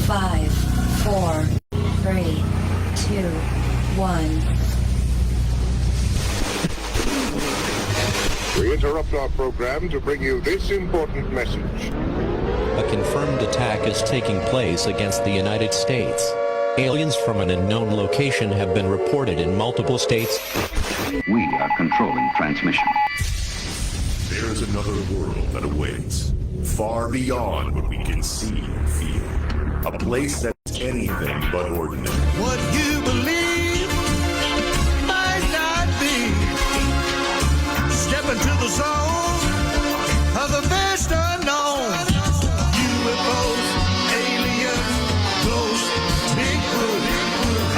5, 4, 3, 2, 1. We interrupt our program to bring you this important message. A confirmed attack is taking place against the United States. Aliens from an unknown location have been reported in multiple states. We are controlling transmission. There's another world that awaits, far beyond what we can see and feel. A place that's anything but ordinary. What you believe might not be. Step into the zone of the vast unknown. UFOs, aliens, ghosts, Bigfoot,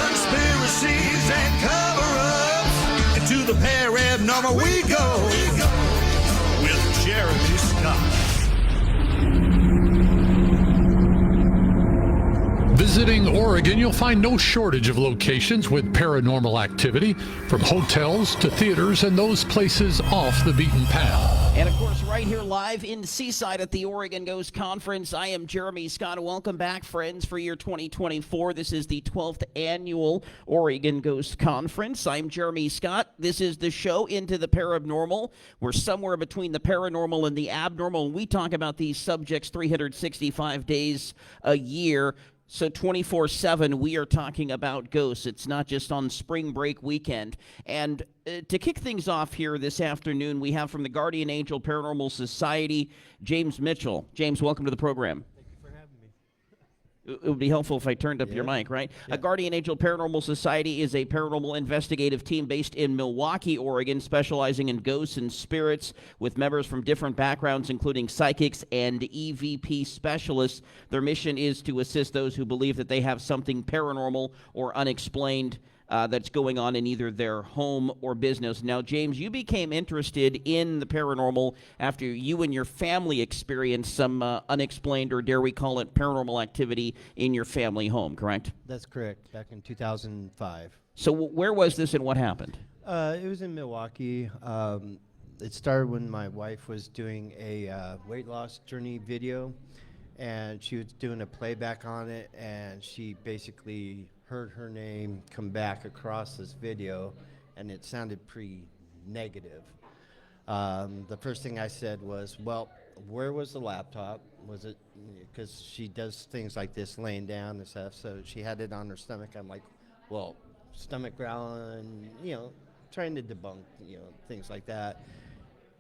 conspiracies and cover-ups. Into the parabnormal we go with Jeremy Scott. Visiting Oregon, you'll find no shortage of locations with paranormal activity, from hotels to theaters and those places off the beaten path. And of course, right here live in Seaside at the Oregon Ghost Conference, I am Jeremy Scott. Welcome back, friends, for year 2024. This is the 12th annual Oregon Ghost Conference. I'm Jeremy Scott. This is the show Into the Parabnormal. We're somewhere between the paranormal and the abnormal, and we talk about these subjects 365 days a year. So 24/7, we are talking about ghosts. It's not just on spring break weekend. And to kick things off here this afternoon, we have from the Guardian Angel Paranormal Society, James Mitchell. James, welcome to the program. Thank you for having me. It would be helpful if I turned up your mic, right? Yeah. A Guardian Angel Paranormal Society is a paranormal investigative team based in Milwaukee, Oregon, specializing in ghosts and spirits with members from different backgrounds, including psychics and EVP specialists. Their mission is to assist those who believe that they have something paranormal or unexplained that's going on in either their home or business. Now, James, you became interested in the paranormal after you and your family experienced some unexplained, or dare we call it, paranormal activity in your family home, correct? That's correct, back in 2005. So where was this and what happened? It was in Milwaukee. It started when my wife was doing a weight loss journey video, and she was doing a playback on it, and she basically heard her name come back across this video, and it sounded pretty negative. The first thing I said was, well, where was the laptop? Was it, because she does things like this laying down and stuff, so she had it on her stomach. I'm like, well, stomach growling, trying to debunk, things like that.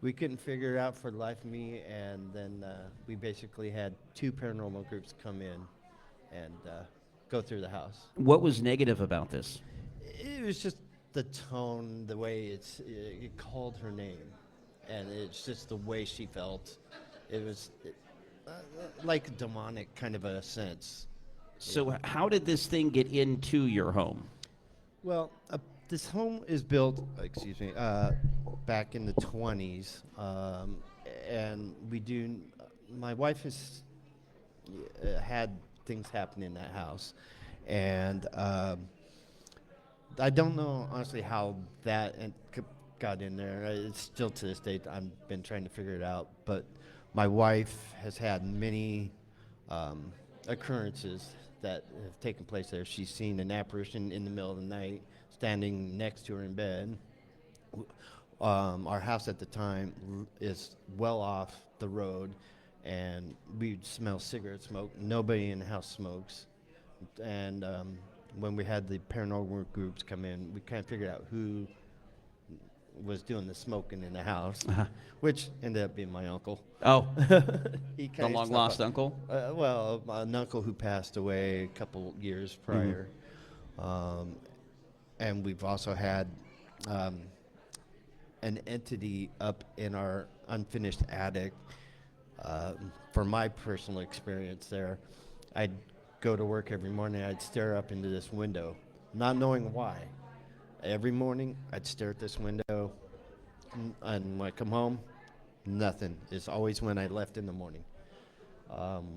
We couldn't figure it out for the life of me, and then we basically had 2 paranormal groups come in and go through the house. What was negative about this? It was just the tone, the way it called her name, and it's just the way she felt. It was like a demonic kind of a sense. So how did this thing get into your home? Well, this home is built, back in the 20s, and my wife has had things happen in that house, and I don't know honestly how that got in there. It's still to this day I've been trying to figure it out, but my wife has had many occurrences that have taken place there. She's seen an apparition in the middle of the night standing next to her in bed. Our house at the time is well off the road, and we smell cigarette smoke. Nobody in the house smokes. And when we had the paranormal groups come in, we kind of figured out who was doing the smoking in the house, which ended up being my uncle. Oh, He the long-lost uncle? Well, an uncle who passed away a couple years prior. And we've also had an entity up in our unfinished attic. For my personal experience there, I'd go to work every morning, I'd stare up into this window, not knowing why. Every morning, I'd stare at this window, and when I come home, nothing. It's always when I left in the morning.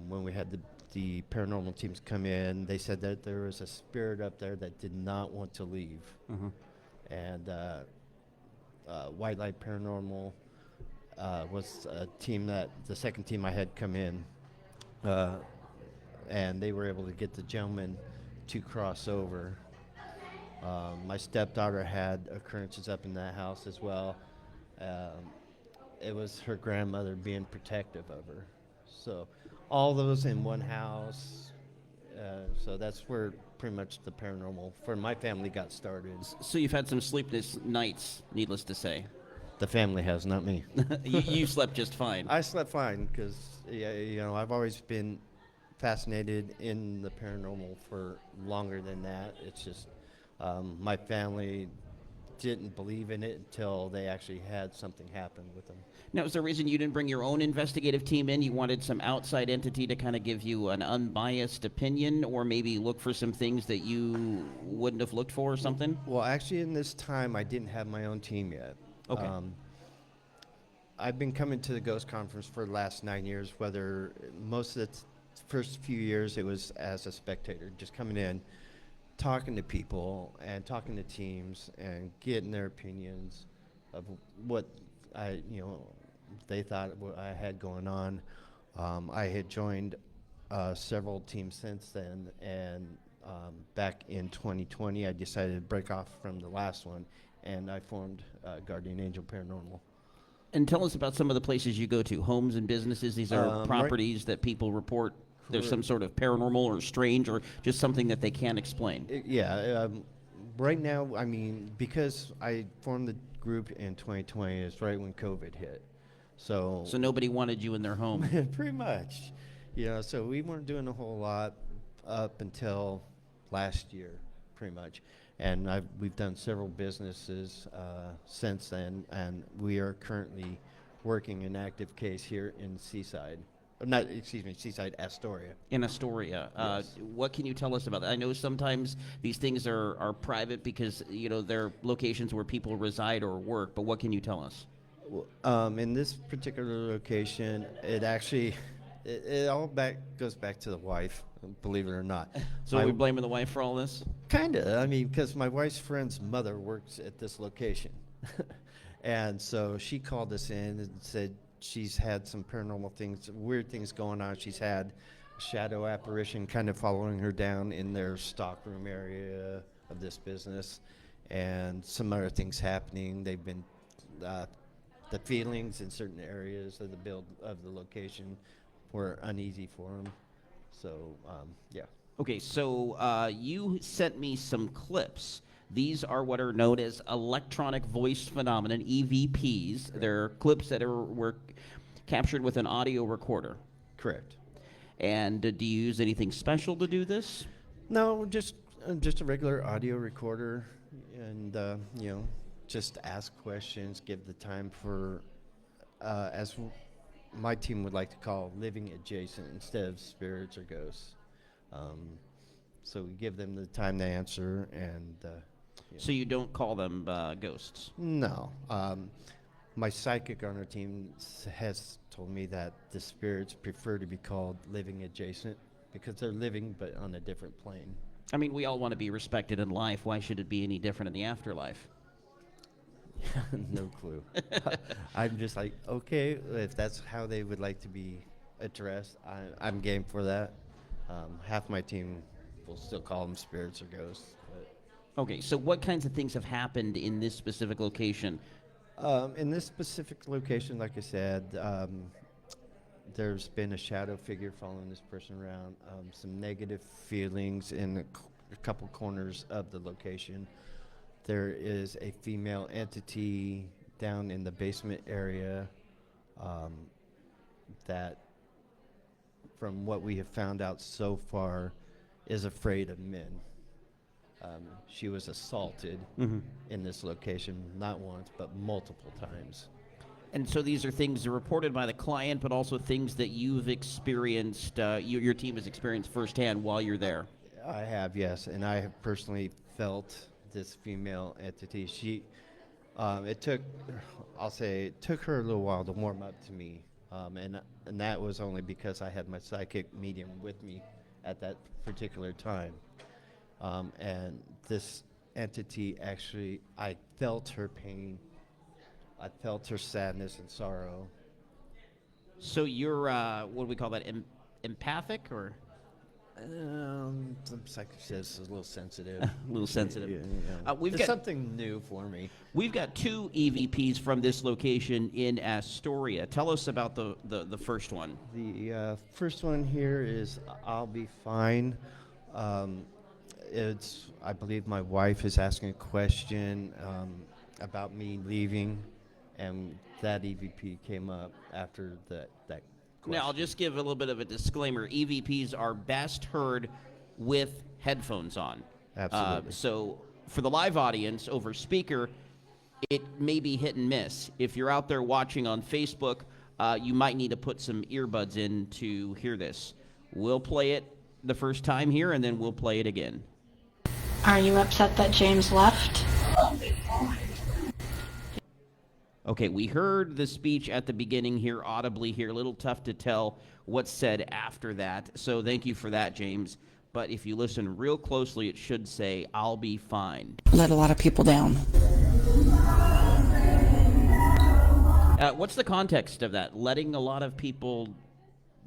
When we had the paranormal teams come in, they said that there was a spirit up there that did not want to leave. And White Light Paranormal was a team that, the second team I had come in, and they were able to get the gentleman to cross over. My stepdaughter had occurrences up in that house as well. It was her grandmother being protective of her. So all those in one house. So that's where pretty much the paranormal for my family got started. So you've had some sleepless nights, needless to say. The family has, not me. You slept just fine. I slept fine because, I've always been fascinated in the paranormal for longer than that. It's just my family didn't believe in it until they actually had something happen with them. Now, is there a reason you didn't bring your own investigative team in? You wanted some outside entity to kind of give you an unbiased opinion, or maybe look for some things that you wouldn't have looked for or something? Well, actually, in this time, I didn't have my own team yet. Okay. I've been coming to the Ghost Conference for the last 9 years, whether most of the first few years it was as a spectator, just coming in, talking to people and talking to teams and getting their opinions of what they thought what I had going on. I had joined several teams since then, and back in 2020 I decided to break off from the last one, and I formed Guardian Angel Paranormal. And tell us about some of the places you go to, homes and businesses. These are properties that people report there's some sort of paranormal or strange or just something that they can't explain. Right now, I mean, because I formed the group in 2020, it's right when COVID hit. So nobody wanted you in their home. Pretty much. So we weren't doing a whole lot up until last year, pretty much. And we've done several businesses since then, and we are currently working an active case here in Seaside. Seaside, Astoria. In Astoria. Yes. What can you tell us about that? I know sometimes these things are private because, they're locations where people reside or work, but what can you tell us? In this particular location, it actually, it all goes back to the wife, believe it or not. So are we blaming the wife for all this? Kinda. I mean, because my wife's friend's mother works at this location. And so she called us in and said she's had some paranormal things, weird things going on. She's had a shadow apparition kind of following her down in their stockroom area of this business, and some other things happening. They've been, the feelings in certain areas of the location were uneasy for them. So, yeah. Okay, so you sent me some clips. These are what are known as electronic voice phenomenon, EVPs. They're clips that were captured with an audio recorder. Correct. And do you use anything special to do this? No, just a regular audio recorder, and just ask questions, give the time for, as my team would like to call, living adjacent instead of spirits or ghosts. So we give them the time to answer, and so you don't call them ghosts? No. My psychic on our team has told me that the spirits prefer to be called living adjacent because they're living but on a different plane. I mean, we all want to be respected in life. Why should it be any different in the afterlife? No clue. I'm just like, okay, if that's how they would like to be addressed, I'm game for that. Half my team will still call them spirits or ghosts. Okay, so what kinds of things have happened in this specific location? In this specific location, like I said, there's been a shadow figure following this person around, some negative feelings in a couple corners of the location. There is a female entity down in the basement area that, from what we have found out so far, is afraid of men. She was assaulted in this location, not once, but multiple times. And so these are things reported by the client, but also things that you've experienced, your team has experienced firsthand while you're there. I have, yes, and I have personally felt this female entity. It took her a little while to warm up to me, and that was only because I had my psychic medium with me at that particular time. And this entity, actually, I felt her pain. I felt her sadness and sorrow. So you're, what do we call that, empathic, or? Some psychics is a little sensitive. A little sensitive. It's something new for me. We've got 2 EVPs from this location in Astoria. Tell us about the first one. The first one here is I'll Be Fine. I believe my wife is asking a question about me leaving, and that EVP came up after that question. Now, I'll just give a little bit of a disclaimer. EVPs are best heard with headphones on. Absolutely. So for the live audience over speaker, it may be hit and miss. If you're out there watching on Facebook, you might need to put some earbuds in to hear this. We'll play it the first time here, and then we'll play it again. Are you upset that James left? Okay, we heard the speech at the beginning here, audibly here. A little tough to tell what's said after that, so thank you for that, James. But if you listen real closely, it should say, "I'll be fine." Let a lot of people down. What's the context of that? Letting a lot of people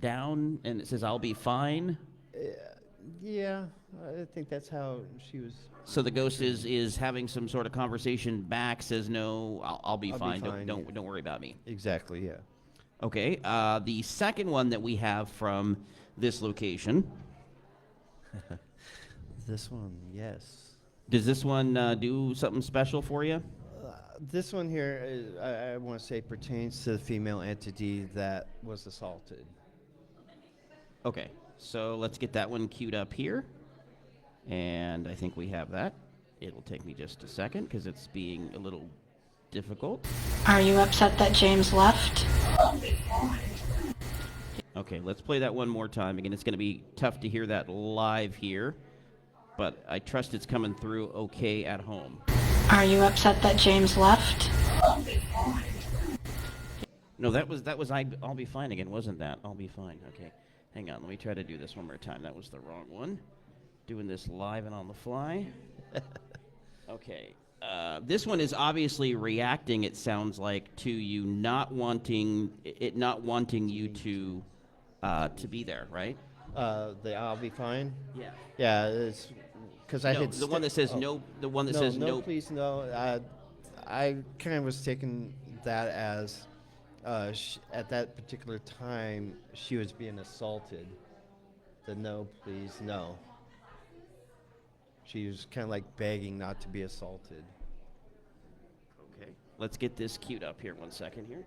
down, and it says, "I'll be fine"? Yeah, I think that's how she was. So the ghost is having some sort of conversation back, says, "No, I'll be fine. Don't worry about me." Exactly, yeah. Okay, the second one that we have from this location. This one, yes. Does this one do something special for you? This one here, I want to say, pertains to the female entity that was assaulted. Okay, so let's get that one queued up here. And I think we have that. It'll take me just a second because it's being a little difficult. Are you upset that James left? Okay, let's play that one more time. Again, it's going to be tough to hear that live here, but I trust it's coming through okay at home. Are you upset that James left? No, that was I'll be fine again, wasn't that? I'll be fine. Okay, hang on. Let me try to do this one more time. That was the wrong one. Doing this live and on the fly. Okay. This one is obviously reacting, it sounds like, to you not wanting you to be there, right? The I'll Be Fine? Yeah. Yeah, it's because I had the one that says no. The one that says no. Please no. I kind of was taking that as at that particular time she was being assaulted. The no, please no. She was kind of like begging not to be assaulted. Okay. Let's get this queued up here. 1 second here.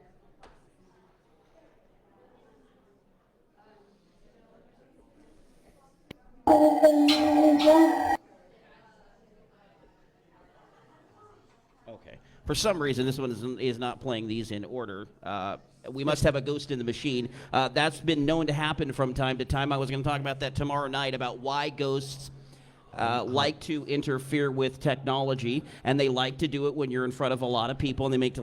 Okay. For some reason, this one is not playing these in order. We must have a ghost in the machine. That's been known to happen from time to time. I was going to talk about that tomorrow night, about why ghosts like to interfere with technology, and they like to do it when you're in front of a lot of people, and they make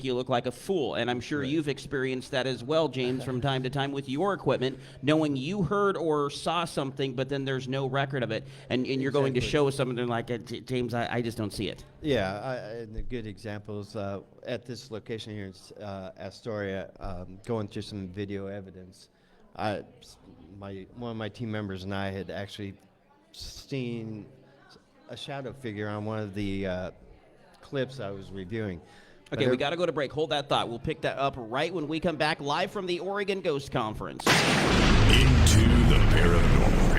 you look like a fool. And I'm sure you've experienced that as well, James, from time to time with your equipment, knowing you heard or saw something, but then there's no record of it, and you're going to show something, they're like, James, I just don't see it. Yeah, and the good examples at this location here in Astoria, going through some video evidence, one of my team members and I had actually seen a shadow figure on one of the clips I was reviewing. Okay, we got to go to break. Hold that thought. We'll pick that up right when we come back live from the Oregon Ghost Conference. Into the paranormal.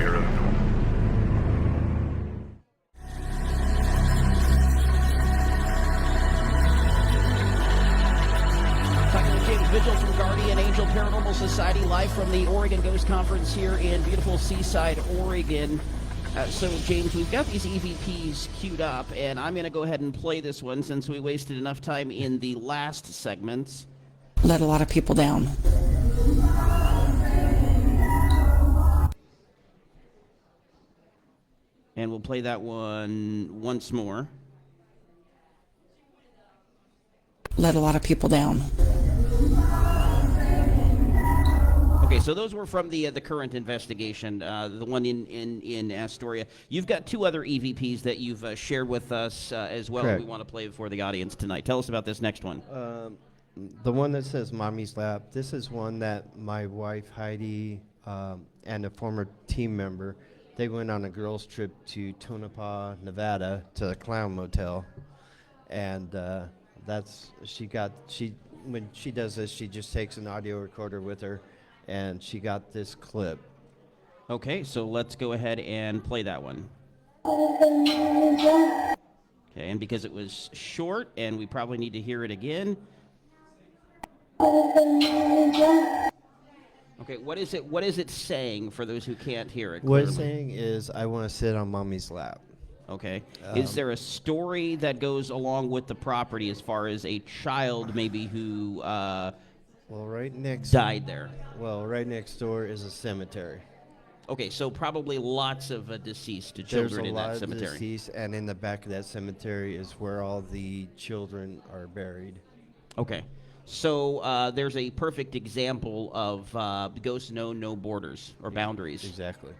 James Vigil from Guardian Angel Paranormal Society, live from the Oregon Ghost Conference here in beautiful Seaside, Oregon. So, James, we've got these EVPs queued up, and I'm going to go ahead and play this one since we wasted enough time in the last segments. Let a lot of people down. And we'll play that one once more. Let a lot of people down. Okay, so those were from the current investigation, the one in Astoria. You've got 2 other EVPs that you've shared with us as well. Correct. We want to play before the audience tonight. Tell us about this next one. The one that says Mommy's Lap, this is one that my wife Heidi and a former team member. They went on a girls' trip to Tonopah, Nevada, to the Clown Motel, and when she does this, she just takes an audio recorder with her, and she got this clip. Okay, so let's go ahead and play that one. Okay, and because it was short, and we probably need to hear it again. Okay, what is it saying for those who can't hear it What clearly? it's saying is, I want to sit on mommy's lap. Okay. Is there a story that goes along with the property as far as a child maybe who right next died there? Well, right next door is a cemetery. Okay, so probably lots of deceased children in that cemetery. There's a lot of deceased, and in the back of that cemetery is where all the children are buried. Okay. So there's a perfect example of ghosts know no borders or boundaries. Exactly.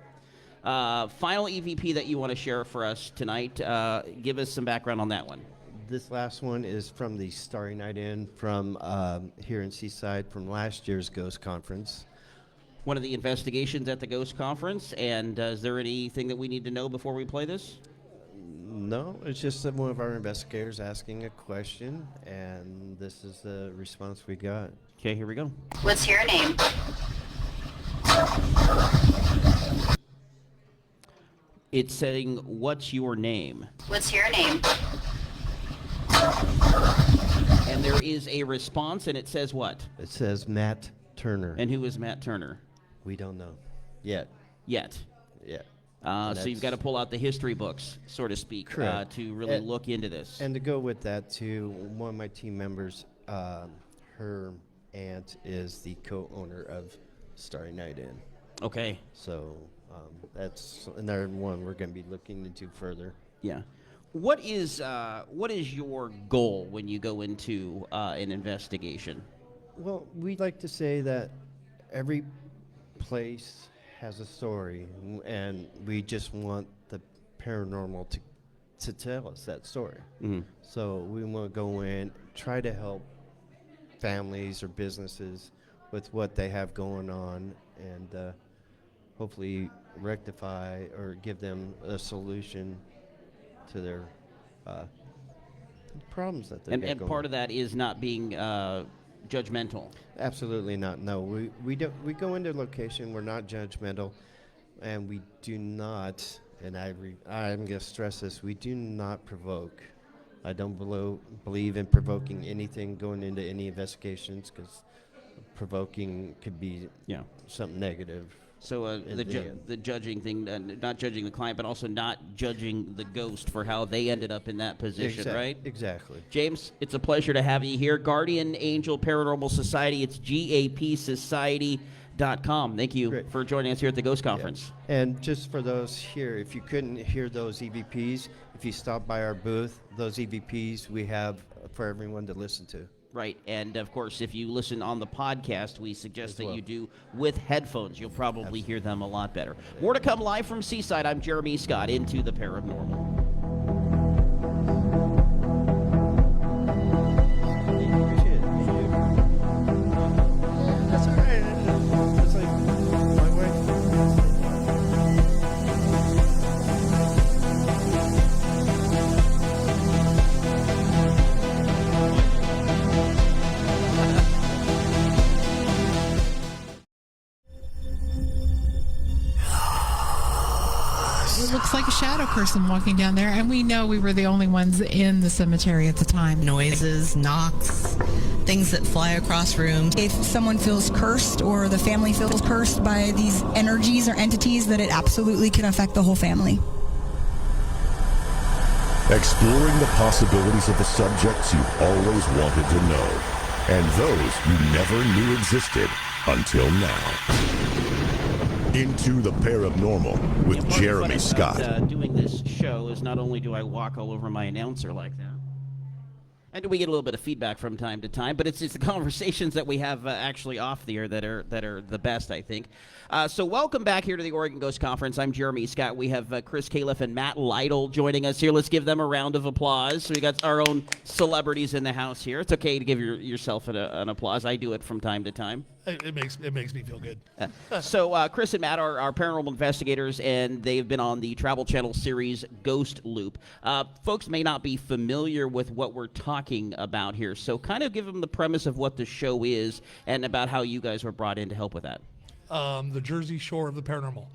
Final EVP that you want to share for us tonight. Give us some background on that one. This last one is from the Starry Night Inn from here in Seaside from last year's Ghost Conference. One of the investigations at the Ghost Conference, and is there anything that we need to know before we play this? No, it's just one of our investigators asking a question, and this is the response we got. Okay, here we go. What's your name? It's saying, what's your name? What's your name? And there is a response, and it says what? It says Matt Turner. And who is Matt Turner? We don't know. Yet. Yeah. So you've got to pull out the history books, so to speak, to really look into this. And to go with that, too, one of my team members, her aunt is the co-owner of Starry Night Inn. Okay. So that's another one we're going to be looking into further. Yeah. What is your goal when you go into an investigation? Well, we like to say that every place has a story, and we just want the paranormal to tell us that story. Mm-hmm. So we want to go in, try to help families or businesses with what they have going on, and hopefully rectify or give them a solution to their problems that they got And going. part of that is not being judgmental. Absolutely not. No, we don't. We go into location. We're not judgmental, and we do not. And I'm gonna stress this: we do not provoke. I don't believe in provoking anything going into any investigations, because provoking could be something negative. So the judging thing, not judging the client, but also not judging the ghost for how they ended up in that position, right? Exactly. James, it's a pleasure to have you here. Guardian Angel Paranormal Society. It's GAPsociety.com. Thank you for joining us here at the Ghost Conference. Yeah. And just for those here, if you couldn't hear those EVPs, if you stop by our booth, those EVPs we have for everyone to listen to. Right, and of course, if you listen on the podcast, we suggest that you do with headphones. You'll probably hear them a lot better. More to come live from Seaside. I'm Jeremy Scott, into the Parabnormal. That's all right. It's like my wife. It looks like a shadow person walking down there, and we know we were the only ones in the cemetery at the time. Noises, knocks, things that fly across rooms. If someone feels cursed or the family feels cursed by these energies or entities, that it absolutely can affect the whole family. Exploring the possibilities of the subjects you always wanted to know, and those you never knew existed until now. Into the Parabnormal with Jeremy Scott. Doing this show is not only do I walk all over my announcer like that, and we get a little bit of feedback from time to time, but it's the conversations that we have actually off the air that are the best, I think. So welcome back here to the Oregon Ghost Conference. I'm Jeremy Scott. We have Chris Califf and Matt Lytle joining us here. Let's give them a round of applause. So we got our own celebrities in the house here. It's okay to give yourself an applause. I do it from time to time. It makes me feel good. So Chris and Matt are paranormal investigators, and they've been on the Travel Channel series Ghost Loop. Folks may not be familiar with what we're talking about here, so kind of give them the premise of what the show is and about how you guys were brought in to help with that. The Jersey Shore of the paranormal.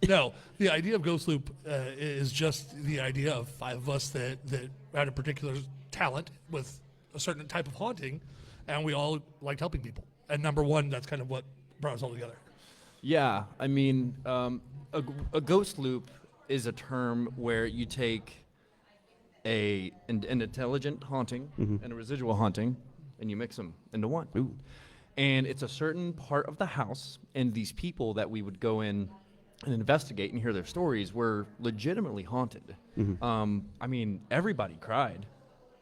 No, the idea of Ghost Loop is just the idea of 5 of us that had a particular talent with a certain type of haunting, and we all liked helping people. And number one, that's kind of what brought us all together. Yeah, I mean, a ghost loop is a term where you take an intelligent haunting and a residual haunting, and you mix them into one. Ooh. And it's a certain part of the house, and these people that we would go in and investigate and hear their stories were legitimately haunted. I mean, everybody cried.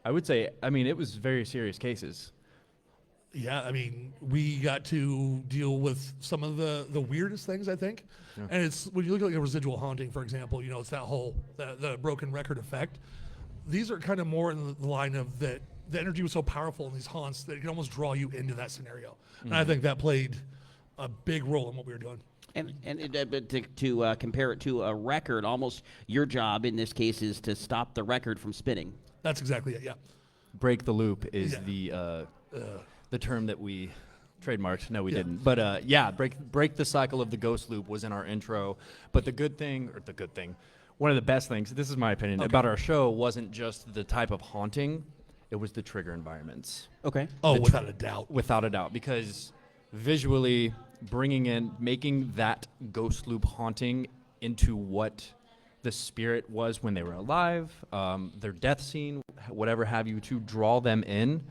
I would say, it was very serious cases. Yeah, I mean, we got to deal with some of the weirdest things, I think. Yeah. And it's, when you look at like a residual haunting, for example, it's that whole, the broken record effect. These are kind of more in the line of that the energy was so powerful in these haunts that it can almost draw you into that scenario. And I think that played a big role in what we were doing. And to compare it to a record, almost your job in this case is to stop the record from spinning. That's exactly it, yeah. Break the loop is the term that we trademarked. No, we didn't. But break the cycle of the ghost loop was in our intro. But the good thing, one of the best things, this is my opinion, about our show wasn't just the type of haunting, it was the trigger environments. Okay. Oh, without a doubt. Without a doubt, because visually making that ghost loop haunting into what the spirit was when they were alive, their death scene, whatever have you, to draw them in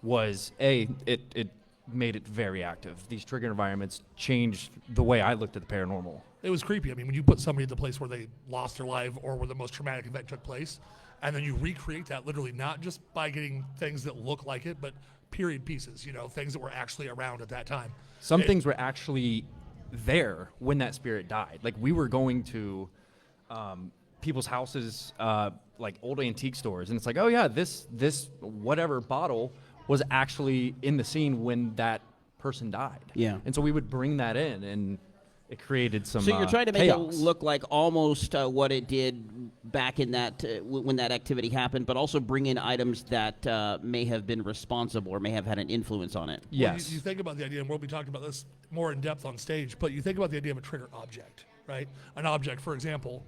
was it made it very active. These trigger environments changed the way I looked at the paranormal. It was creepy. I mean, when you put somebody at the place where they lost their life or where the most traumatic event took place, and then you recreate that literally not just by getting things that look like it, but period pieces, things that were actually around at that time. Some things were actually there when that spirit died. Like, we were going to people's houses, like old antique stores, and it's like, oh yeah, this whatever bottle was actually in the scene when that person died. Yeah. And so we would bring that in, and it created some So you're trying to make chaos. it look like almost what it did back in that when that activity happened, but also bring in items that may have been responsible or may have had an influence on it. Yes. Well, you think about the idea, and we'll be talking about this more in depth on stage, but you think about the idea of a trigger object, right? An object, for example,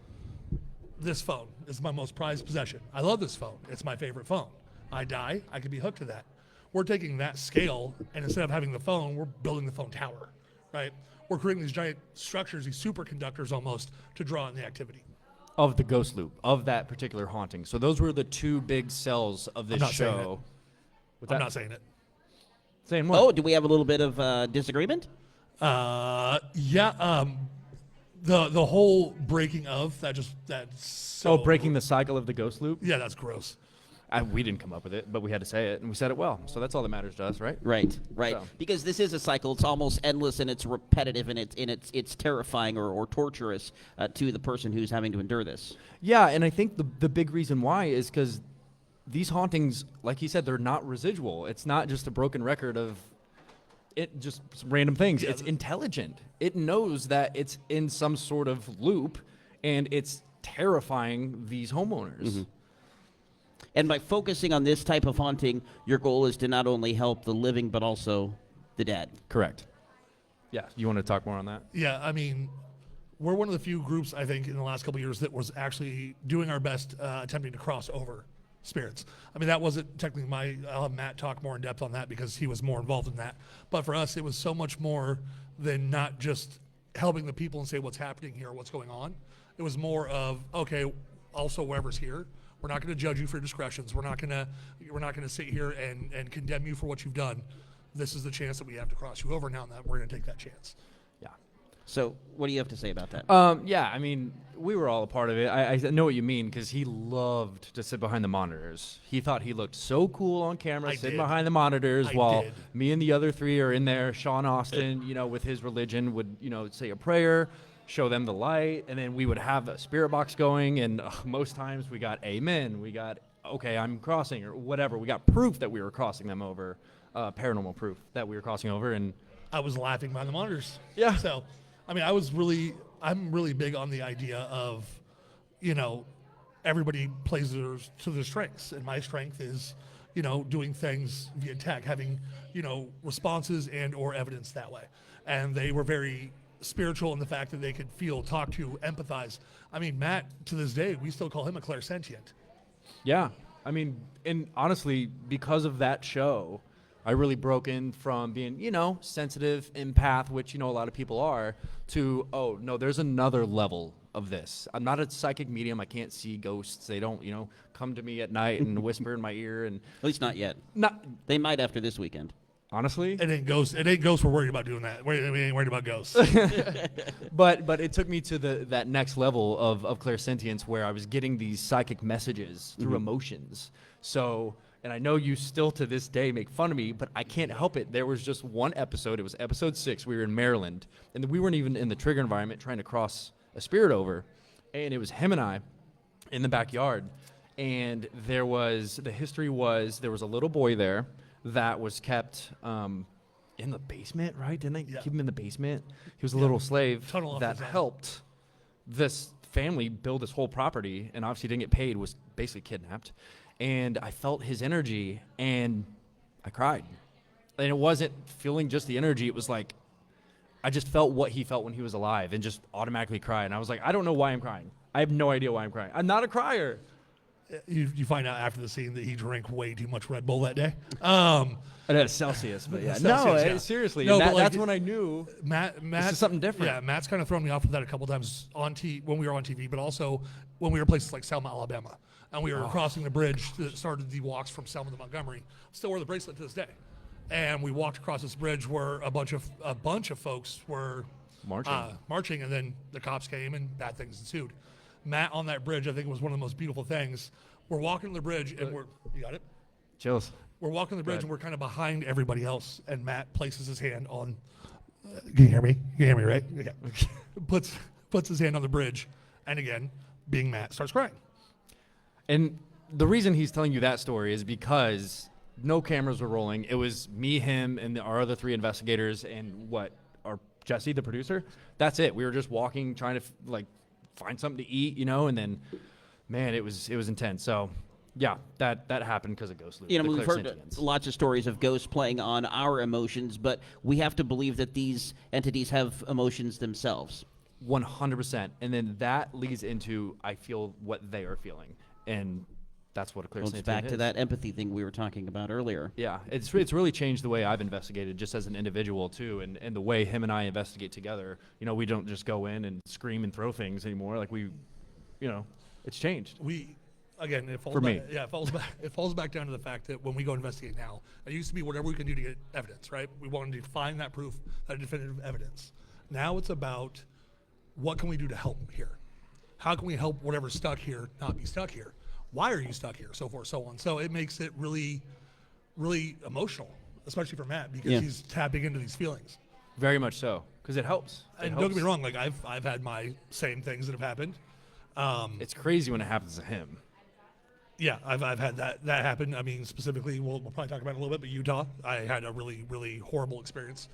this phone is my most prized possession. I love this phone. It's my favorite phone. I die, I could be hooked to that. We're taking that scale, and instead of having the phone, we're building the phone tower, right? We're creating these giant structures, these superconductors almost, to draw in the activity. Of the ghost loop, of that particular haunting. So those were the two big cells of this show. I'm not saying it. Saying what? Oh, do we have a little bit of disagreement? The whole breaking of that's so breaking the cycle of the ghost loop? Yeah, that's gross. We didn't come up with it, but we had to say it, and we said it well. So that's all that matters to us, right? Right. So. Because this is a cycle. It's almost endless, and it's repetitive, and it's terrifying or torturous to the person who's having to endure this. Yeah, and I think the big reason why is because these hauntings, like he said, they're not residual. It's not just a broken record of just random things. Yeah, it's intelligent. It knows that it's in some sort of loop, and it's terrifying these homeowners. Mm-hmm. And by focusing on this type of haunting, your goal is to not only help the living, but also the dead. Correct. Yeah. You want to talk more on that? Yeah, I mean, we're one of the few groups, I think, in the last couple of years that was actually doing our best attempting to cross over spirits. I mean, that wasn't technically I'll have Matt talk more in depth on that because he was more involved in that. But for us, it was so much more than not just helping the people and say what's happening here or what's going on. It was more of, okay, also whoever's here, we're not going to judge you for your discretions. We're not going to sit here and condemn you for what you've done. This is the chance that we have to cross you over now, and that we're going to take that chance. Yeah. So what do you have to say about that? Yeah, I mean, we were all a part of it. I know what you mean because he loved to sit behind the monitors. He thought he looked so cool on camera, sitting behind the monitors while me and the other three are in there. Sean Austin, with his religion would, say a prayer, show them the light, and then we would have a spirit box going, and most times we got amen, we got okay, I'm crossing, or whatever. We got proof that we were crossing them over, paranormal proof that we were crossing over, and I was laughing behind the monitors. Yeah. So, I mean, I'm really big on the idea of, everybody plays to their strengths. And my strength is, doing things via tech, having, responses and or evidence that way. And they were very spiritual in the fact that they could feel, talk to, empathize. I mean, Matt, to this day, we still call him a clairsentient. Yeah. I mean, and honestly, because of that show, I really broke in from being, sensitive, empath, which, a lot of people are, to, oh, no, there's another level of this. I'm not a psychic medium. I can't see ghosts. They don't, come to me at night and whisper in my ear. And at least not yet. They might after this weekend. Honestly? It ain't ghosts we're worried about doing that. We ain't worried about ghosts. But it took me to that next level of clairsentience where I was getting these psychic messages through emotions. So, and I know you still to this day make fun of me, but I can't help it. There was just one episode. It was episode 6. We were in Maryland, and we weren't even in the trigger environment trying to cross a spirit over. And it was him and I in the backyard. And there was a little boy there that was kept in the basement, right? Didn't they keep him in the basement? He was a little slave that helped this family build this whole property, and obviously didn't get paid, was basically kidnapped. And I felt his energy, and I cried. And it wasn't feeling just the energy. It was like I just felt what he felt when he was alive and just automatically cried. And I was like, I don't know why I'm crying. I have no idea why I'm crying. I'm not a crier. You find out after the scene that he drank way too much Red Bull that day. That's Celsius, but yeah. Seriously. No, that's when I knew Matt this is something different. Yeah, Matt's kind of thrown me off with that a couple times when we were on TV, but also when we were places like Selma, Alabama. And we were crossing the bridge that started the walks from Selma to Montgomery. Still wear the bracelet to this day. And we walked across this bridge where a bunch of folks were marching, and then the cops came and bad things ensued. Matt on that bridge, I think, was one of the most beautiful things. We're walking the bridge, and you got it? Chills. We're walking the bridge, and we're kind of behind everybody else, and Matt places his hand on, can you hear me? You can hear me, right? Yeah. puts his hand on the bridge, and again, being Matt, starts crying. And the reason he's telling you that story is because no cameras were rolling. It was me, him, and our other 3 investigators, and our Jesse, the producer. That's it. We were just walking, trying to find something to eat, and then, man, it was intense. So, yeah, that happened because of Ghost Loop. We've heard lots of stories of ghosts playing on our emotions, but we have to believe that these entities have emotions themselves. 100%. And then that leads into, I feel what they are feeling. And that's what a clairsentient is. It's back to that empathy thing we were talking about earlier. Yeah, it's really changed the way I've investigated just as an individual too, and the way him and I investigate together. We don't just go in and scream and throw things anymore. Like it's changed. It falls back down to the fact that when we go investigate now, it used to be whatever we can do to get evidence, right? We wanted to find that proof, that definitive evidence. Now it's about what can we do to help here? How can we help whatever's stuck here not be stuck here? Why are you stuck here? So forth, so on. So it makes it really, really emotional, especially for Matt, because he's tapping into these feelings. Very much so, because it helps. Don't get me wrong, I've had my same things that have happened. It's crazy when it happens to him. Yeah, I've had that happen. I mean, specifically, we'll probably talk about it a little bit, but Utah, I had a really, really horrible experience.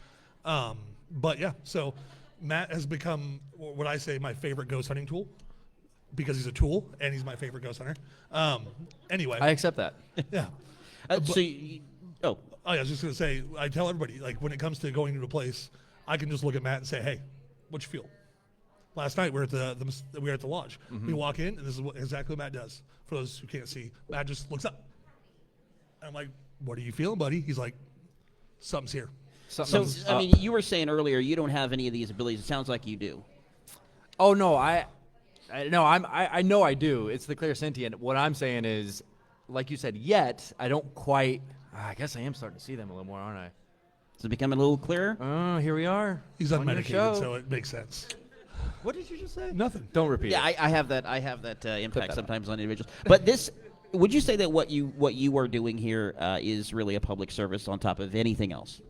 But yeah, so Matt has become what I say my favorite ghost hunting tool, because he's a tool and he's my favorite ghost hunter. Anyway, I accept that. Yeah. I was just gonna say, I tell everybody, when it comes to going to a place, I can just look at Matt and say, "Hey, what you feel?" Last night we were at the lodge. Mm-hmm. We walk in, and this is exactly what Matt does. For those who can't see, Matt just looks up. And I'm like, "What are you feeling, buddy?" He's like, "Something's here." Something's up. You were saying earlier you don't have any of these abilities. It sounds like you do. Oh no, I know I do. It's the clairsentient. What I'm saying is, like you said, yet I don't quite. I guess I am starting to see them a little more, aren't I? Is it becoming a little clearer? Oh, here we are. He's unmedicated, so it makes sense. What did you just say? Nothing. Don't repeat. Yeah, I have that impact sometimes on individuals. But this, would you say that what you are doing here is really a public service on top of anything else?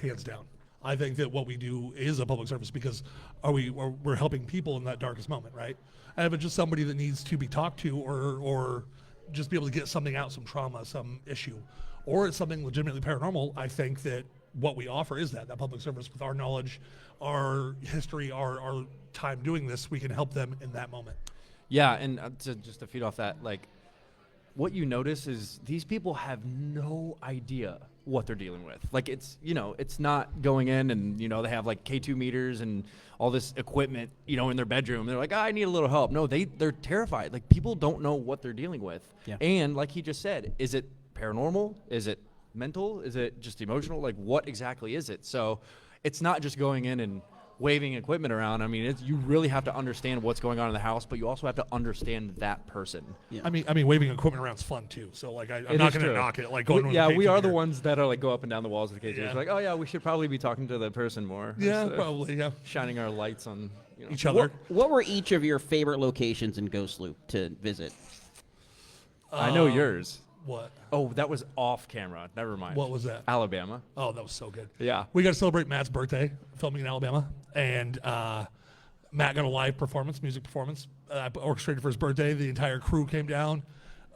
Hands down. I think that what we do is a public service because we're helping people in that darkest moment, right? And if it's just somebody that needs to be talked to or just be able to get something out, some trauma, some issue, or it's something legitimately paranormal, I think that what we offer is that public service. With our knowledge, our history, our time doing this, we can help them in that moment. Yeah, and just to feed off that, like, what you notice is these people have no idea what they're dealing with. Like, it's, you know, it's not going in and, you know, they have like K2 meters and all this equipment, you know, in their bedroom. They're like, I need a little help. No, they're terrified. Like, people don't know what they're dealing with. Yeah. And like he just said, is it paranormal? Is it mental? Is it just emotional? Like, what exactly is it? So it's not just going in and waving equipment around. I mean, you really have to understand what's going on in the house, but you also have to understand that person. Yeah. I mean, waving equipment around is fun too. So like, I'm not going to knock it. Like, going. We are the ones that are like go up and down the walls of the cages. Yeah. Like, oh yeah, we should probably be talking to the person more. Yeah, probably. Yeah, shining our lights on each other. What were each of your favorite locations in Ghost Loop to visit? I know yours. What? Oh, that was off camera. Never mind. What was that? Alabama. Oh, that was so good. Yeah. We got to celebrate Matt's birthday filming in Alabama. And Matt got a live performance, music performance. I orchestrated for his birthday. The entire crew came down.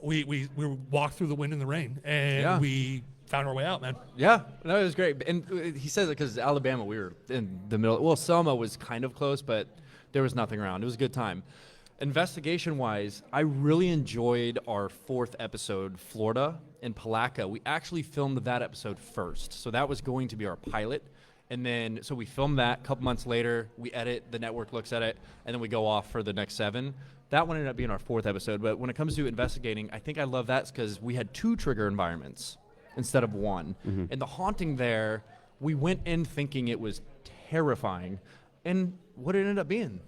We walked through the wind and the rain. And we found our way out, man. Yeah. No, it was great. And he says it because Alabama, we were in the middle. Well, Selma was kind of close, but there was nothing around. It was a good time. Investigation-wise, I really enjoyed our 4th episode, Florida, in Palaca. We actually filmed that episode first. So that was going to be our pilot. And then, so we filmed that. A couple months later, we edit, the network looks at it, and then we go off for the next 7. That one ended up being our 4th episode. But when it comes to investigating, I think I love that because we had 2 trigger environments instead of 1. Mm-hmm. And the haunting there, we went in thinking it was terrifying. And what it ended up being?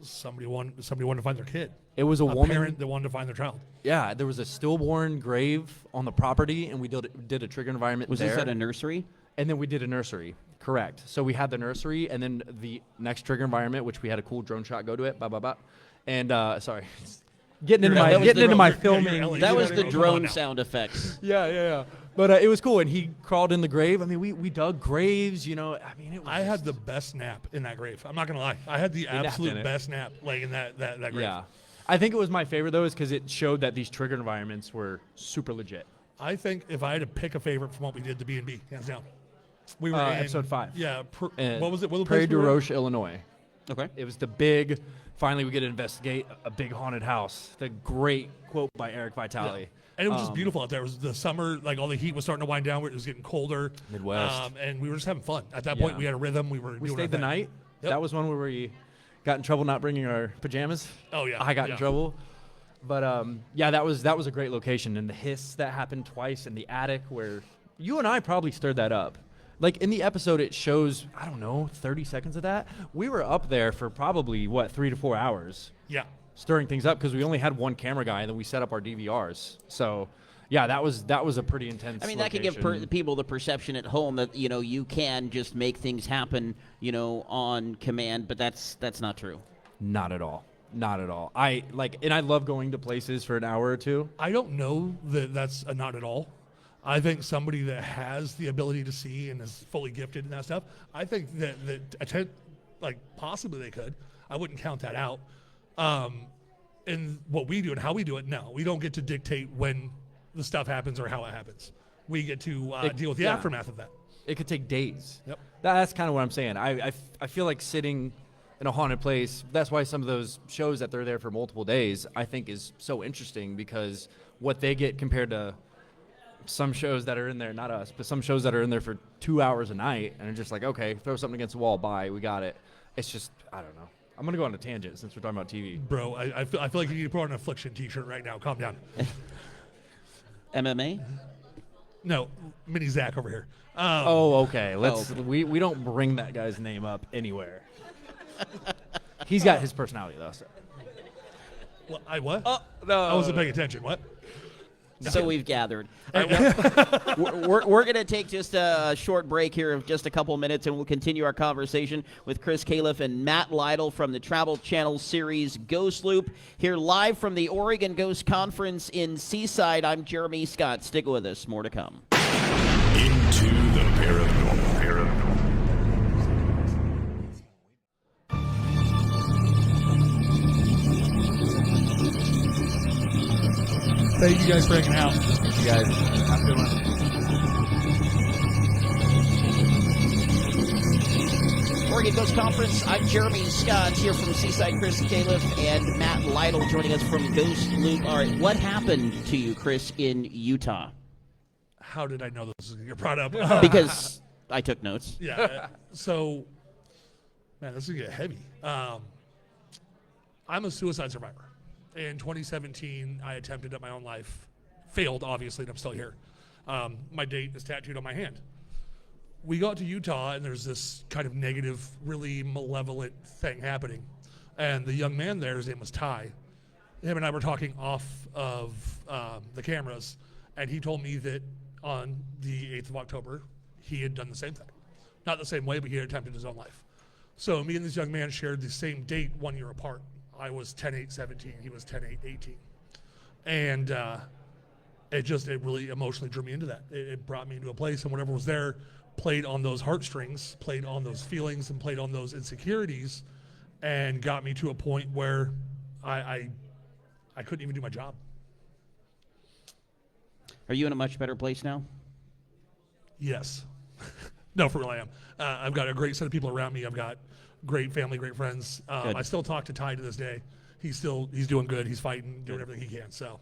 Somebody wanted to find their kid. It was a woman. Parent that wanted to find their child. Yeah, there was a stillborn grave on the property, and we did a trigger environment Was there. this at a nursery? And then we did a nursery. Correct. So we had the nursery, and then the next trigger environment, which we had a cool drone shot go to it. And sorry, getting into my filming. That was the drone sound effects. Yeah. But it was cool, and he crawled in the grave. I mean, we dug graves, you know. I mean, I had the best nap in that grave. I'm not gonna lie. I had the absolute best nap, like in that grave. Yeah, I think it was my favorite though, is because it showed that these trigger environments were super legit. I think if I had to pick a favorite from what we did, the B&B, hands down. We were in episode 5. Yeah. What was it? What Prairie du Roche, Illinois. Okay. It was the big. Finally, we get to investigate a big haunted house. The great quote by Eric Vitale. Yeah. And it was just beautiful out there. It was the summer, like all the heat was starting to wind down. It was getting colder. Midwest. And we were just having fun. At that point, we had a rhythm. We stayed the night. Yep. That was one where we got in trouble not bringing our pajamas. Oh, yeah. I got in trouble. But, that was a great location. And the hiss that happened twice in the attic where you and I probably stirred that up. Like, in the episode, it shows, 30 seconds of that. We were up there for probably, 3 to 4 hours. Yeah. Stirring things up because we only had one camera guy, and then we set up our DVRs. So, yeah, that was a pretty intense. I mean, that could give people the perception at home that you can just make things happen, on command, but that's not true. Not at all. Not at all. I love going to places for an hour or two. I don't know that that's a not at all. I think somebody that has the ability to see and is fully gifted and that stuff, I think that possibly they could. I wouldn't count that out. And what we do and how we do it, no. We don't get to dictate when the stuff happens or how it happens. We get to deal with the aftermath of that. It could take days. Yep. That's kind of what I'm saying. I feel like sitting in a haunted place, that's why some of those shows that they're there for multiple days, I think is so interesting because what they get compared to some shows that are in there, not us, but some shows that are in there for 2 hours a night and are just like, okay, throw something against the wall, bye, we got it. It's just, I don't know. I'm going to go on a tangent since we're talking about TV. Bro, I feel like you need to put on an Affliction t-shirt right now. Calm down. MMA? No, Mini Zach over here. Okay. We don't bring that guy's name up anywhere. He's got his personality, though. So. Well, what? No. I wasn't paying attention. What? So we've gathered. We're going to take just a short break here of just a couple minutes, and we'll continue our conversation with Chris Califf and Matt Lytle from the Travel Channel series Ghost Loop. Here live from the Oregon Ghost Conference in Seaside, I'm Jeremy Scott. Stick with us. More to come. Into the paranormal. Thank you guys for hanging out. Thank you guys. Have a good one. Oregon Ghost Conference. I'm Jeremy Scott here from Seaside, Chris Califf, and Matt Lytle joining us from Ghost Loop. All right, what happened to you, Chris, in Utah? How did I know this was going to get brought up? Because I took notes. Yeah. So, man, this is going to get heavy. I'm a suicide survivor. In 2017, I attempted at my own life. Failed, obviously, and I'm still here. My date is tattooed on my hand. We got to Utah, and there's this kind of negative, really malevolent thing happening. And the young man there, his name was Ty. Him and I were talking off of the cameras, and he told me that on the 8th of October, he had done the same thing. Not the same way, but he had attempted his own life. So me and this young man shared the same date 1 year apart. I was 10/8/17. He was 10/8/18. And it really emotionally drew me into that. It brought me into a place, and whatever was there played on those heartstrings, played on those feelings, and played on those insecurities, and got me to a point where I couldn't even do my job. Are you in a much better place now? Yes. No, for real I am. I've got a great set of people around me. I've got great family, great friends. I still talk to Ty to this day. He's doing good. He's fighting, doing everything he can. So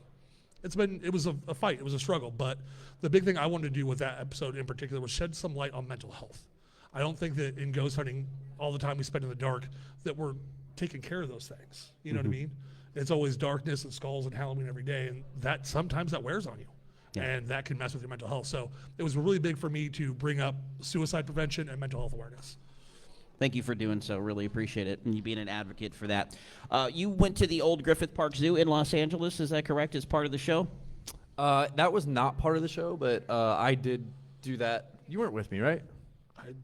it was a fight. It was a struggle. But the big thing I wanted to do with that episode in particular was shed some light on mental health. I don't think that in ghost hunting, all the time we spend in the dark, that we're taking care of those things. You know what I mean? It's always darkness and skulls and Halloween every day, and that sometimes that wears on you. Yeah. And that can mess with your mental health. So it was really big for me to bring up suicide prevention and mental health awareness. Thank you for doing so. Really appreciate it, and you being an advocate for that. You went to the old Griffith Park Zoo in Los Angeles. Is that correct, as part of the show? That was not part of the show, but I did do that. You weren't with me, right?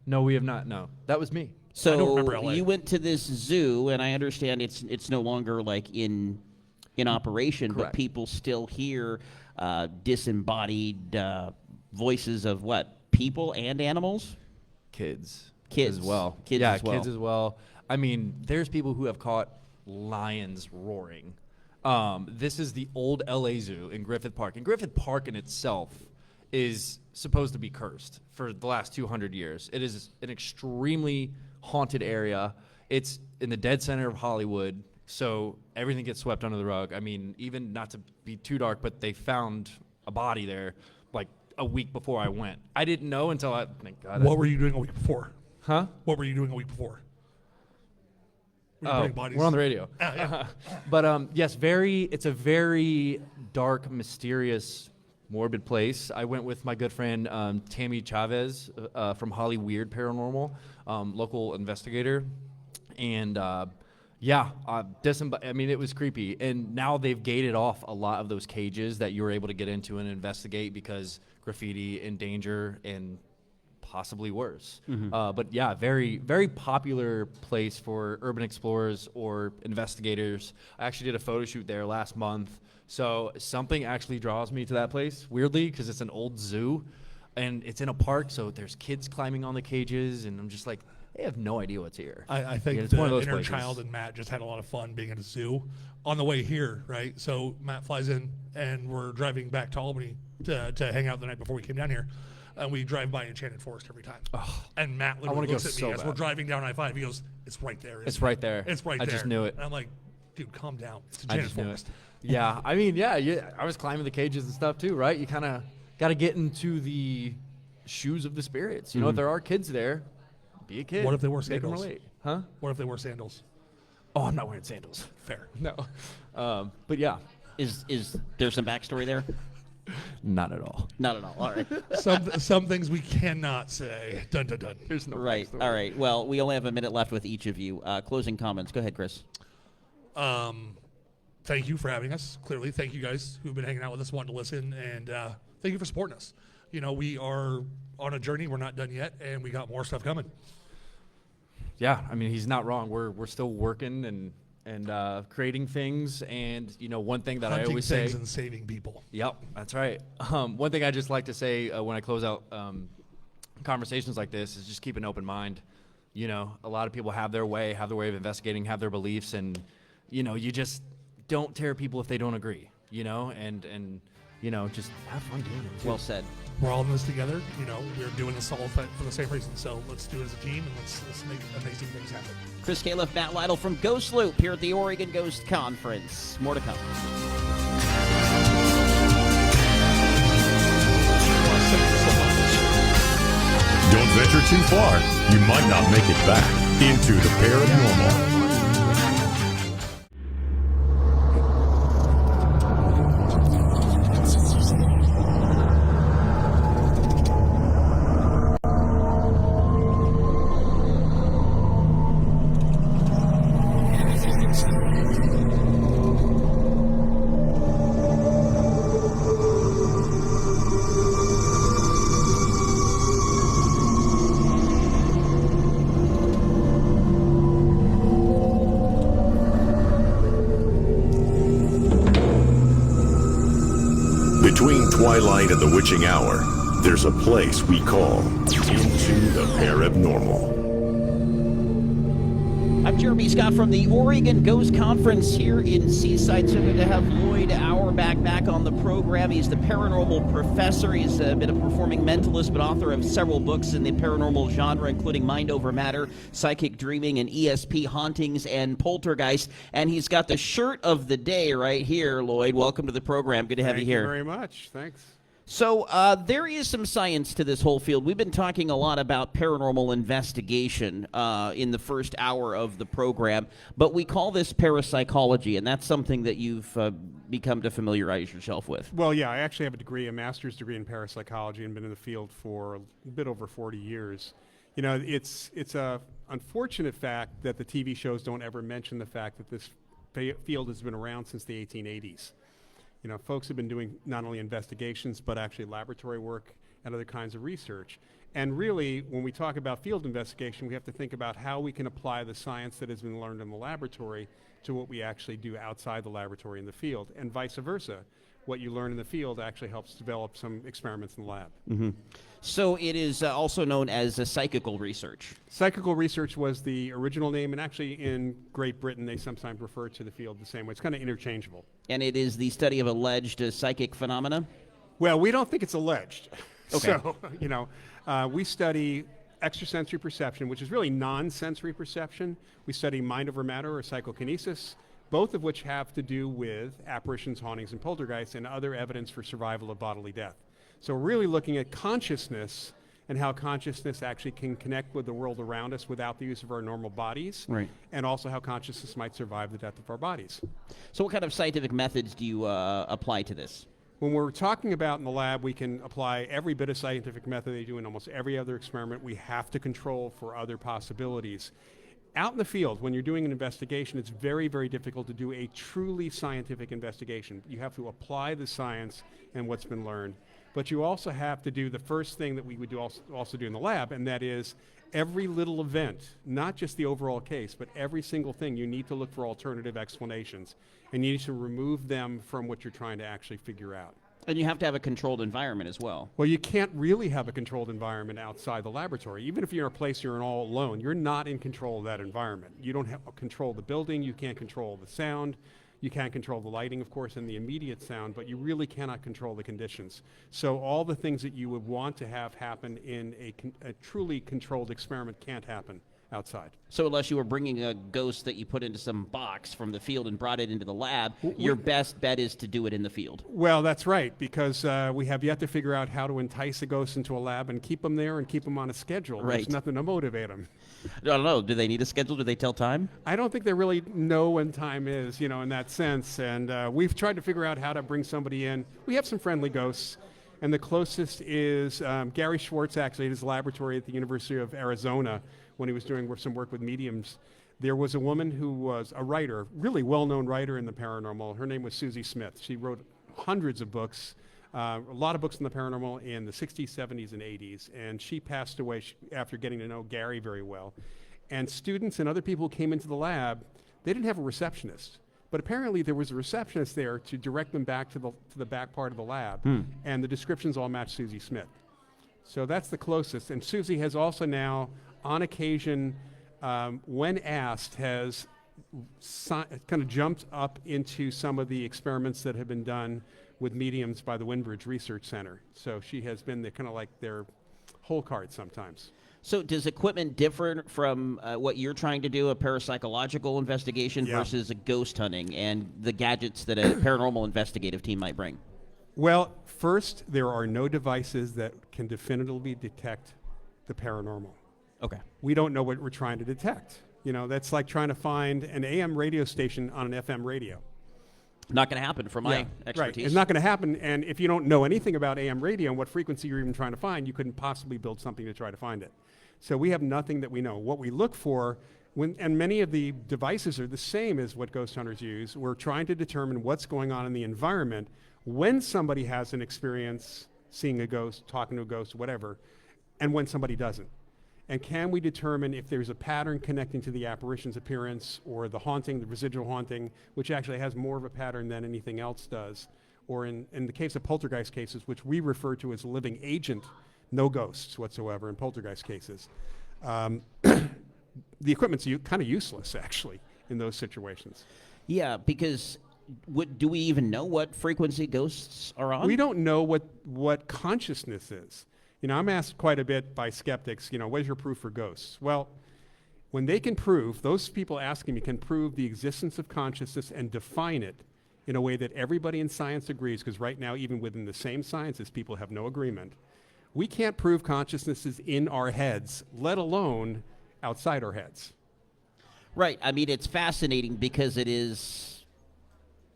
No, we have not. No, that was me. So I don't remember LA. You went to this zoo, and I understand it's no longer like in operation, Correct. but people still hear disembodied voices of what? People and animals? Kids as well. Kids as well. I mean, there's people who have caught lions roaring. This is the old LA Zoo in Griffith Park. And Griffith Park in itself is supposed to be cursed for the last 200 years. It is an extremely haunted area. It's in the dead center of Hollywood, so everything gets swept under the rug. I mean, even not to be too dark, but they found a body there like a week before I went. I didn't know until thank God. What were you doing a week before? Huh? What were you doing a week before? We're on the radio. Yeah. But yes, it's a very dark, mysterious, morbid place. I went with my good friend Tami Chavez from Holly Weird Paranormal, local investigator, and I mean, it was creepy. And now they've gated off a lot of those cages that you were able to get into and investigate because graffiti and danger and possibly worse. But yeah, very, very popular place for urban explorers or investigators. I actually did a photo shoot there last month. So something actually draws me to that place, weirdly, because it's an old zoo and it's in a park. So there's kids climbing on the cages, and I'm just like, they have no idea what's here. I think it's the one of those inner places. child and Matt just had a lot of fun being at a zoo on the way here, right? So Matt flies in, and we're driving back to Albany to hang out the night before we came down here. And we drive by Enchanted Forest every time. Oh, and Matt literally looks at me as bad. we're driving down I-5. He goes, it's right there. It's right there. It's right there. I just knew it. And I'm like, dude, calm down. It's Enchanted Forest. Yeah, I mean, yeah, I was climbing the cages and stuff too, right? You kind of got to get into the shoes of the spirits. You know, if there are kids there, be a kid. What if they wore Make them sandals? relate. Huh? What if they wore sandals? Oh, I'm not wearing sandals. Fair. No. But yeah. Is there some backstory there? Not at all. Not at all. All right. Some things we cannot say. Dun dun dun. There's no right. backstory. All right. Well, we only have a minute left with each of you. Closing comments. Go ahead, Chris. Thank you for having us. Clearly, thank you guys who've been hanging out with us, wanting to listen, and thank you for supporting us. You know, we are on a journey. We're not done yet, and we got more stuff coming. Yeah, I mean, he's not wrong. We're still working and creating things, and you know, one thing that I always say, and saving people. Yep, that's right. One thing I just like to say when I close out conversations like this is just keep an open mind. You know, a lot of people have their way of investigating, have their beliefs, and you know, you just don't tear people if they don't agree. You know, and you know, just have fun doing it too. Well said. We're all in this together. You know, we're doing this all for the same reason. So let's do it as a team, and let's make amazing things happen. Chris Califf, Matt Lytle from Ghost Loop here at the Oregon Ghost Conference. More to come. Don't venture too far. You might not make it back into the paranormal. Between twilight and the witching hour, there's a place we call Into the Parabnormal. I'm Jeremy Scott from the Oregon Ghost Conference here in Seaside. So good to have Loyd Auerbach back on the program. He's the paranormal professor. He's been a performing mentalist, but author of several books in the paranormal genre, including Mind Over Matter, Psychic Dreaming, and ESP Hauntings and Poltergeist. And he's got the shirt of the day right here, Loyd. Welcome to the program. Good to have you here. Thank you very much. Thanks. So there is some science to this whole field. We've been talking a lot about paranormal investigation in the first hour of the program, but we call this parapsychology, and that's something that you've become to familiarize yourself with. Well, yeah, I actually have a master's degree in parapsychology and been in the field for a bit over 40 years. You know, it's a unfortunate fact that the TV shows don't ever mention the fact that this field has been around since the 1880s. You know, folks have been doing not only investigations, but actually laboratory work and other kinds of research. And really, when we talk about field investigation, we have to think about how we can apply the science that has been learned in the laboratory to what we actually do outside the laboratory in the field, and vice versa. What you learn in the field actually helps develop some experiments in the lab. Mm-hmm. So it is also known as psychical research. Psychical research was the original name, and actually in Great Britain they sometimes refer to the field the same way. It's kind of interchangeable. And it is the study of alleged psychic phenomena? Well, we don't think it's alleged. Okay. So, you know, we study extrasensory perception, which is really non-sensory perception. We study mind over matter or psychokinesis, both of which have to do with apparitions, hauntings, and poltergeists, and other evidence for survival of bodily death. So we're really looking at consciousness and how consciousness actually can connect with the world around us without the use of our normal bodies, right? And also how consciousness might survive the death of our bodies. So what kind of scientific methods do you apply to this? When we're talking about in the lab, we can apply every bit of scientific method they do in almost every other experiment. We have to control for other possibilities. Out in the field, when you're doing an investigation, it's very, very difficult to do a truly scientific investigation. You have to apply the science and what's been learned. But you also have to do the first thing that we would also do in the lab, and that is every little event, not just the overall case, but every single thing, you need to look for alternative explanations. And you need to remove them from what you're trying to actually figure out. And you have to have a controlled environment as well. Well, you can't really have a controlled environment outside the laboratory. Even if you're in a place you're all alone, you're not in control of that environment. You don't have control the building, you can't control the sound, you can't control the lighting, of course, and the immediate sound, but you really cannot control the conditions. So all the things that you would want to have happen in a truly controlled experiment can't happen outside. So unless you were bringing a ghost that you put into some box from the field and brought it into the lab, your best bet is to do it in the field. Well, that's right, because we have yet to figure out how to entice a ghost into a lab and keep them there and keep them on a schedule. Right. There's nothing to motivate them. I don't know. Do they need a schedule? Do they tell time? I don't think they really know when time is, you know, in that sense. And we've tried to figure out how to bring somebody in. We have some friendly ghosts. And the closest is Gary Schwartz, actually, at his laboratory at the University of Arizona, when he was doing some work with mediums. There was a woman who was a writer, really well-known writer in the paranormal. Her name was Susie Smith. She wrote hundreds of books, a lot of books in the paranormal in the 60s, 70s, and 80s. And she passed away after getting to know Gary very well. And students and other people who came into the lab, they didn't have a receptionist. But apparently there was a receptionist there to direct them back to the back part of the lab. And the descriptions all match Susie Smith. So that's the closest. And Susie has also now, on occasion, when asked, has kind of jumped up into some of the experiments that have been done with mediums by the Windbridge Research Center. So she has been kind of like their whole card sometimes. So does equipment differ from what you're trying to do, a parapsychological investigation versus a ghost hunting, and the gadgets that a paranormal investigative team might bring? Well, first, there are no devices that can definitively detect the paranormal. Okay. We don't know what we're trying to detect. You know, that's like trying to find an AM radio station on an FM radio. Not going to happen from my expertise. Right. It's not going to happen, and if you don't know anything about AM radio and what frequency you're even trying to find, you couldn't possibly build something to try to find it. So we have nothing that we know. What we look for, and many of the devices are the same as what ghost hunters use, we're trying to determine what's going on in the environment when somebody has an experience seeing a ghost, talking to a ghost, whatever, and when somebody doesn't. And can we determine if there's a pattern connecting to the apparition's appearance or the haunting, the residual haunting, which actually has more of a pattern than anything else does, or in the case of poltergeist cases, which we refer to as living agent, no ghosts whatsoever in poltergeist cases. The equipment's kind of useless, actually, in those situations. Yeah, because do we even know what frequency ghosts are on? We don't know what consciousness is. You know, I'm asked quite a bit by skeptics, you know, what is your proof for ghosts? Well, when they can prove, those people asking me can prove the existence of consciousness and define it in a way that everybody in science agrees, because right now, even within the same sciences, people have no agreement. We can't prove consciousness is in our heads, let alone outside our heads. Right. I mean, it's fascinating because it is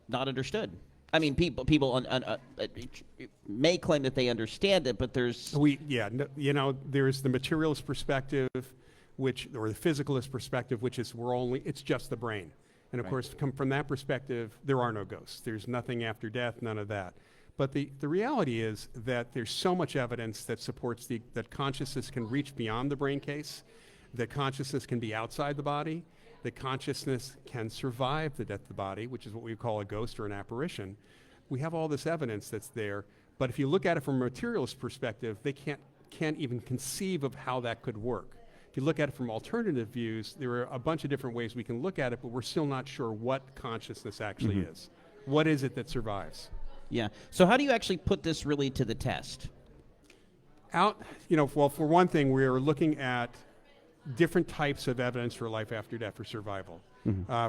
not understood. I mean, people may claim that they understand it, but there's you know, there's the materialist perspective, or the physicalist perspective, which is it's just the brain, and of course, from that perspective, there are no ghosts. There's nothing after death, none of that. But the reality is that there's so much evidence that supports that consciousness can reach beyond the brain case, that consciousness can be outside the body, that consciousness can survive the death of the body, which is what we call a ghost or an apparition. We have all this evidence that's there, but if you look at it from a materialist perspective, they can't even conceive of how that could work. If you look at it from alternative views, there are a bunch of different ways we can look at it, but we're still not sure what consciousness actually is. What is it that survives? Yeah. So how do you actually put this really to the test? Well, for one thing, we're looking at different types of evidence for life after death, for survival.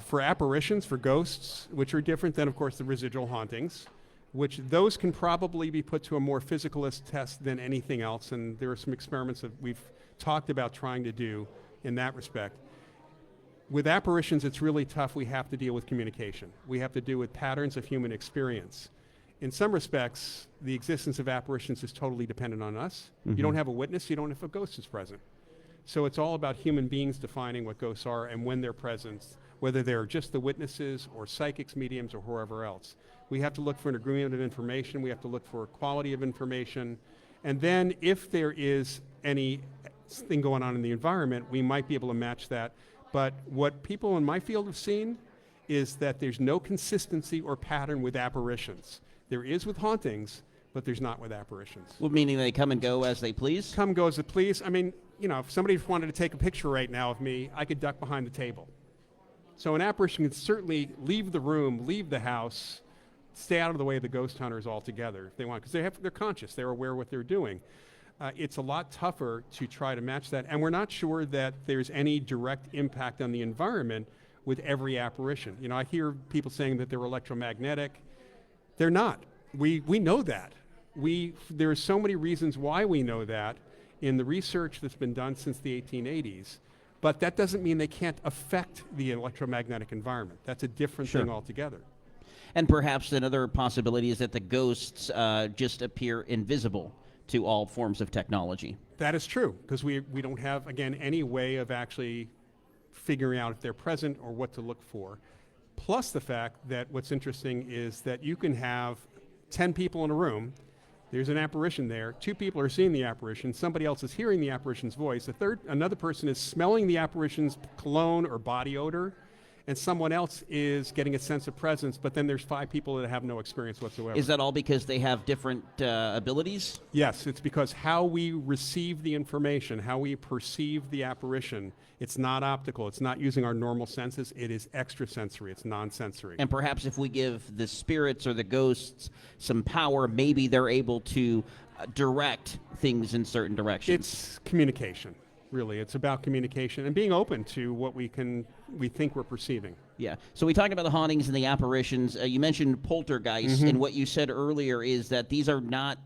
For apparitions, for ghosts, which are different than, of course, the residual hauntings, which those can probably be put to a more physicalist test than anything else, and there are some experiments that we've talked about trying to do in that respect. With apparitions, it's really tough. We have to deal with communication. We have to deal with patterns of human experience. In some respects, the existence of apparitions is totally dependent on us. You don't have a witness, you don't have a ghost is present. So it's all about human beings defining what ghosts are and when they're present, whether they're just the witnesses or psychics, mediums, or whoever else. We have to look for an agreement of information. We have to look for quality of information. And then if there is anything going on in the environment, we might be able to match that. But what people in my field have seen is that there's no consistency or pattern with apparitions. There is with hauntings, but there's not with apparitions. Well, meaning they come and go as they please? Come, go as they please. I mean, you know, if somebody wanted to take a picture right now of me, I could duck behind the table. So an apparition can certainly leave the room, leave the house, stay out of the way of the ghost hunters altogether if they want, because they're conscious, they're aware of what they're doing. It's a lot tougher to try to match that, and we're not sure that there's any direct impact on the environment with every apparition. You know, I hear people saying that they're electromagnetic. They're not. We know that. There are so many reasons why we know that in the research that's been done since the 1880s, but that doesn't mean they can't affect the electromagnetic environment. That's a different thing altogether. And perhaps another possibility is that the ghosts just appear invisible to all forms of technology. That is true, because we don't have, again, any way of actually figuring out if they're present or what to look for. Plus the fact that what's interesting is that you can have 10 people in a room, there's an apparition there, 2 people are seeing the apparition, somebody else is hearing the apparition's voice, another person is smelling the apparition's cologne or body odor, and someone else is getting a sense of presence, but then there's 5 people that have no experience whatsoever. Is that all because they have different abilities? Yes, it's because how we receive the information, how we perceive the apparition, it's not optical, it's not using our normal senses, it is extrasensory, it's non-sensory. And perhaps if we give the spirits or the ghosts some power, maybe they're able to direct things in certain directions. It's communication. Really, it's about communication and being open to what we think we're perceiving. Yeah. So we talked about the hauntings and the apparitions. You mentioned poltergeists, and what you said earlier is that these are not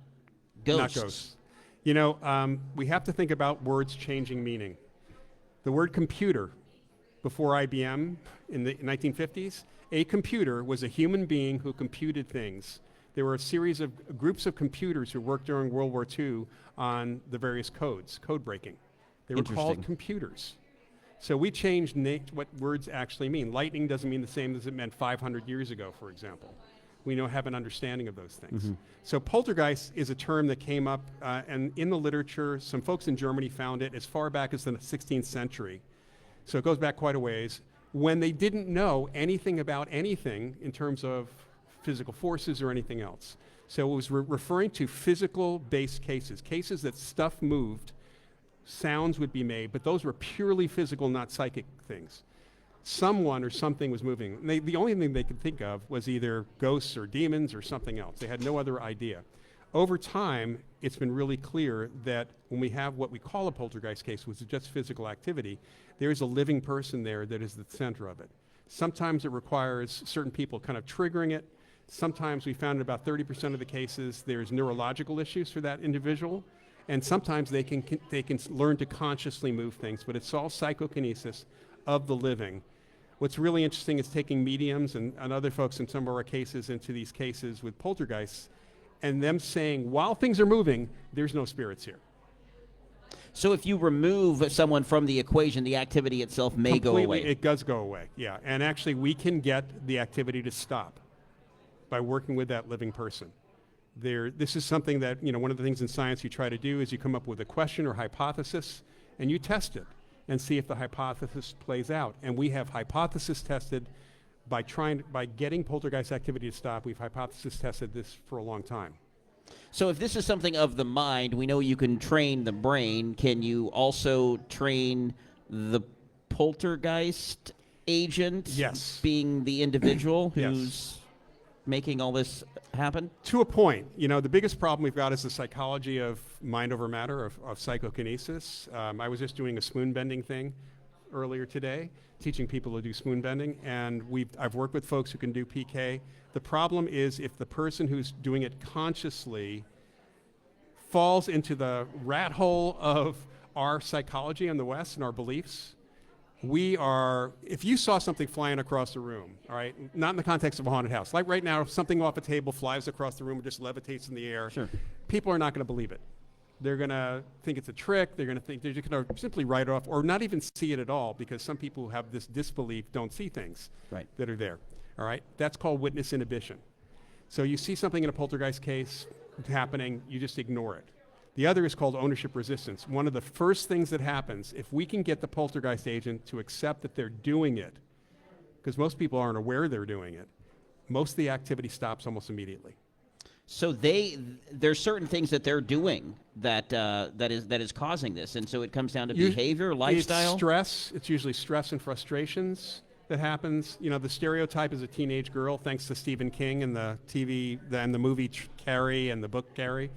ghosts. Not ghosts. You know, we have to think about words changing meaning. The word computer, before IBM in the 1950s, a computer was a human being who computed things. There were a series of groups of computers who worked during World War II on the various codes, code breaking. They were called computers. So we changed what words actually mean. Lightning doesn't mean the same as it meant 500 years ago, for example. We have an understanding of those things. So poltergeist is a term that came up, and in the literature, some folks in Germany found it as far back as the 16th century. So it goes back quite a ways, when they didn't know anything about anything in terms of physical forces or anything else. So it was referring to physical-based cases that stuff moved, sounds would be made, but those were purely physical, not psychic things. Someone or something was moving. The only thing they could think of was either ghosts or demons or something else. They had no other idea. Over time, it's been really clear that when we have what we call a poltergeist case, which is just physical activity, there is a living person there that is the center of it. Sometimes it requires certain people kind of triggering it. Sometimes we found in about 30% of the cases there's neurological issues for that individual. And sometimes they can learn to consciously move things, but it's all psychokinesis of the living. What's really interesting is taking mediums and other folks in some of our cases into these cases with poltergeists and them saying, while things are moving, there's no spirits here. So if you remove someone from the equation, the activity itself may go away. It does go away, yeah. And actually, we can get the activity to stop by working with that living person. This is something that, one of the things in science you try to do is you come up with a question or hypothesis, and you test it and see if the hypothesis plays out. And we have hypothesis tested by getting poltergeist activity to stop. We've hypothesis tested this for a long time. So if this is something of the mind, we know you can train the brain. Can you also train the poltergeist agent? Yes. Being the individual who's making all this happen? To a point. The biggest problem we've got is the psychology of mind over matter, of psychokinesis. I was just doing a spoon bending thing earlier today, teaching people to do spoon bending, and I've worked with folks who can do PK. The problem is if the person who's doing it consciously falls into the rat hole of our psychology in the West and our beliefs, if you saw something flying across the room, all right, not in the context of a haunted house, like right now, if something off a table flies across the room and just levitates in the air, people are not going to believe it. They're going to think it's a trick. They're just going to simply write it off or not even see it at all, because some people who have this disbelief don't see things that are there, all right? That's called witness inhibition. So you see something in a poltergeist case happening, you just ignore it. The other is called ownership resistance. One of the first things that happens, if we can get the poltergeist agent to accept that they're doing it, because most people aren't aware they're doing it, most of the activity stops almost immediately. So there's certain things that they're doing that is causing this, and so it comes down to behavior, lifestyle. It's stress. It's usually stress and frustrations that happens. The stereotype is a teenage girl, thanks to Stephen King and the TV and the movie Carrie and the book Carrie.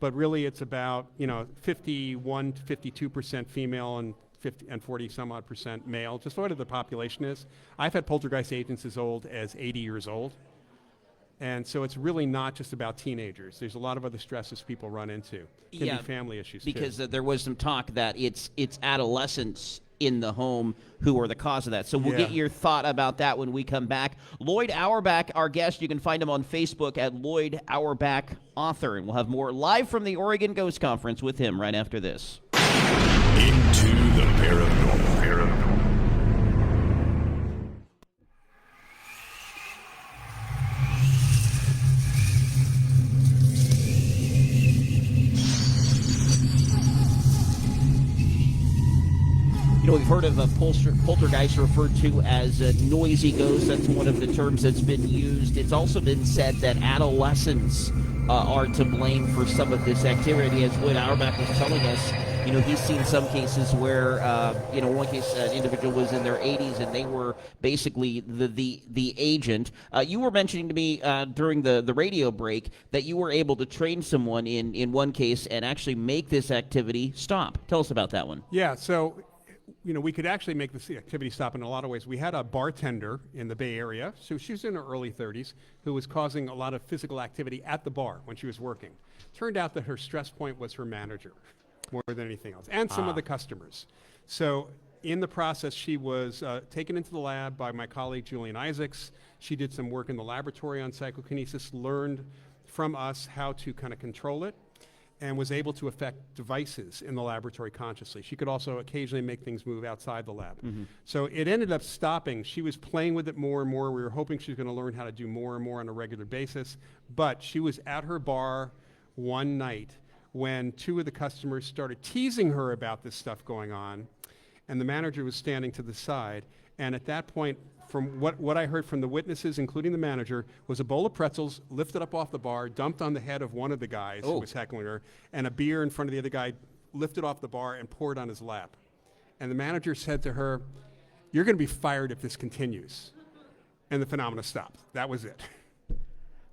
But really, it's about 51 to 52% female and 40 some odd percent male. Just what the population is. I've had poltergeist agents as old as 80 years old, and so it's really not just about teenagers. There's a lot of other stresses people run into. It can be family issues because too. There was some talk that it's adolescents in the home who are the cause of that. So we'll get your thought about that when we come back. Loyd Auerbach, our guest. You can find him on Facebook at Loyd Auerbach Author. And we'll have more live from the Oregon Ghost Conference with him right after this. Into the paranormal. We've heard of a poltergeist referred to as a noisy ghost. That's one of the terms that's been used. It's also been said that adolescents are to blame for some of this activity. As Loyd Auerbach was telling us, he's seen some cases where, one case, an individual was in their 80s and they were basically the agent. You were mentioning to me during the radio break that you were able to train someone in one case and actually make this activity stop. Tell us about that one. Yeah, so we could actually make this activity stop in a lot of ways. We had a bartender in the Bay Area, so she was in her early 30s, who was causing a lot of physical activity at the bar when she was working. Turned out that her stress point was her manager more than anything else, and some of the customers. So in the process, she was taken into the lab by my colleague, Julian Isaacs. She did some work in the laboratory on psychokinesis, learned from us how to kind of control it, and was able to affect devices in the laboratory consciously. She could also occasionally make things move outside the lab. So it ended up stopping. She was playing with it more and more. We were hoping she was going to learn how to do more and more on a regular basis. But she was at her bar one night when two of the customers started teasing her about this stuff going on, and the manager was standing to the side. And at that point, from what I heard from the witnesses, including the manager, was a bowl of pretzels lifted up off the bar, dumped on the head of one of the guys who was heckling her, and a beer in front of the other guy lifted off the bar and poured on his lap. And the manager said to her, "You're going to be fired if this continues." And the phenomena stopped. That was it.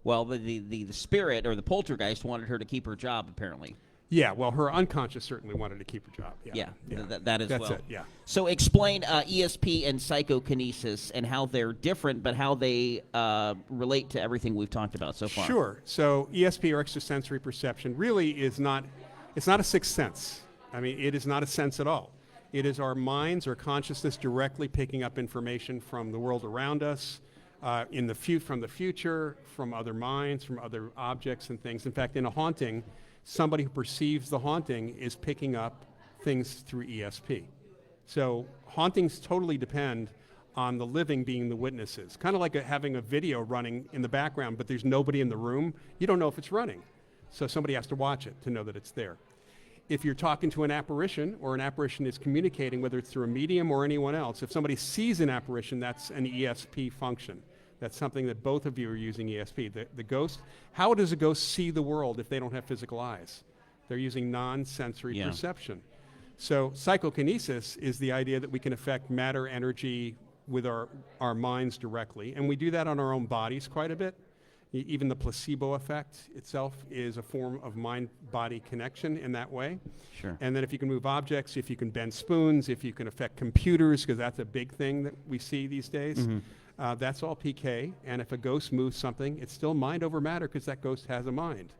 Well, the spirit or the poltergeist wanted her to keep her job, apparently. Yeah, well, her unconscious certainly wanted to keep her job. Yeah. That as That's well. it, yeah. So explain ESP and psychokinesis and how they're different, but how they relate to everything we've talked about so far. Sure. So ESP, or extrasensory perception, really it's not a sixth sense. I mean, it is not a sense at all. It is our minds or consciousness directly picking up information from the world around us, from the future, from other minds, from other objects and things. In fact, in a haunting, somebody who perceives the haunting is picking up things through ESP. So hauntings totally depend on the living being the witnesses. Kind of like having a video running in the background, but there's nobody in the room. You don't know if it's running. So somebody has to watch it to know that it's there. If you're talking to an apparition, or an apparition is communicating, whether it's through a medium or anyone else, if somebody sees an apparition, that's an ESP function. That's something that both of you are using ESP. The ghost, how does a ghost see the world if they don't have physical eyes? They're using non-sensory perception. So psychokinesis is the idea that we can affect matter, energy with our minds directly. And we do that on our own bodies quite a bit. Even the placebo effect itself is a form of mind-body connection in that way. Sure. And then if you can move objects, if you can bend spoons, if you can affect computers, because that's a big thing that we see these days, that's all PK. And if a ghost moves something, it's still mind over matter because that ghost has a mind.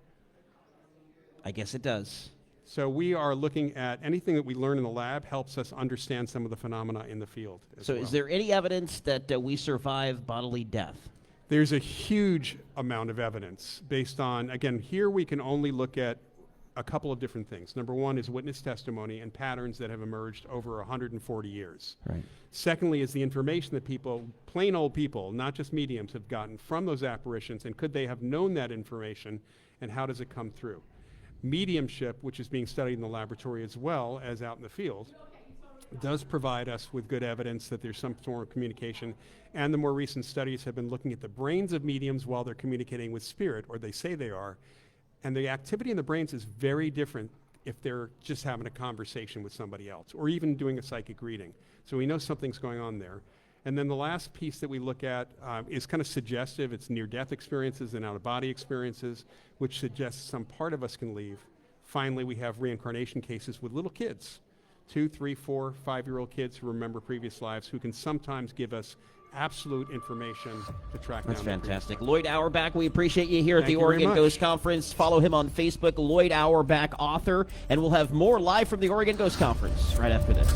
I guess it does. So we are looking at anything that we learn in the lab helps us understand some of the phenomena in the field. So is there any evidence that we survive bodily death? There's a huge amount of evidence based on, again, here we can only look at a couple of different things. Number one is witness testimony and patterns that have emerged over 140 years. Right. Secondly is the information that people, plain old people, not just mediums, have gotten from those apparitions, and could they have known that information, and how does it come through? Mediumship, which is being studied in the laboratory as well as out in the field, does provide us with good evidence that there's some sort of communication. And the more recent studies have been looking at the brains of mediums while they're communicating with spirit, or they say they are. And the activity in the brains is very different if they're just having a conversation with somebody else, or even doing a psychic reading. So we know something's going on there. And then the last piece that we look at is kind of suggestive. It's near-death experiences and out-of-body experiences, which suggests some part of us can leave. Finally, we have reincarnation cases with little kids, 2, 3, 4, 5-year-old kids who remember previous lives, who can sometimes give us absolute information to track down. That's fantastic. Loyd Auerbach, we appreciate you here at Thank the you very Oregon much. Ghost Conference. Follow him on Facebook, Loyd Auerbach, author, and we'll have more live from the Oregon Ghost Conference right after this.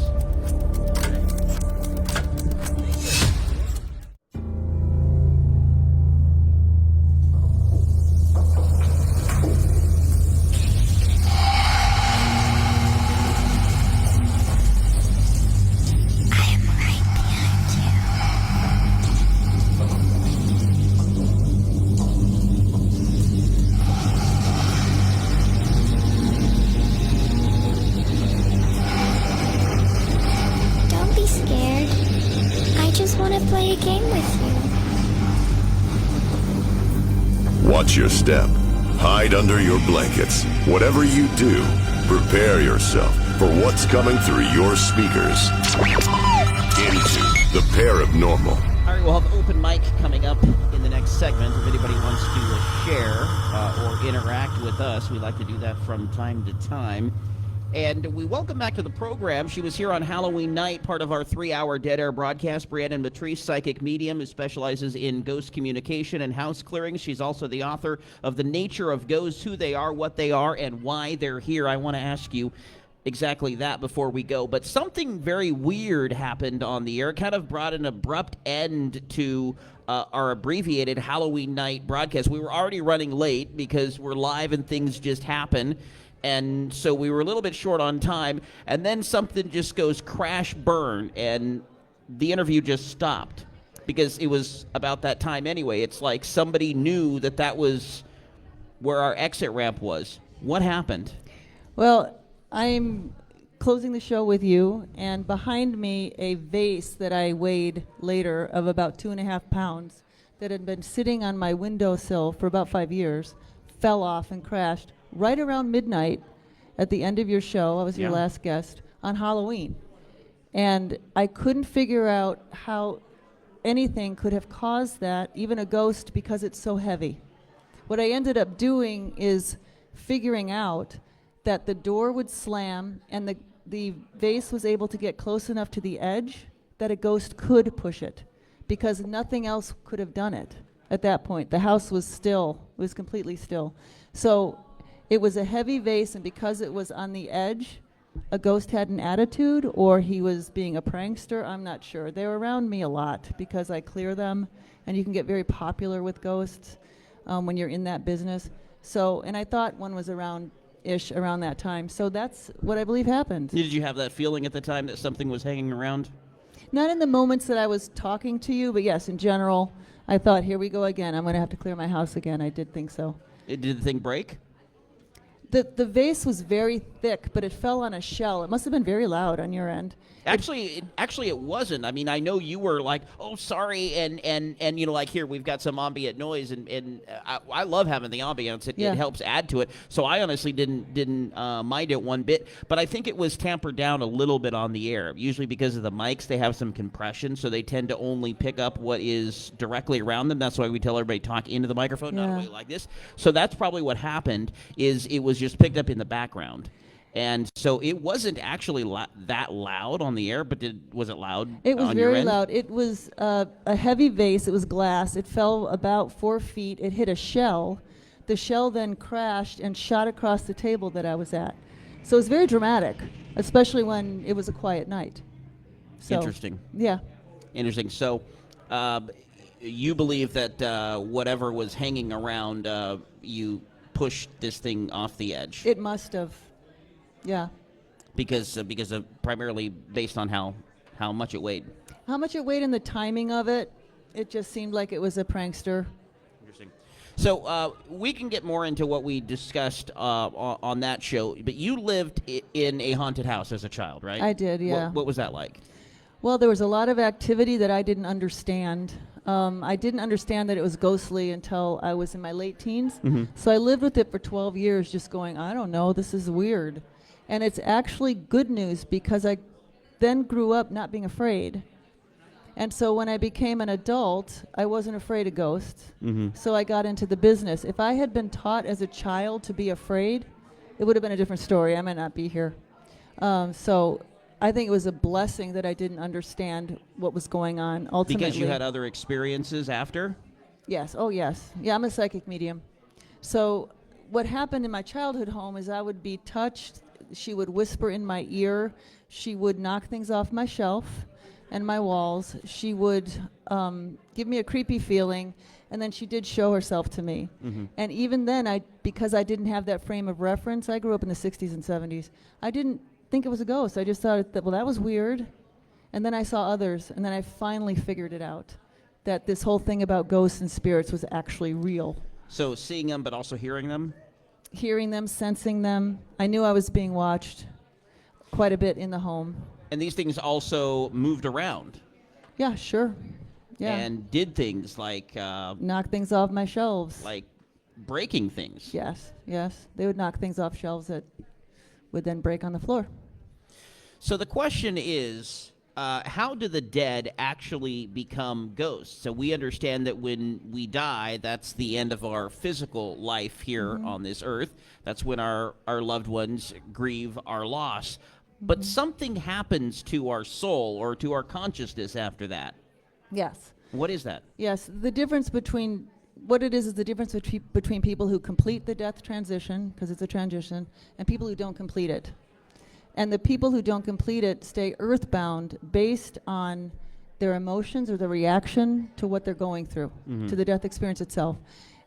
Watch your step. Hide under your blankets. Whatever you do, prepare yourself, for what's coming through your speakers. Into the Parabnormal. All right, we'll have open mic coming up in the next segment. If anybody wants to share or interact with us, we like to do that from time to time. And we welcome back to the program. She was here on Halloween night, part of our 3-hour Dead Air broadcast. Breannan Matris, psychic medium, who specializes in ghost communication and house clearings. She's also the author of The Nature of Ghosts, Who They Are, What They Are, and Why They're Here. I want to ask you exactly that before we go. But something very weird happened on the air. It kind of brought an abrupt end to our abbreviated Halloween night broadcast. We were already running late because we're live and things just happen. And so we were a little bit short on time, and then something just goes crash burn, and the interview just stopped because it was about that time anyway. It's like somebody knew that that was where our exit ramp was. What happened? Well, I'm closing the show with you, and behind me a vase that I weighed later of about 2.5 pounds that had been sitting on my windowsill for about 5 years fell off and crashed right around midnight at the end of your show. I was your last guest on Halloween. And I couldn't figure out how anything could have caused that, even a ghost, because it's so heavy. What I ended up doing is figuring out that the door would slam and the vase was able to get close enough to the edge that a ghost could push it, because nothing else could have done it at that point. The house was still, it was completely still. So it was a heavy vase, and because it was on the edge, a ghost had an attitude, or he was being a prankster. I'm not sure. They were around me a lot because I clear them, and you can get very popular with ghosts when you're in that business. So, and I thought one was around that time. So that's what I believe happened. Did you have that feeling at the time that something was hanging around? Not in the moments that I was talking to you, but yes, in general, I thought, here we go again. I'm going to have to clear my house again. I did think so. Did the thing break? The vase was very thick, but it fell on a shell. It must have been very loud on your end. Actually, it wasn't. I mean, I know you were like, "Oh, sorry," and you know, like, here we've got some ambient noise, and I love having the ambience. It helps add to it. So I honestly didn't mind it one bit. But I think it was tampered down a little bit on the air. Usually because of the mics, they have some compression, so they tend to only pick up what is directly around them. That's why we tell everybody talk into the microphone, not away like this. So that's probably what happened. Is it was just picked up in the background. And so it wasn't actually that loud on the air, but was it loud? It was very loud. It was a heavy vase. It was glass. It fell about 4 feet. It hit a shell. The shell then crashed and shot across the table that I was at. So it was very dramatic, especially when it was a quiet night. So, interesting. Yeah. Interesting. So you believe that whatever was hanging around, you pushed this thing off the edge? It must have. Yeah. Because of primarily based on how much it weighed. How much it weighed and the timing of it, it just seemed like it was a prankster. Interesting. So we can get more into what we discussed on that show, but you lived in a haunted house as a child, right? I did, yeah. What was that like? Well, there was a lot of activity that I didn't understand. I didn't understand that it was ghostly until I was in my late teens. Mm-hmm. So I lived with it for 12 years just going, I don't know, this is weird. And it's actually good news because I then grew up not being afraid. And so when I became an adult, I wasn't afraid of ghosts. Mm-hmm. So I got into the business. If I had been taught as a child to be afraid, it would have been a different story. I might not be here. So I think it was a blessing that I didn't understand what was going on ultimately. Because you had other experiences after? Yes. Oh, yes. Yeah, I'm a psychic medium. So what happened in my childhood home is I would be touched. She would whisper in my ear. She would knock things off my shelf and my walls. She would give me a creepy feeling, and then she did show herself to me. Mm-hmm. And even then, because I didn't have that frame of reference, I grew up in the 60s and 70s, I didn't think it was a ghost. I just thought that, well, that was weird. And then I saw others, and then I finally figured it out, that this whole thing about ghosts and spirits was actually real. So seeing them, but also hearing them? Hearing them, sensing them. I knew I was being watched quite a bit in the home. And these things also moved around? Yeah, sure. Yeah. And did things like... knock things off my shelves. Like breaking things? Yes, yes. They would knock things off shelves that would then break on the floor. So the question is, how do the dead actually become ghosts? So we understand that when we die, that's the end of our physical life here on this earth. That's when our loved ones grieve our loss. But something happens to our soul or to our consciousness after that. Yes. What is that? Yes. The difference between what it is the difference between people who complete the death transition, because it's a transition, and people who don't complete it. And the people who don't complete it stay earthbound based on their emotions or the reaction to what they're going through, to the death experience itself.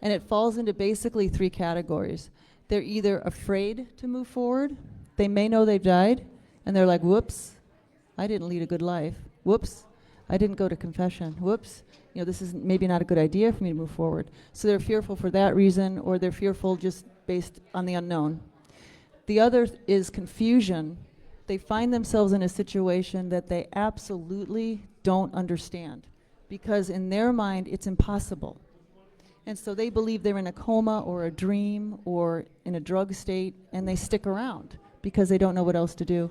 And it falls into basically 3 categories. They're either afraid to move forward, they may know they've died, and they're like, whoops, I didn't lead a good life. Whoops, I didn't go to confession. Whoops, this is maybe not a good idea for me to move forward. So they're fearful for that reason, or they're fearful just based on the unknown. The other is confusion. They find themselves in a situation that they absolutely don't understand, because in their mind it's impossible. And so they believe they're in a coma or a dream or in a drug state, and they stick around because they don't know what else to do.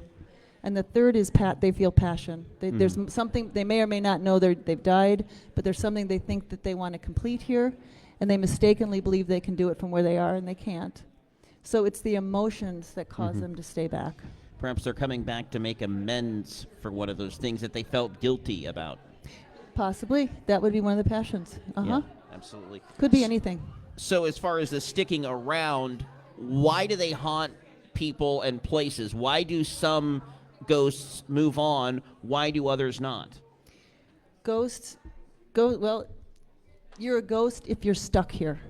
And the third is they feel passion. There's something, they may or may not know they've died, but there's something they think that they want to complete here, and they mistakenly believe they can do it from where they are, and they can't. So it's the emotions that cause them to stay back. Perhaps they're coming back to make amends for one of those things that they felt guilty about. Possibly. That would be one of the passions. Yeah, absolutely. Could be anything. So as far as the sticking around, why do they haunt people and places? Why do some ghosts move on? Why do others not? Ghosts well, you're a ghost if you're stuck here.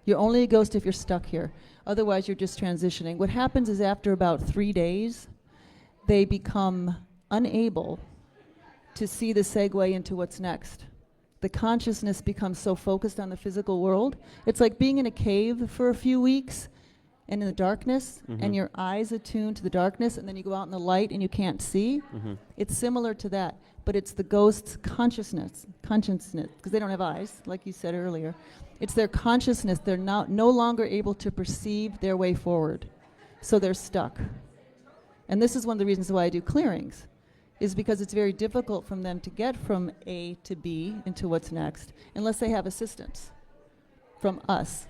You're only a ghost if you're stuck here. Otherwise, you're just transitioning. What happens is after about 3 days, they become unable to see the segue into what's next. The consciousness becomes so focused on the physical world. It's like being in a cave for a few weeks and in the darkness, and your eyes attuned to the darkness, and then you go out in the light and you can't see. It's similar to that, but it's the ghost's consciousness, because they don't have eyes, like you said earlier. It's their consciousness. They're no longer able to perceive their way forward, so they're stuck. And this is one of the reasons why I do clearings, is because it's very difficult for them to get from A to B into what's next, unless they have assistance from us.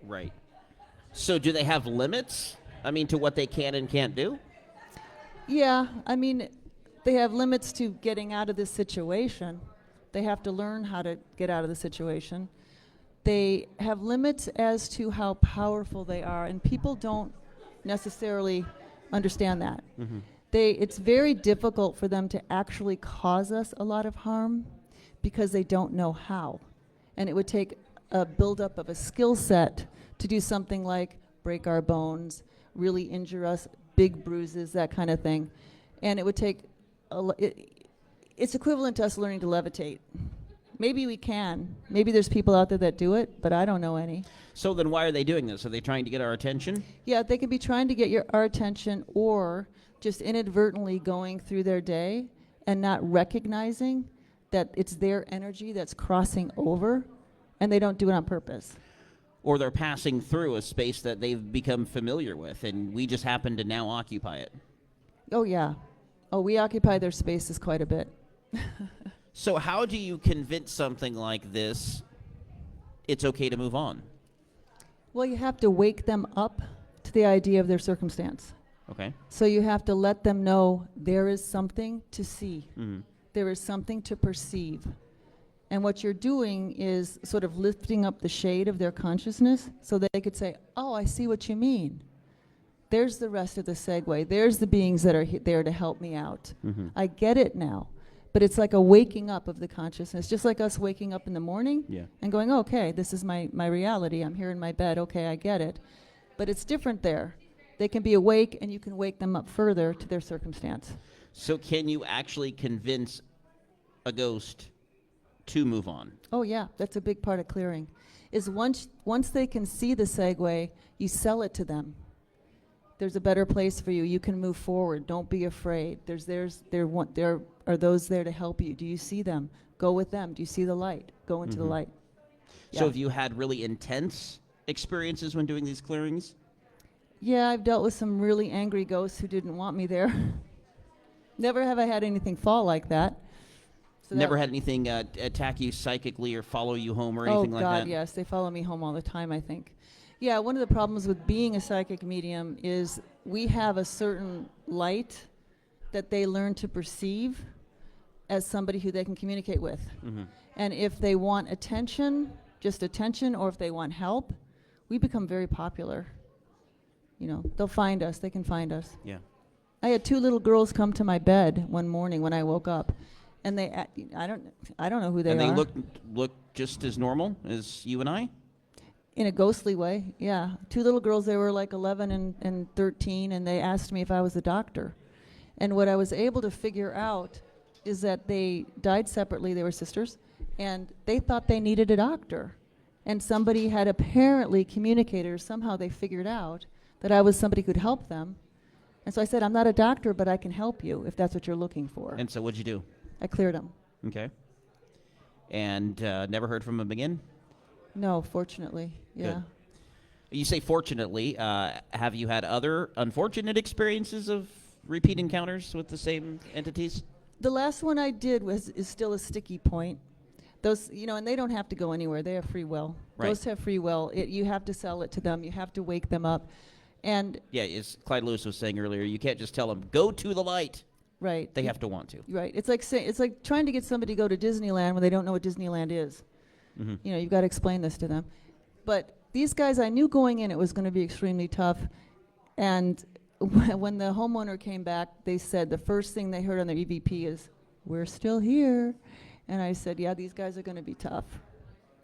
Right. So do they have limits? To what they can and can't do? Yeah, they have limits to getting out of this situation. They have to learn how to get out of the situation. They have limits as to how powerful they are, and people don't necessarily understand that. It's very difficult for them to actually cause us a lot of harm because they don't know how. And it would take a buildup of a skill set to do something like break our bones, really injure us, big bruises, that kind of thing. And it would take, it's equivalent to us learning to levitate. Maybe we can. Maybe there's people out there that do it, but I don't know any. So then why are they doing this? Are they trying to get our attention? Yeah, they could be trying to get our attention, or just inadvertently going through their day and not recognizing that it's their energy that's crossing over, and they don't do it on purpose. Or they're passing through a space that they've become familiar with, and we just happen to now occupy it. Oh, yeah. Oh, we occupy their spaces quite a bit. So how do you convince something like this it's okay to move on? Well, you have to wake them up to the idea of their circumstance. Okay. So you have to let them know there is something to see. There is something to perceive. And what you're doing is sort of lifting up the shade of their consciousness so that they could say, oh, I see what you mean. There's the rest of the segue. There's the beings that are there to help me out. I get it now. But it's like a waking up of the consciousness, just like us waking up in the morning and going, oh, okay, this is my reality. I'm here in my bed. Okay, I get it. But it's different there. They can be awake, and you can wake them up further to their circumstance. So can you actually convince a ghost to move on? Oh, yeah. That's a big part of clearing. Is once they can see the segue, you sell it to them. There's a better place for you. You can move forward. Don't be afraid. There are those there to help you. Do you see them? Go with them. Do you see the light? Go into the light. So have you had really intense experiences when doing these clearings? Yeah, I've dealt with some really angry ghosts who didn't want me there. Never have I had anything fall like that. So Never had anything attack you psychically or follow you home or anything like that? Oh, God, yes. They follow me home all the time, I think. Yeah, one of the problems with being a psychic medium is we have a certain light that they learn to perceive as somebody who they can communicate with. Mm-hmm. And if they want attention, just attention, or if they want help, we become very popular. You know, they'll find us. They can find us. Yeah. I had 2 little girls come to my bed one morning when I woke up, and they I don't know who they are. And they look just as normal as you and I? In a ghostly way, yeah. 2 little girls, they were like 11 and 13, and they asked me if I was a doctor. And what I was able to figure out is that they died separately. They were sisters, and they thought they needed a doctor. And somebody had apparently communicated, or somehow they figured out that I was somebody who could help them. And so I said, I'm not a doctor, but I can help you if that's what you're looking for. And so what'd you do? I cleared them. Okay. And never heard from them again? No, fortunately, yeah. Good. You say fortunately. Have you had other unfortunate experiences of repeat encounters with the same entities? The last one I did is still a sticky point. Those, you know, and they don't have to go anywhere. They have free will. Right. Those have free will. You have to sell it to them. You have to wake them up. And yeah, as Clyde Lewis was saying earlier, you can't just tell them, go to the light. Right. They have to want to. Right. It's like trying to get somebody to go to Disneyland when they don't know what Disneyland is. Mm-hmm. You know, you've got to explain this to them. But these guys, I knew going in it was going to be extremely tough. And when the homeowner came back, they said the first thing they heard on their EVP is, we're still here. And I said, yeah, these guys are going to be tough.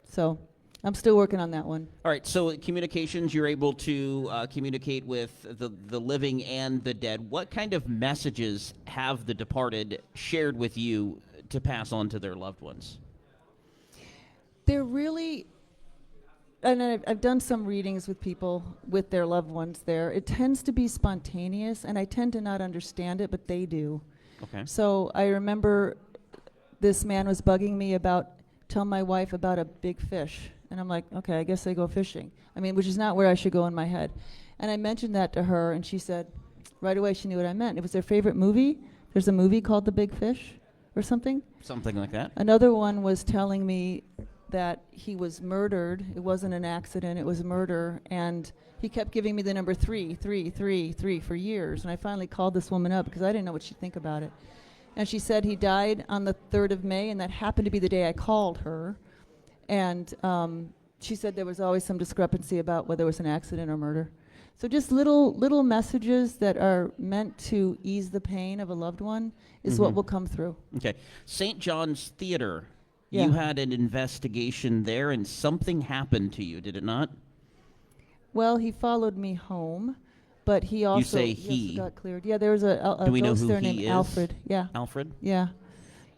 So I'm still working on that one. All right, so communications, you're able to communicate with the living and the dead. What kind of messages have the departed shared with you to pass on to their loved ones? They're really, and I've done some readings with people with their loved ones there. It tends to be spontaneous, and I tend to not understand it, but they do. Okay. So I remember this man was bugging me about, tell my wife about a big fish. And I'm like, okay, I guess they go fishing. I mean, which is not where I should go in my head. And I mentioned that to her, and she said, right away she knew what I meant. It was their favorite movie. There's a movie called The Big Fish or something. Something like that. Another one was telling me that he was murdered. It wasn't an accident, it was murder. And he kept giving me the number 3 for years. And I finally called this woman up because I didn't know what she'd think about it. And she said he died on the 3rd of May, and that happened to be the day I called her. And she said there was always some discrepancy about whether it was an accident or murder. So just little messages that are meant to ease the pain of a loved one is what will come through. Okay. St. John's Theater. Yeah. You had an investigation there, and something happened to you, did it not? Well, he followed me home, but he also You say he. got cleared. Yeah, there was a Do we know ghost who there he named is? Alfred. Yeah. Alfred? Yeah.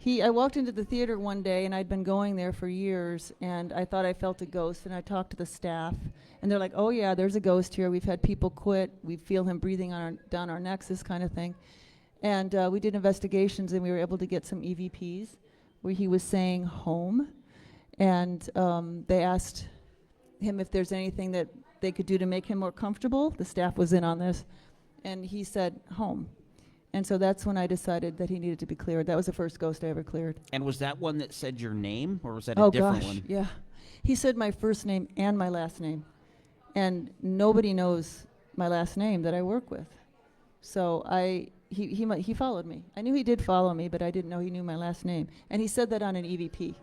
I walked into the theater one day, and I'd been going there for years, and I thought I felt a ghost, and I talked to the staff, and they're like, oh, yeah, there's a ghost here. We've had people quit. We feel him breathing down our necks, this kind of thing. And we did investigations, and we were able to get some EVPs where he was saying home, and they asked him if there's anything that they could do to make him more comfortable. The staff was in on this, and he said home. And so that's when I decided that he needed to be cleared. That was the first ghost I ever cleared. And was that one that said your name, or was that a different one? Yeah. He said my first name and my last name. And nobody knows my last name that I work with. So he followed me. I knew he did follow me, but I didn't know he knew my last name. And he said that on an EVP.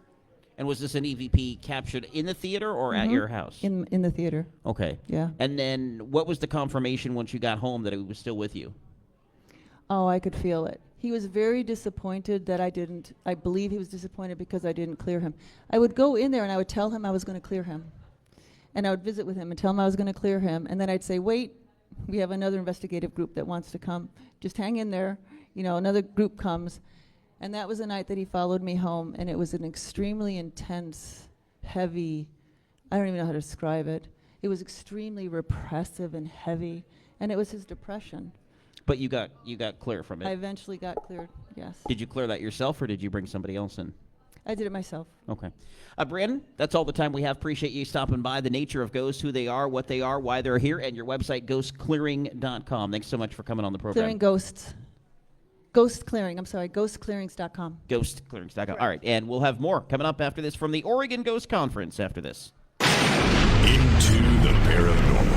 And was this an EVP captured in the theater or at your house? In the theater. Okay. Yeah. And then what was the confirmation once you got home that it was still with you? Oh, I could feel it. He was very disappointed that I believe he was disappointed because I didn't clear him. I would go in there and I would tell him I was going to clear him. And I would visit with him and tell him I was going to clear him. And then I'd say, wait, we have another investigative group that wants to come. Just hang in there. You know, another group comes. And that was the night that he followed me home. And it was an extremely intense, heavy, I don't even know how to describe it. It was extremely repressive and heavy. And it was his depression. But you got clear from it. I eventually got cleared, yes. Did you clear that yourself, or did you bring somebody else in? I did it myself. Okay. Breannan, that's all the time we have. Appreciate you stopping by. The nature of ghosts, who they are, why they're here, and your website, ghostclearing.com. Thanks so much for coming on the program. Clearing ghosts. Ghost Clearing. I'm sorry, ghostclearings.com. Ghostclearings.com. All right, and we'll have more coming up after this from the Oregon Ghost Conference after this. Into the paranormal.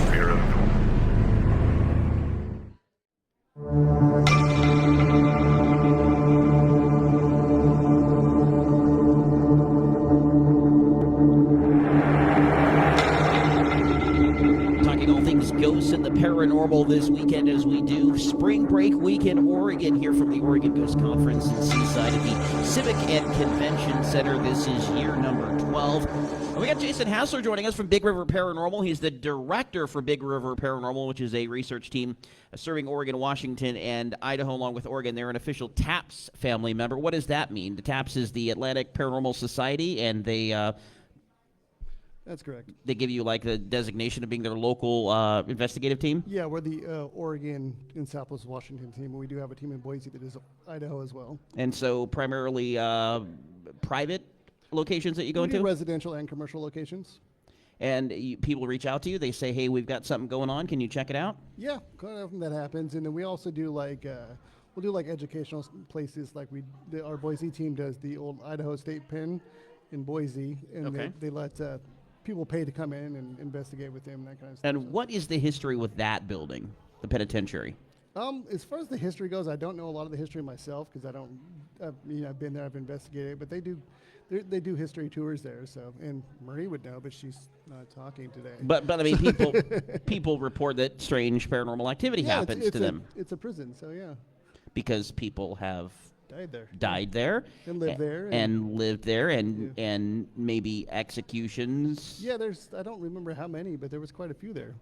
Talking all things ghosts and the paranormal this weekend as we do Spring Break Week in Oregon here from the Oregon Ghost Conference in Seaside at the Civic and Convention Center. This is year number 12. And we got Jason Hassler joining us from Big River Paranormal. He's the director for Big River Paranormal, which is a research team serving Oregon, Washington, and Idaho along with Oregon. They're an official TAPS family member. What does that mean? The TAPS is the Atlantic Paranormal Society, and they... That's correct. They give you like the designation of being their local investigative team? Yeah, we're the Oregon and Southwest Washington team, and we do have a team in Boise that is Idaho as well. And so primarily private locations that you go We do into? residential and commercial locations. And people reach out to you. They say, hey, we've got something going on. Can you check it out? Yeah, quite often that happens. And then we also do like, we'll do like educational places. Like our Boise team does the old Idaho State Pen in Boise. And Okay. they let people pay to come in and investigate with them, that kind of stuff. And what is the history with that building, the penitentiary? As far as the history goes, I don't know a lot of the history myself because I've been there, I've investigated, but they do history tours there. So, and Marie would know, but she's not talking today. But I mean, people report that strange paranormal activity happens to them. It's a prison, so yeah. Because people have died there and lived there and lived there and maybe executions. Yeah, I don't remember how many, but there was quite a few there.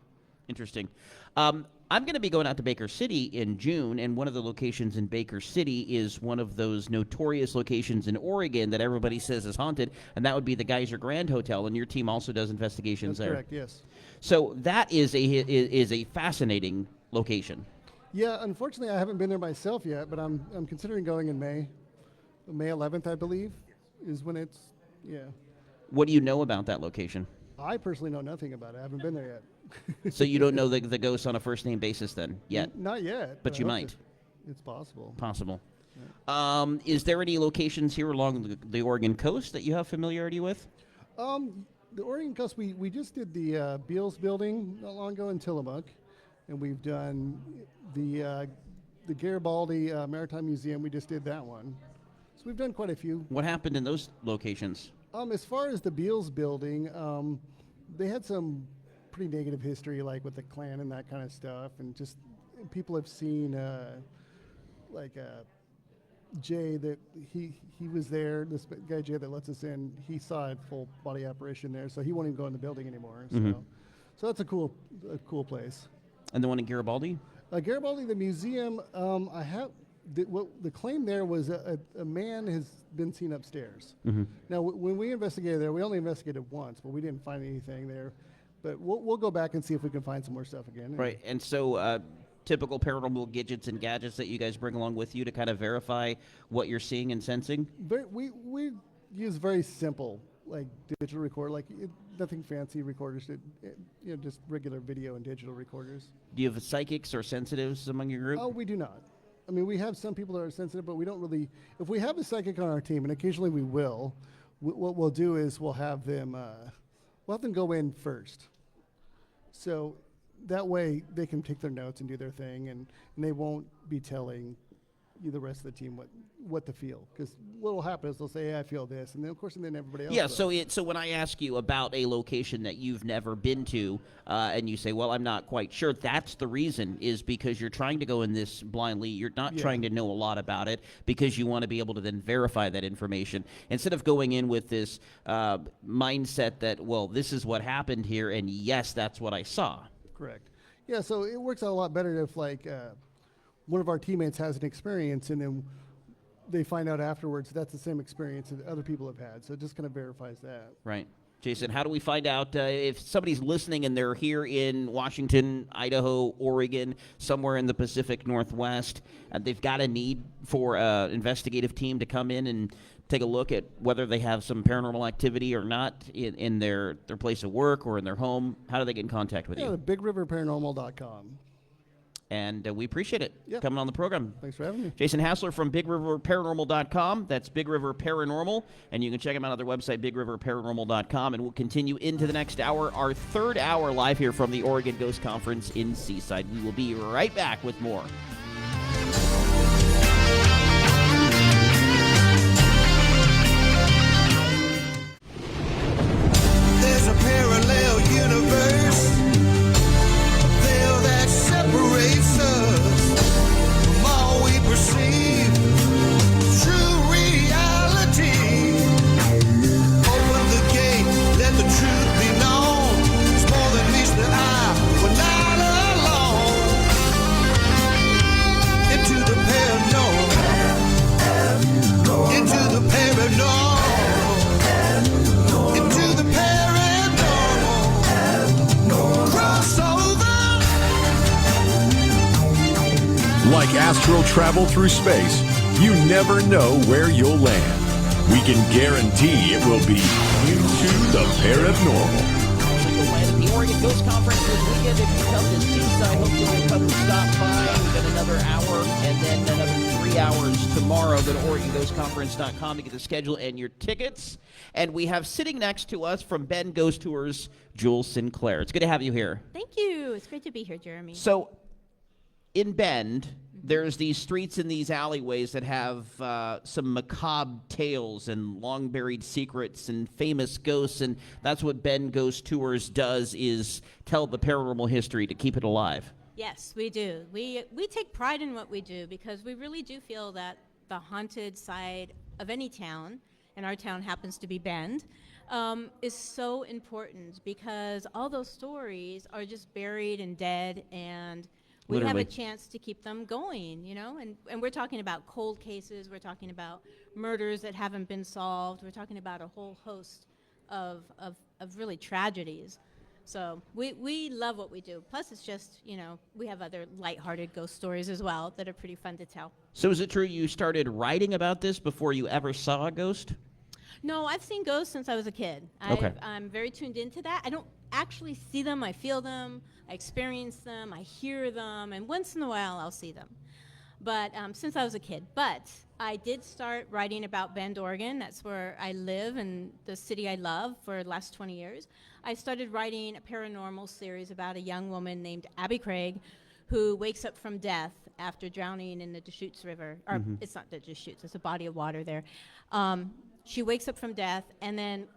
Interesting. I'm going to be going out to Baker City in June, and one of the locations in Baker City is one of those notorious locations in Oregon that everybody says is haunted, and that would be the Geyser Grand Hotel, and your team also does investigations That's there. correct, yes. So that is a fascinating location. Yeah, unfortunately, I haven't been there myself yet, but I'm considering going in May. May 11th, I believe, is when it's, yeah. What do you know about that location? I personally know nothing about it. I haven't been there yet. So you don't know the ghosts on a first-name basis then, yet? Not yet. But I you hope might. It's possible. Possible. Is there any locations here along the Oregon coast that you have familiarity with? The Oregon coast, we just did the Beals building not long ago in Tillamook, and we've done the Garibaldi Maritime Museum. We just did that one. So we've done quite a few. What happened in those locations? As far as the Beals building, they had some pretty negative history, like with the Klan and that kind of stuff, and just people have seen Jay, that he was there. This guy Jay that lets us in, he saw a full body apparition there, so he won't even go in the building anymore. So that's a cool place. And the one in Garibaldi? Garibaldi, the museum, the claim there was a man has been seen upstairs. Now, when we investigated there, we only investigated once, but we didn't find anything there. But we'll go back and see if we can find some more stuff again. Right, and so typical paranormal gadgets and gadgets that you guys bring along with you to kind of verify what you're seeing and sensing? We use very simple, like digital record, nothing fancy recorders, just regular video and digital recorders. Do you have psychics or sensitives among your group? Oh, we do not. I mean, we have some people that are sensitive, but we don't really. If we have a psychic on our team, and occasionally we will, what we'll do is we'll have them go in first. So that way they can take their notes and do their thing, and they won't be telling the rest of the team what to feel. Because what will happen is they'll say, hey, I feel this, and then of course and then everybody else. Yeah. So when I ask you about a location that you've never been to, and you say, well, I'm not quite sure, that's the reason, is because you're trying to go in this blindly. You're not trying to know a lot about it because you want to be able to then verify that information instead of going in with this mindset that, well, this is what happened here, and yes, that's what I saw. Correct. Yeah. So it works out a lot better if one of our teammates has an experience and then they find out afterwards that's the same experience that other people have had. So it just kind of verifies that. Right. Jason, how do we find out if somebody's listening and they're here in Washington, Idaho, Oregon, somewhere in the Pacific Northwest, they've got a need for an investigative team to come in and take a look at whether they have some paranormal activity or not in their place of work or in their home? How do they get in contact with you? BigRiverParanormal.com. And we appreciate it coming on the program. Thanks for having me. Jason Hassler from BigRiverParanormal.com. That's Big River Paranormal. And you can check them out on their website, BigRiverParanormal.com. And we'll continue into the next hour, our third hour live here from the Oregon Ghost Conference in Seaside. We will be right back with more. There's a parallel universe, a veil that separates us from all we perceive. True reality. Open the gate, let the truth be known. It's more than meets the eye. We're not alone. Into the paranormal. Into the paranormal. Like astral travel through space, you never know where you'll land. We can guarantee it will be into the paranormal. You'll land at the Oregon Ghost Conference this weekend. If you come to Seaside, hopefully you'll come and stop by. We've got another hour and then another 3 hours tomorrow. Go to OregonGhostConference.com to get the schedule and your tickets. And we have sitting next to us from Bend Ghost Tours, Jools Sinclair. It's good to have you here. Thank you. It's great to be here, Jeremy. So, in Bend, there's these streets and these alleyways that have some macabre tales and long-buried secrets and famous ghosts, and that's what Bend Ghost Tours does, is tell the paranormal history to keep it alive. Yes, we do. We take pride in what we do because we really do feel that the haunted side of any town, and our town happens to be Bend, is so important because all those stories are just buried and dead, and we have a chance to keep them going, you know, and we're talking about cold cases, we're talking about murders that haven't been solved, we're talking about a whole host of really tragedies. So we love what we do. Plus, it's just, you know, we have other lighthearted ghost stories as well that are pretty fun to tell. So is it true you started writing about this before you ever saw a ghost? No, I've seen ghosts since I was a kid. Okay. I'm very tuned into that. I don't actually see them. I feel them. I experience them. I hear them. And once in a while, I'll see them. But since I was a kid. But I did start writing about Bend, Oregon. That's where I live and the city I love for the last 20 years. I started writing a paranormal series about a young woman named Abby Craig who wakes up from death after drowning in the Deschutes River. Or it's not the Deschutes. It's a body of water there. She wakes up from death, and then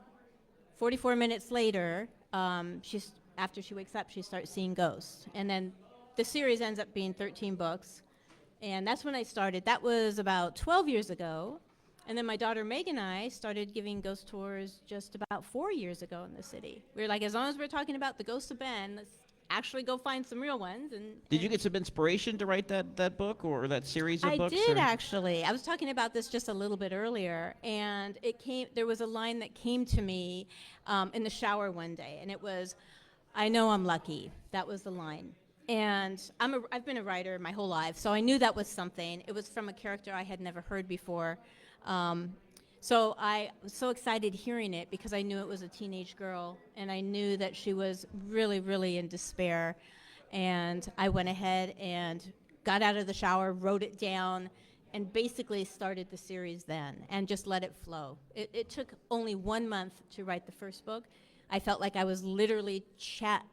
44 minutes later, after she wakes up, she starts seeing ghosts. And then the series ends up being 13 books. And that's when I started. That was about 12 years ago. And then my daughter Megan and I started giving ghost tours just about 4 years ago in the city. We were like, as long as we're talking about the ghosts of Bend, let's actually go find some real ones. Did you get some inspiration to write that book or that series of books? I did, actually. I was talking about this just a little bit earlier, and there was a line that came to me in the shower one day, and it was, "I know I'm lucky." That was the line. And I've been a writer my whole life, so I knew that was something. It was from a character I had never heard before. So I was so excited hearing it because I knew it was a teenage girl, and I knew that she was really, really in despair. And I went ahead and got out of the shower, wrote it down, and basically started the series then and just let it flow. It took only 1 month to write the first book. I felt like I was literally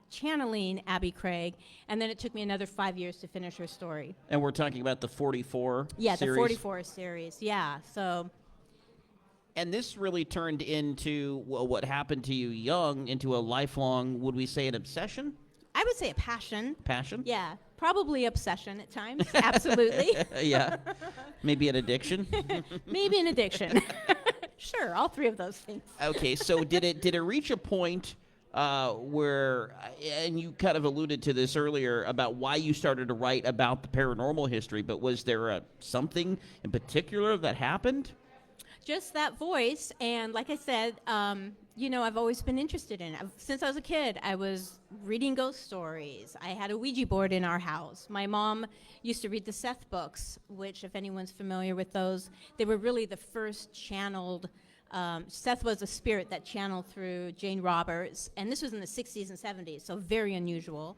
channeling Abby Craig, and then it took me another 5 years to finish her story. And we're talking about the 44 Yeah, series? the 44 series, yeah. So. And this really turned into what happened to you young, into a lifelong, would we say an obsession? I would say a passion. Passion? Yeah, probably obsession at times, absolutely. Yeah, maybe an addiction? Maybe an addiction. Sure, all three of those things. Okay, so did it reach a point where, and you kind of alluded to this earlier about why you started to write about the paranormal history, but was there something in particular that happened? Just that voice, and like I said, I've always been interested in it. Since I was a kid, I was reading ghost stories. I had a Ouija board in our house. My mom used to read the Seth books, which, if anyone's familiar with those, they were really the first channeled. Seth was a spirit that channeled through Jane Roberts, and this was in the 60s and 70s, so very unusual.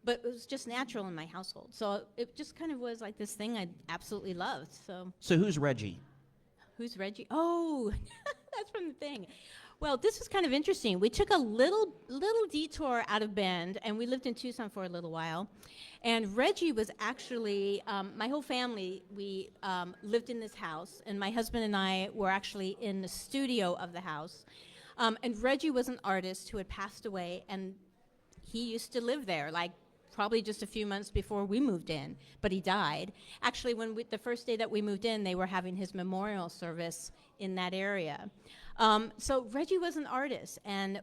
but it was just natural in my household. So it just kind of was like this thing I absolutely loved. So who's Reggie? Who's Reggie? Oh, that's from the thing. Well, this was kind of interesting. We took a little detour out of Bend, and we lived in Tucson for a little while. And Reggie was actually, my whole family, we lived in this house, and my husband and I were actually in the studio of the house. And Reggie was an artist who had passed away, and he used to live there, like probably just a few months before we moved in, but he died. Actually, the first day that we moved in, they were having his memorial service in that area. So Reggie was an artist, and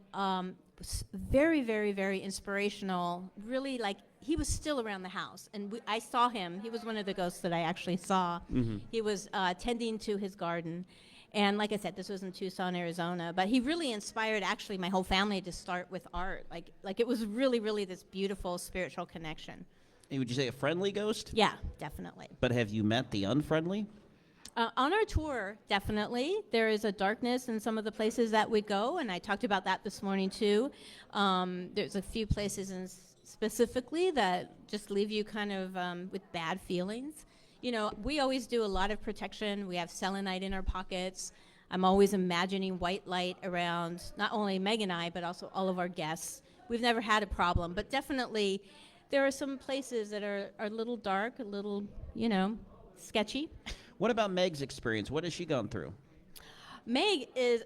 very, very, very inspirational. Really, like, he was still around the house, and I saw him. He was one of the ghosts that I actually saw. Mm-hmm. He was tending to his garden, and like I said, this was in Tucson, Arizona. But he really inspired actually my whole family to start with art. Like it was really, really this beautiful spiritual connection. And would you say a friendly ghost? Yeah, definitely. But have you met the unfriendly? On our tour, definitely. There is a darkness in some of the places that we go, and I talked about that this morning too. There's a few places specifically that just leave you kind of with bad feelings. You know, we always do a lot of protection. We have selenite in our pockets. I'm always imagining white light around not only Meg and I, but also all of our guests. We've never had a problem, but definitely there are some places that are a little dark, a little, sketchy. What about Meg's experience? What has she gone through? Meg is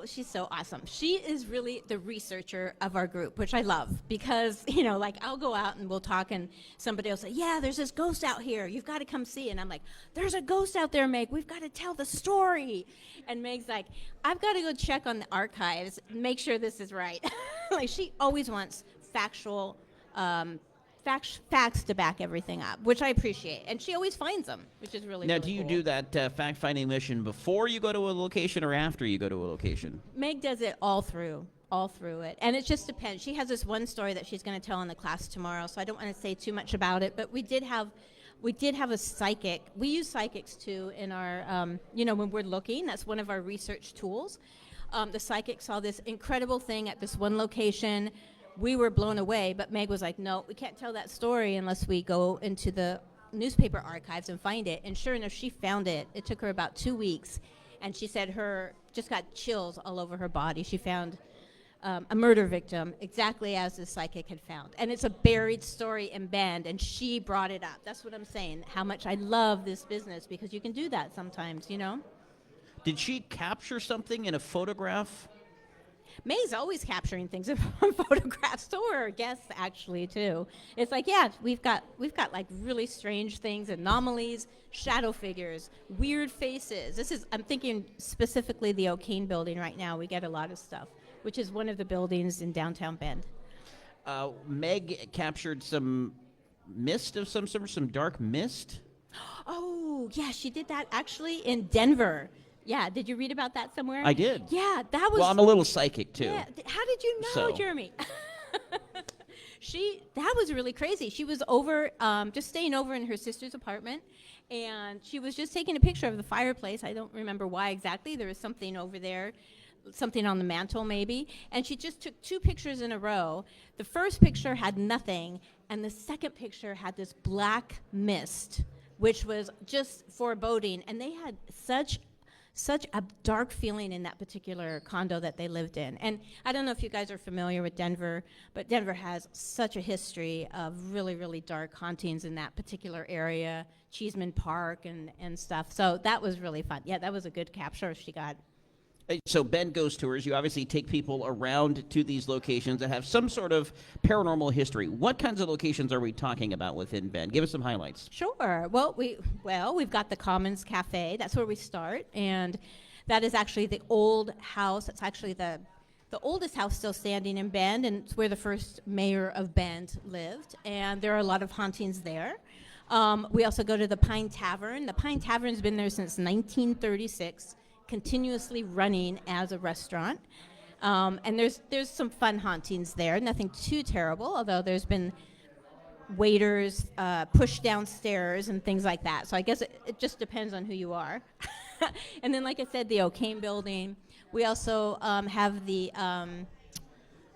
she's so awesome. She is really the researcher of our group, which I love because, I'll go out and we'll talk and somebody will say, yeah, there's this ghost out here. You've got to come see. And I'm like, there's a ghost out there, Meg. We've got to tell the story. And Meg's like, I've got to go check on the archives, make sure this is right. Like, she always wants factual facts to back everything up, which I appreciate. And she always finds them, which is really, now, really do you cool. do that fact-finding mission before you go to a location or after you go to a location? Meg does it all through it. And it just depends. She has this one story that she's going to tell in the class tomorrow, so I don't want to say too much about it. But we did have a psychic. We use psychics, too, in our, when we're looking. That's one of our research tools. The psychic saw this incredible thing at this one location. We were blown away, but Meg was like, no, we can't tell that story unless we go into the newspaper archives and find it. And sure enough, she found it. It took her about 2 weeks, and she said her just got chills all over her body. She found a murder victim exactly as the psychic had found. And it's a buried story in Bend, and she brought it up. That's what I'm saying, how much I love this business, because you can do that sometimes, Did she capture something in a photograph? May's always capturing things from photographs, so are her guests actually too. It's like, yeah, we've got like really strange things, anomalies, shadow figures, weird faces. I'm thinking specifically the O'Kane building right now. We get a lot of stuff, which is one of the buildings in downtown Bend. Meg captured some mist of some sort, some dark mist. Oh, yeah, she did that actually in Denver. Yeah, did you read about that somewhere? I did. Yeah, that was... Well, I'm a little psychic, too. Yeah, how did you know, Jeremy? That was really crazy. She was over, just staying over in her sister's apartment, and she was just taking a picture of the fireplace. I don't remember why exactly. There was something over there, something on the mantle maybe, and she just took 2 pictures in a row. The first picture had nothing, and the second picture had this black mist, which was just foreboding, and they had such a dark feeling in that particular condo that they lived in. And I don't know if you guys are familiar with Denver, but Denver has such a history of really, really dark hauntings in that particular area, Cheeseman Park and stuff. So that was really fun. Yeah, that was a good capture she got. So Bend Ghost Tours, you obviously take people around to these locations that have some sort of paranormal history. What kinds of locations are we talking about within Bend? Give us some highlights. Sure. Well, we've got the Commons Cafe. That's where we start, and that is actually the old house. It's actually the oldest house still standing in Bend, and it's where the first mayor of Bend lived. And there are a lot of hauntings there. We also go to the Pine Tavern. The Pine Tavern's been there since 1936. Continuously running as a restaurant, and there's some fun hauntings there. Nothing too terrible, although there's been waiters pushed downstairs and things like that. So I guess it just depends on who you are. And then, like I said, the O'Kane building. We also have the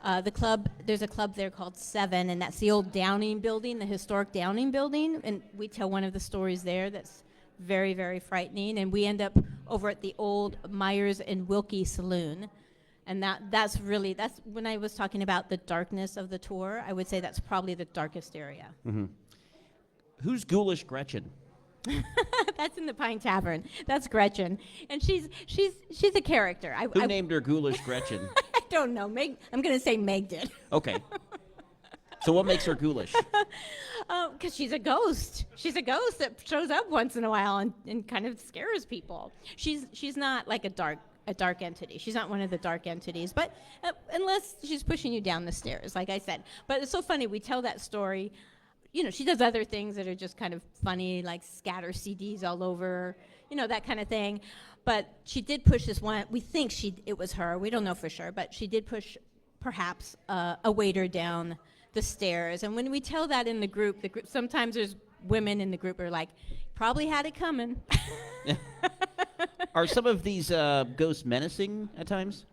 There's a club there called Seven, and that's the old Downing building, the historic Downing building, and we tell one of the stories there that's very, very frightening, and we end up over at the old Myers and Wilkie Saloon, and that's when I was talking about the darkness of the tour, I would say that's probably the darkest area. Mm-hmm. Who's Ghoulish Gretchen? That's in the Pine Tavern. That's Gretchen, and she's a character. Who named her Ghoulish Gretchen? I don't know. Meg. I'm going to say Meg did. Okay. So what makes her ghoulish? Because she's a ghost. She's a ghost that shows up once in a while and kind of scares people. She's not like a dark entity. She's not one of the dark entities, but unless she's pushing you down the stairs, like I said. But it's so funny. We tell that story. She does other things that are just kind of funny, like scatter CDs all over, that kind of thing. But she did push this one. We think it was her. We don't know for sure, but she did push perhaps a waiter down the stairs. And when we tell that in the group, sometimes there's women in the group who are like, probably had it coming. Are some of these ghosts menacing at times?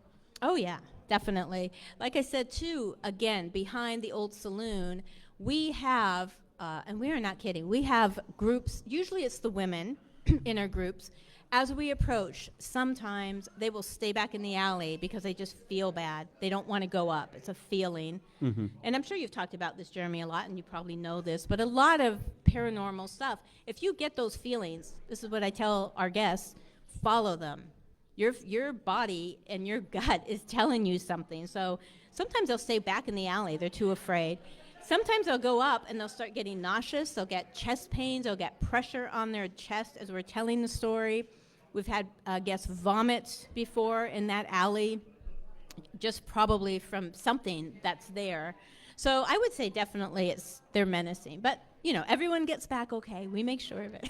Oh, yeah, definitely. Like I said, too, again, behind the old saloon, we have, and we are not kidding, we have groups, usually it's the women in our groups. As we approach, sometimes they will stay back in the alley because they just feel bad. They don't want to go up. It's a feeling. Mm-hmm. And I'm sure you've talked about this, Jeremy, a lot, and you probably know this, but a lot of paranormal stuff, if you get those feelings, this is what I tell our guests, follow them. Your body and your gut is telling you something. So sometimes they'll stay back in the alley. They're too afraid. Sometimes they'll go up and they'll start getting nauseous. They'll get chest pains. They'll get pressure on their chest as we're telling the story. We've had guests vomit before in that alley, just probably from something that's there. So I would say definitely they're menacing. But, everyone gets back okay. We make sure of it.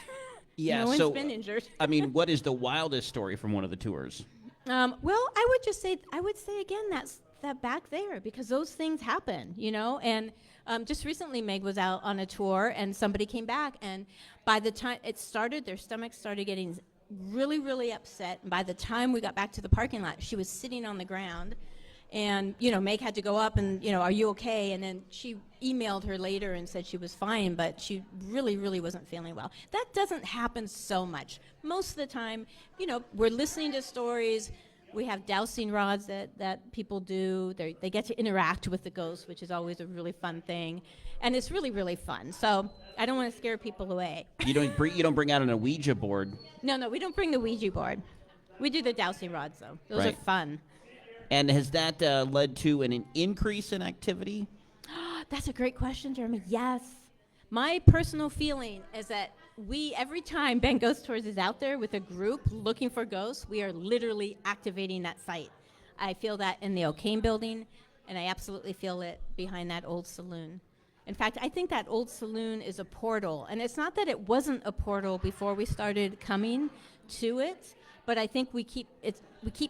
Yeah, no one's been injured. I mean, what is the wildest story from one of the tours? Well, I would say again, that's that back there, because those things happen, and just recently Meg was out on a tour and somebody came back, and by the time it started, their stomachs started getting really, really upset, and by the time we got back to the parking lot, she was sitting on the ground, and Meg had to go up and are you okay, and then she emailed her later and said she was fine, but she really, really wasn't feeling well. That doesn't happen so much. Most of the time, we're listening to stories. We have dowsing rods that people do. They get to interact with the ghosts, which is always a really fun thing. And it's really, really fun. So I don't want to scare people away. You don't bring out an Ouija board. No, we don't bring the Ouija board. We do the dowsing rods, though. Those are fun. And has that led to an increase in activity? That's a great question, Jeremy. Yes. My personal feeling is that every time Ben Ghost Tours is out there with a group looking for ghosts, we are literally activating that site. I feel that in the O'Kane building, and I absolutely feel it behind that old saloon. In fact, I think that old saloon is a portal, and it's not that it wasn't a portal before we started coming to it, but I think we keep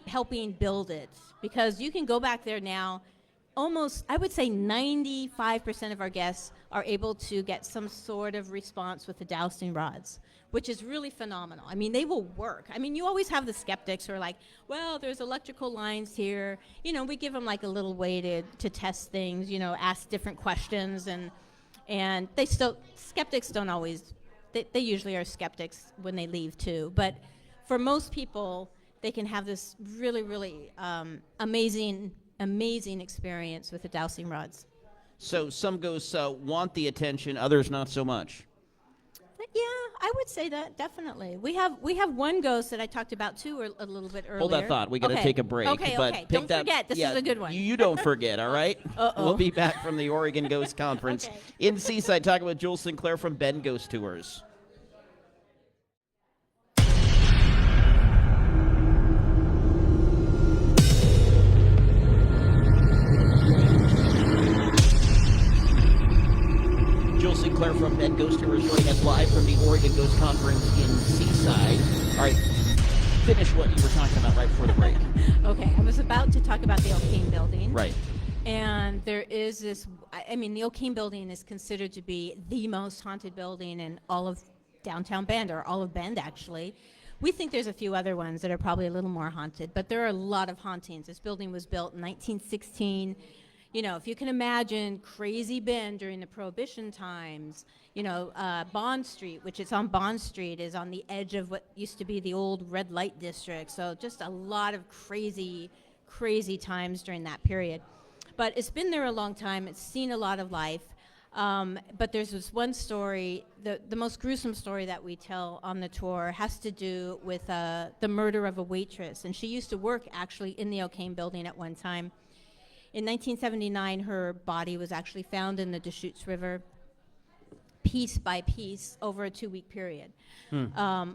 helping build it, because you can go back there now. Almost, I would say 95% of our guests are able to get some sort of response with the dowsing rods, which is really phenomenal. I mean, they will work. I mean, you always have the skeptics who are like, well, there's electrical lines here. We give them like a little way to test things, ask different questions, and skeptics don't always, they usually are skeptics when they leave too. But for most people, they can have this really, really amazing experience with the dowsing rods. So some ghosts want the attention, others not so much. Yeah, I would say that, definitely. We have one ghost that I talked about too a little bit earlier. Hold that thought. We got to take a break. Okay. Don't forget. This is a good one. You don't forget, all right? Uh-oh. We'll be back from the Oregon Ghost Conference in Seaside, talking with Jools Sinclair from Ben Ghost Tours. Jools Sinclair from Ben Ghost Tours joining us live from the Oregon Ghost Conference in Seaside. All right, finish what you were talking about right before the break. Okay, I was about to talk about the O'Kane building. Right. And there is this, the O'Kane building is considered to be the most haunted building in all of downtown Bend, or all of Bend, actually. We think there's a few other ones that are probably a little more haunted, but there are a lot of hauntings. This building was built in 1916. if you can imagine Crazy Bend during the Prohibition times, Bond Street, which is on Bond Street, is on the edge of what used to be the old red light district. So just a lot of crazy, crazy times during that period. But it's been there a long time. It's seen a lot of life. But there's this one story, the most gruesome story that we tell on the tour has to do with the murder of a waitress. And she used to work actually in the O'Kane building at one time. In 1979, her body was actually found in the Deschutes River, piece by piece, over a 2-week period,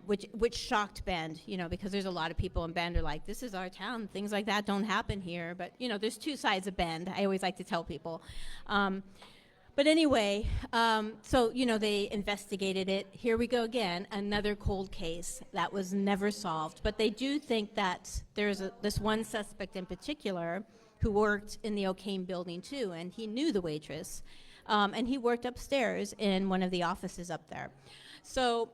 which shocked Bend, because there's a lot of people in Bend are like, this is our town, things like that don't happen here. But, there's two sides of Bend, I always like to tell people. But anyway, so, they investigated it. Here we go again, another cold case that was never solved. But they do think that there's this one suspect in particular who worked in the O'Kane building too, and he knew the waitress, and he worked upstairs in one of the offices up there. So,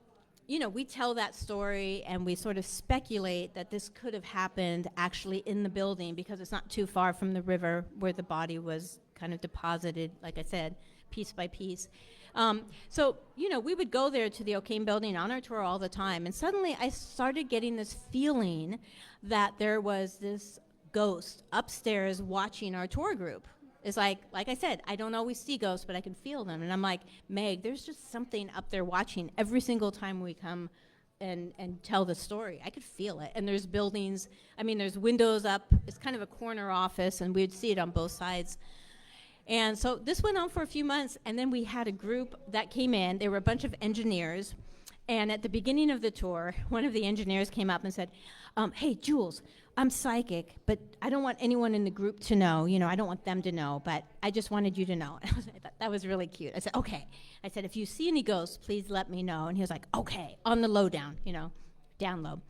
we tell that story and we sort of speculate that this could have happened actually in the building because it's not too far from the river where the body was kind of deposited, like I said, piece by piece. So, we would go there to the O'Kane building on our tour all the time, and suddenly I started getting this feeling that there was this ghost upstairs watching our tour group. It's like I said, I don't always see ghosts, but I can feel them. And I'm like, Meg, there's just something up there watching every single time we come and tell the story. I could feel it. And there's buildings, there's windows up. It's kind of a corner office, and we'd see it on both sides. And so this went on for a few months, and then we had a group that came in. There were a bunch of engineers. And at the beginning of the tour, one of the engineers came up and said, hey, Jools, I'm psychic, but I don't want anyone in the group to know. I don't want them to know, but I just wanted you to know. I thought that was really cute. I said, okay. I said, if you see any ghosts, please let me know. And he was like, okay, on the lowdown, down low.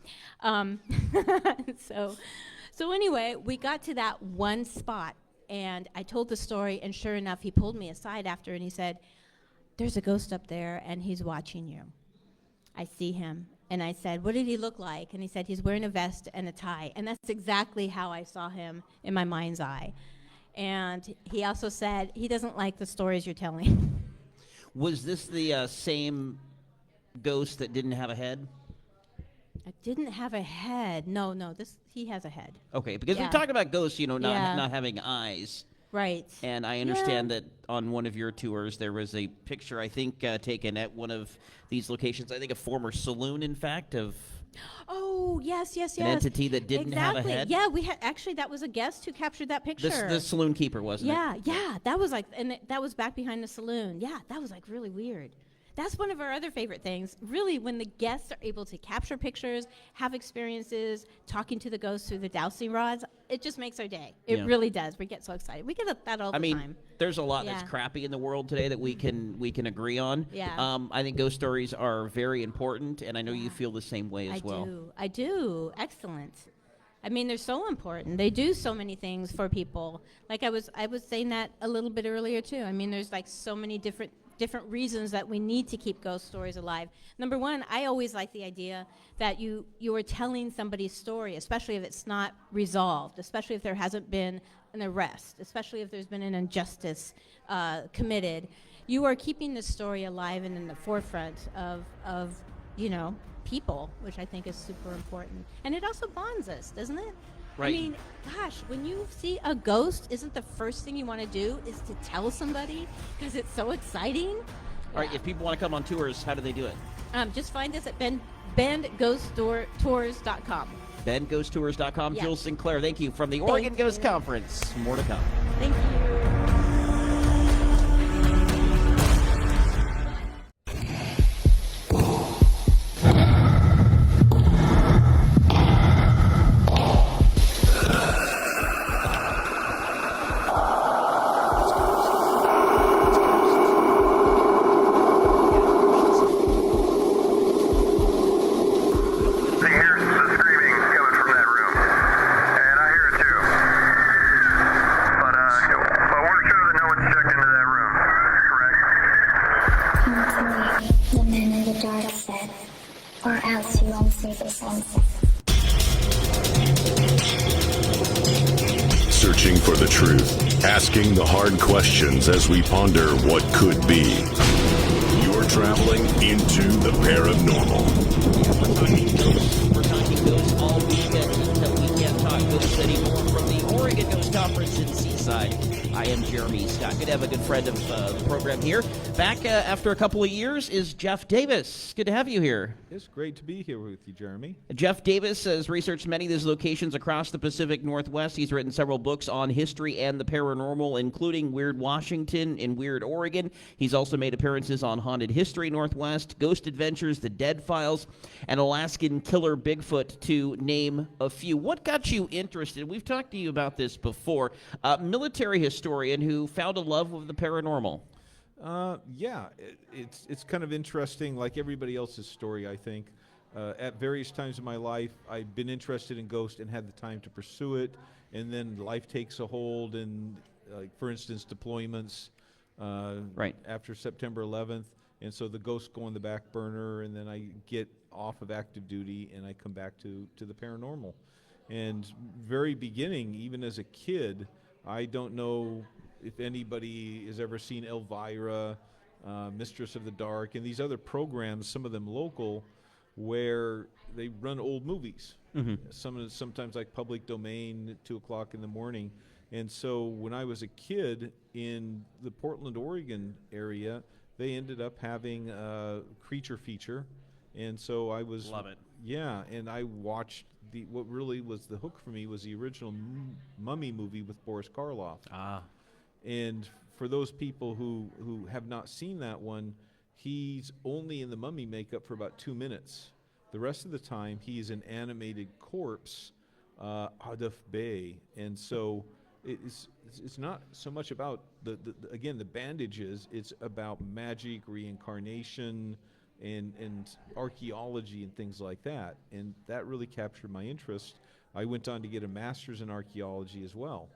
So anyway, we got to that one spot, and I told the story, and sure enough, he pulled me aside after, and he said, there's a ghost up there, and he's watching you. I see him. And I said, what did he look like? And he said, he's wearing a vest and a tie. And that's exactly how I saw him in my mind's eye. And he also said, he doesn't like the stories you're telling. Was this the same ghost that didn't have a head? It didn't have a head. No, he has a head. Okay, because we talked about ghosts, not having eyes. Right. And I understand that on one of your tours, there was a picture, I think, taken at one of these locations. I think a former saloon, in fact, of... Oh, yes. An entity that didn't have a head. Yeah, we had actually, that was a guest who captured that picture. The saloon keeper, wasn't it? Yeah. That was that was back behind the saloon. Yeah, that was really weird. That's one of our other favorite things. Really, when the guests are able to capture pictures, have experiences, talking to the ghosts through the dowsing rods, it just makes our day. It really does. We get so excited. We get that all the time. There's a lot that's crappy in the world today that we can agree on. Yeah. I think ghost stories are very important, and I know you feel the same way as well. I do. Excellent. They're so important. They do so many things for people. Like I was saying that a little bit earlier too. There's so many different reasons that we need to keep ghost stories alive. Number one, I always like the idea that you are telling somebody's story, especially if it's not resolved, especially if there hasn't been an arrest, especially if there's been an injustice committed. You are keeping the story alive and in the forefront of people, which I think is super important. And it also bonds us, doesn't it? Right. Gosh, when you see a ghost, isn't the first thing you want to do is to tell somebody because it's so exciting? All right, if people want to come on tours, how do they do it? Just find us at BendGhostTours.com. BendGhostTours.com. Yeah. Jools Sinclair, thank you from the Oregon Ghost Conference. More to come. Thank you. Searching for the truth. Asking the hard questions as we ponder what could be. You're traveling into the paranormal. We're talking ghosts all weekend until we can't talk ghosts anymore from the Oregon Ghost Conference in Seaside. I am Jeremy Scott. Good to have a good friend of the program here. Back after a couple of years is Jeff Davis. Good to have you here. It's great to be here with you, Jeremy. Jeff Davis has researched many of these locations across the Pacific Northwest. He's written several books on history and the paranormal, including Weird Washington and Weird Oregon. He's also made appearances on Haunted History Northwest, Ghost Adventures, The Dead Files, and Alaskan Killer Bigfoot, to name a few. What got you interested? We've talked to you about this before. Military historian who found a love with the paranormal. Yeah, it's kind of interesting, like everybody else's story, I think. At various times in my life, I've been interested in ghosts and had the time to pursue it, and then life takes a hold, and like, for instance, deployments right after September 11th, and so the ghosts go on the back burner, and then I get off of active duty, and I come back to the paranormal. And very beginning, even as a kid, I don't know if anybody has ever seen Elvira, Mistress of the Dark, and these other programs, some of them local, where they run old movies. Mm-hmm. Sometimes like public domain, 2 o'clock in the morning. And so when I was a kid in the Portland, Oregon area, they ended up having a creature feature. And so I was... Love it. Yeah, and I watched what really was the hook for me was the original Mummy movie with Boris Karloff. And for those people who have not seen that one, he's only in the mummy makeup for about 2 minutes. The rest of the time, he is an animated corpse, Adolf Bay. And so it's not so much about, the bandages. It's about magic, reincarnation, and archaeology and things like that. And that really captured my interest. I went on to get a master's in archaeology as well.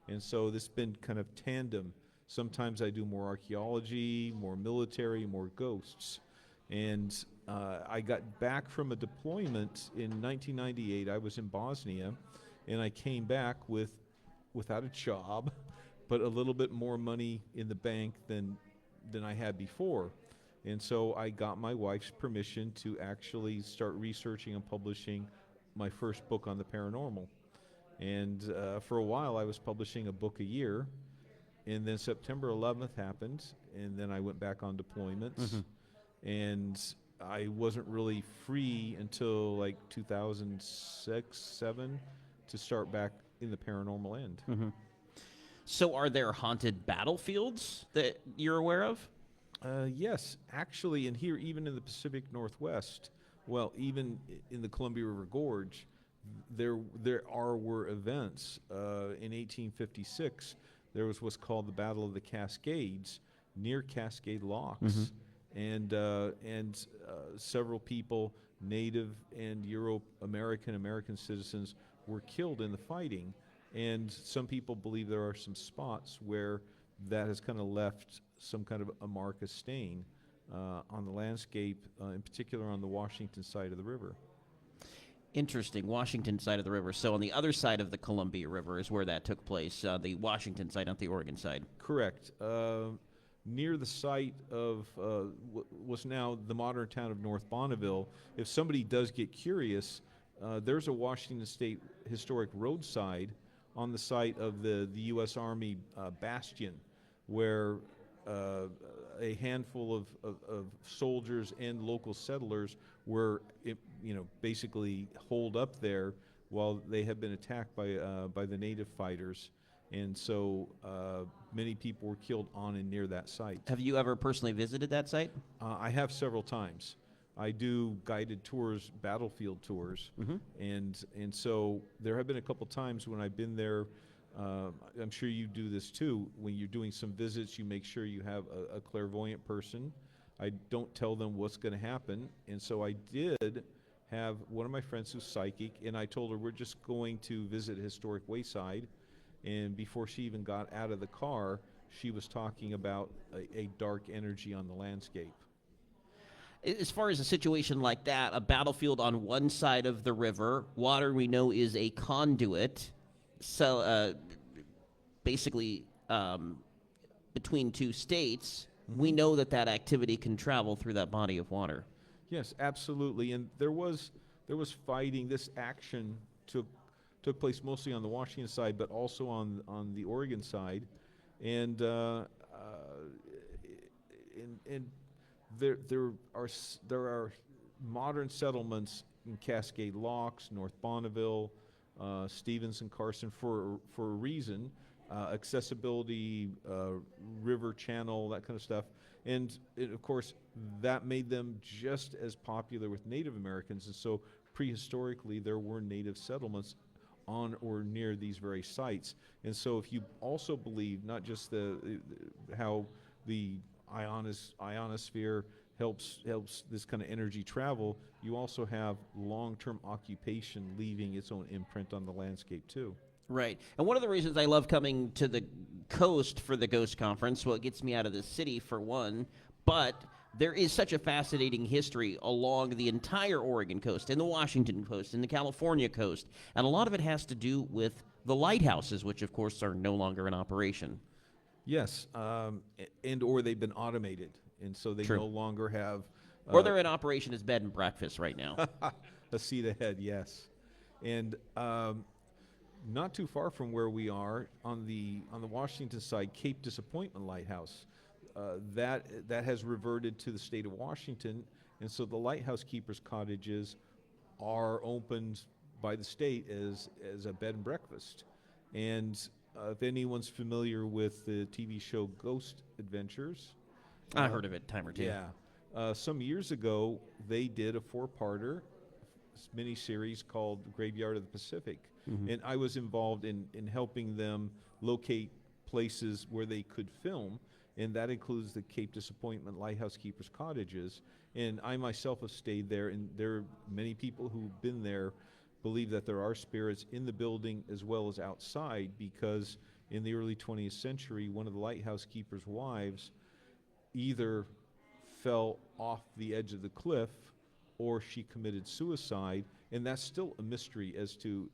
And so this has been kind of tandem. Sometimes I do more archaeology, more military, more ghosts. And I got back from a deployment in 1998. I was in Bosnia, and I came back without a job, but a little bit more money in the bank than I had before. And so I got my wife's permission to actually start researching and publishing my first book on the paranormal. And for a while, I was publishing a book a year. And then September 11th happened, and then I went back on deployments. Mm-hmm. And I wasn't really free until like 2006, 7 to start back in the paranormal end. Mm-hmm. So are there haunted battlefields that you're aware of? Yes, actually, and here, even in the Pacific Northwest, well, even in the Columbia River Gorge, there were events. In 1856, there was what's called the Battle of the Cascades near Cascade Locks, mm-hmm. and several people, Native and American citizens, were killed in the fighting. And some people believe there are some spots where that has kind of left some kind of a mark, a stain on the landscape, in particular on the Washington side of the river. Interesting, Washington side of the river. So on the other side of the Columbia River is where that took place, the Washington side, not the Oregon side. Correct. Near the site of what's now the modern town of North Bonneville, if somebody does get curious, there's a Washington State historic roadside on the site of the U.S. Army bastion, where a handful of soldiers and local settlers were, basically holed up there while they had been attacked by the native fighters. And so many people were killed on and near that site. Have you ever personally visited that site? I have several times. I do guided tours, battlefield tours, mm-hmm. and so there have been a couple times when I've been there. I'm sure you do this too. When you're doing some visits, you make sure you have a clairvoyant person. I don't tell them what's going to happen, and so I did have one of my friends who's psychic, and I told her we're just going to visit historic Wayside, and before she even got out of the car, she was talking about a dark energy on the landscape. As far as a situation like that, a battlefield on one side of the river, water we know is a conduit, so basically between two states, we know that that activity can travel through that body of water. Yes, absolutely. And there was fighting. This action took place mostly on the Washington side, but also on the Oregon side, and there are modern settlements in Cascade Locks, North Bonneville, Stevens and Carson for a reason. Accessibility, river channel, that kind of stuff. And of course, that made them just as popular with Native Americans. And so prehistorically, there were native settlements on or near these very sites. And so if you also believe not just how the ionosphere helps this kind of energy travel, you also have long-term occupation leaving its own imprint on the landscape too. Right. And one of the reasons I love coming to the coast for the Ghost Conference, well, it gets me out of the city for one, but there is such a fascinating history along the entire Oregon coast and the Washington coast and the California coast, and a lot of it has to do with the lighthouses, which of course are no longer in operation. Yes, and or they've been automated, and so they no longer have... or they're in operation as bed and breakfast right now. A seat ahead, yes. And not too far from where we are on the Washington side, Cape Disappointment Lighthouse, that has reverted to the state of Washington, and so the lighthouse keepers' cottages are opened by the state as a bed and breakfast. And if anyone's familiar with the TV show Ghost Adventures, I heard of it a time or two. Yeah, some years ago they did a 4-parter miniseries called Graveyard of the Pacific. And I was involved in helping them locate places where they could film, and that includes the Cape Disappointment Lighthouse Keepers' Cottages. And I myself have stayed there, and there are many people who've been there believe that there are spirits in the building as well as outside, because in the early 20th century, one of the lighthouse keepers' wives either fell off the edge of the cliff or she committed suicide, and that's still a mystery as to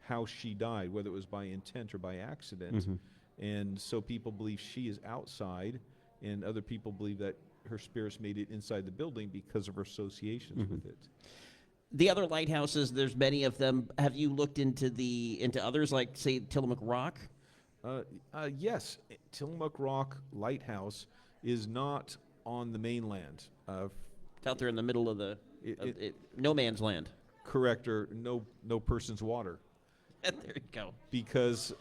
how she died, whether it was by intent or by accident. And so people believe she is outside, and other people believe that her spirits made it inside the building because of her associations with it. The other lighthouses, there's many of them. Have you looked into others, like, say, Tillamook Rock? Yes. Tillamook Rock Lighthouse is not on the mainland. It's out there in the middle of no man's land. Correct, or no person's water. There you go. Because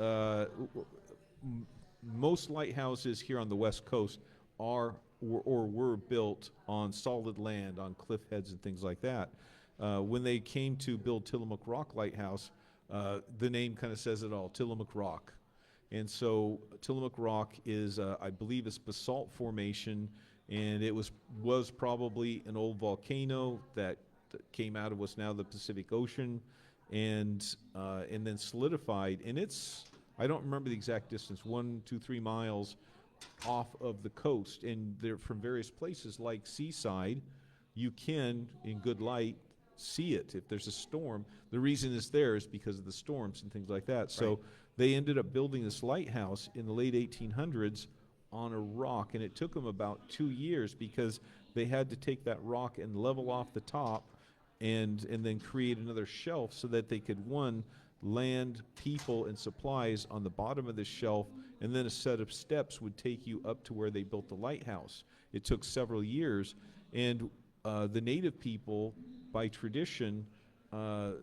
most lighthouses here on the West Coast were built on solid land, on cliff heads and things like that. When they came to build Tillamook Rock Lighthouse, the name kind of says it all, Tillamook Rock. And so Tillamook Rock is, I believe, it's basalt formation, and it was probably an old volcano that came out of what's now the Pacific Ocean, and then solidified. And it's, I don't remember the exact distance, 1, 2, 3 miles off of the coast. And they're from various places like Seaside. You can, in good light, see it if there's a storm. The reason it's there is because of the storms and things like that. So they ended up building this lighthouse in the late 1800s on a rock, and it took them about 2 years because they had to take that rock and level off the top and then create another shelf so that they could, one, land people and supplies on the bottom of the shelf, and then a set of steps would take you up to where they built the lighthouse. It took several years, and the native people, by tradition, the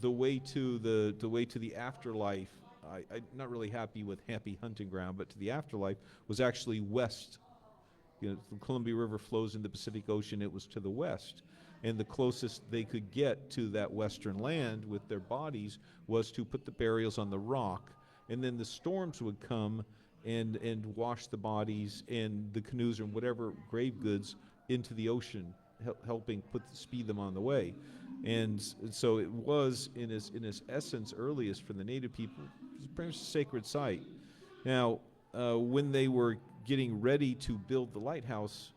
way to the afterlife, I'm not really happy with Happy Hunting Ground, but to the afterlife was actually west. You know, the Columbia River flows in the Pacific Ocean. It was to the west, and the closest they could get to that western land with their bodies was to put the burials on the rock, and then the storms would come and wash the bodies and the canoes and whatever grave goods into the ocean, helping speed them on the way. And so it was, in its essence, earliest for the native people, it was pretty much a sacred site. Now, when they were getting ready to build the lighthouse,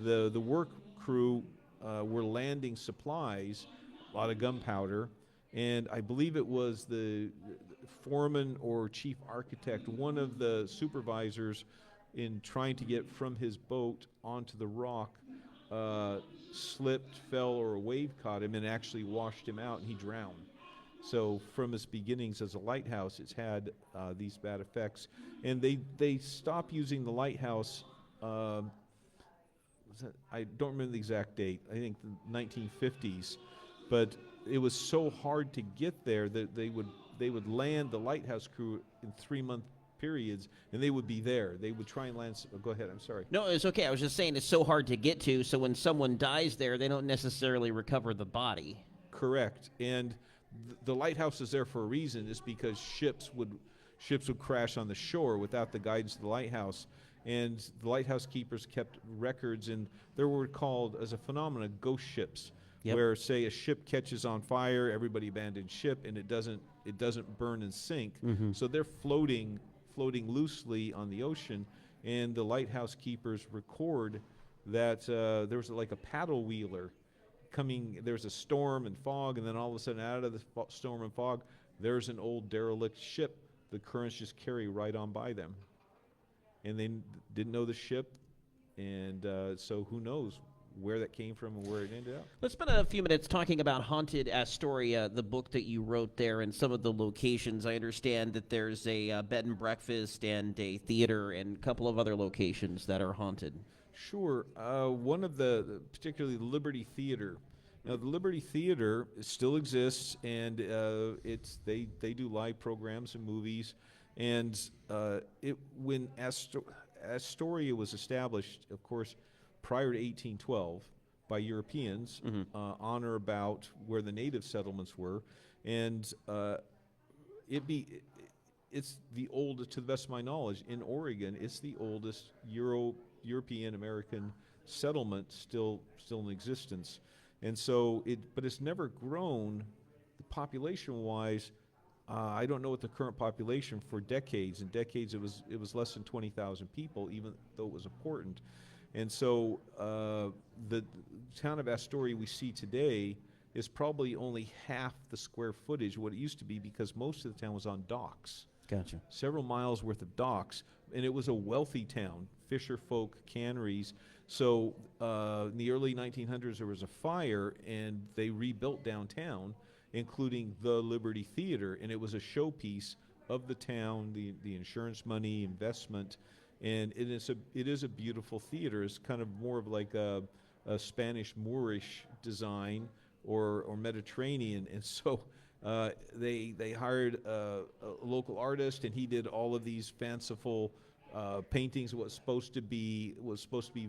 the work crew were landing supplies, a lot of gunpowder, and I believe it was foreman or chief architect, one of the supervisors, in trying to get from his boat onto the rock, slipped, fell, or a wave caught him and actually washed him out, and he drowned. So from its beginnings as a lighthouse, it's had these bad effects. And they stopped using the lighthouse, I don't remember the exact date, I think the 1950s, but it was so hard to get there that they would land the lighthouse crew in 3-month periods, and they would be there. They would try and land. Go ahead, I'm sorry. No, it's okay. I was just saying it's so hard to get to, so when someone dies there, they don't necessarily recover the body. Correct. And the lighthouse is there for a reason. It's because ships would crash on the shore without the guidance of the lighthouse. And the lighthouse keepers kept records, and there were called, as a phenomenon, ghost ships. Yep. Where, say, a ship catches on fire, everybody abandons ship, and it doesn't burn and sink. Mm-hmm. So they're floating loosely on the ocean, and the lighthouse keepers record that there was like a paddle wheeler coming. There's a storm and fog, and then all of a sudden, out of the storm and fog, there's an old derelict ship. The currents just carry right on by them, and they didn't know the ship, and so who knows where that came from and where it ended up. Let's spend a few minutes talking about Haunted Astoria, the book that you wrote there, and some of the locations. I understand that there's a bed and breakfast and a theater and a couple of other locations that are haunted. Sure. One of the particularly the Liberty Theater. Now, the Liberty Theater still exists, and they do live programs and movies. And when Astoria was established, of course, prior to 1812 by Europeans, on or about where the native settlements were, and it's the oldest, to the best of my knowledge, in Oregon. It's the oldest European American settlement still in existence, and so but it's never grown, population-wise. I don't know what the current population for decades. In decades, it was less than 20,000 people, even though it was important. And so the town of Astoria we see today is probably only half the square footage of what it used to be, because most of the town was on docks. Gotcha. Several miles worth of docks, and it was a wealthy town, fisher folk, canneries. So in the early 1900s, there was a fire, and they rebuilt downtown, including the Liberty Theater, and it was a showpiece of the town, the insurance money, investment. And it is a beautiful theater. It's kind of more of like a Spanish Moorish design or Mediterranean. And so they hired a local artist, and he did all of these fanciful paintings of what was supposed to be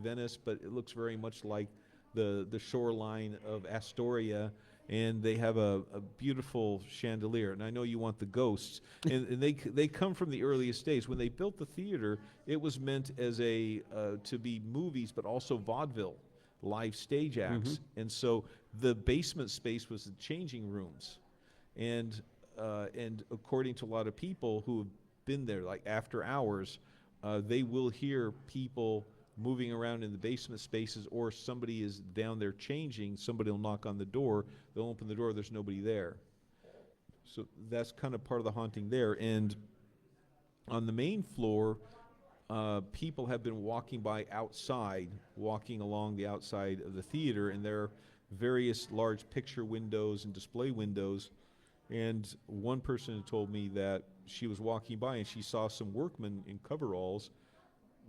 Venice, but it looks very much like the shoreline of Astoria. And they have a beautiful chandelier. And I know you want the ghosts. And they come from the earliest days. When they built the theater, it was meant as to be movies, but also vaudeville, live stage acts. Mm-hmm. And so the basement space was the changing rooms. And according to a lot of people who have been there, like after hours, they will hear people moving around in the basement spaces, or somebody is down there changing. Somebody will knock on the door, they'll open the door, there's nobody there. So that's kind of part of the haunting there. And on the main floor, people have been walking along the outside of the theater, and there are various large picture windows and display windows. And one person had told me that she was walking by and she saw some workmen in coveralls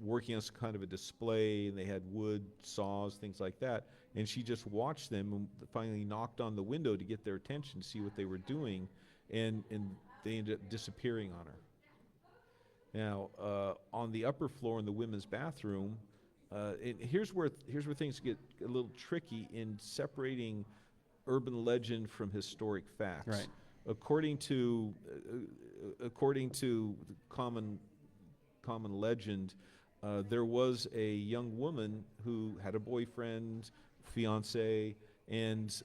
working on some kind of a display, and they had wood saws, things like that, and she just watched them and finally knocked on the window to get their attention to see what they were doing, and they ended up disappearing on her. Now, on the upper floor in the women's bathroom, here's where things get a little tricky in separating urban legend from historic facts. Right. According to common legend, there was a young woman who had a boyfriend, fiance, and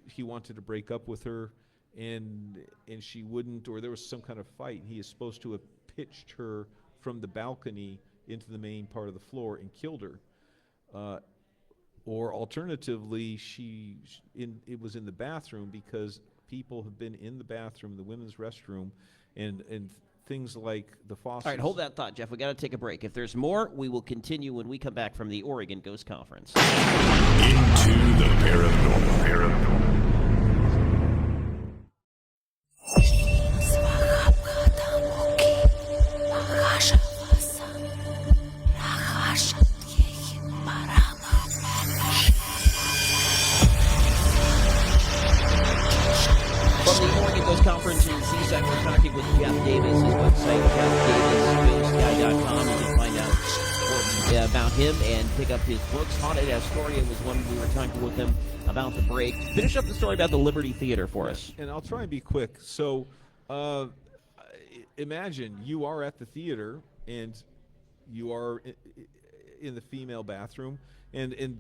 he wanted to break up with her, and she wouldn't, or there was some kind of fight. He is supposed to have pitched her from the balcony into the main part of the floor and killed her. Or alternatively, it was in the bathroom, because people have been in the bathroom, the women's restroom, and things like the faucets. All right, hold that thought, Jeff. We got to take a break. If there's more, we will continue when we come back from the Oregon Ghost Conference. Into the paranormal. From the Oregon Ghost Conference in Seaside, we're talking with Jeff Davis. His website, jeffdavisghostguy.com. You can find out more about him and pick up his books. Haunted Astoria was one we were talking with him about the break. Finish up the story about the Liberty Theater for us. And I'll try and be quick. So imagine you are at the theater and you are in the female bathroom. And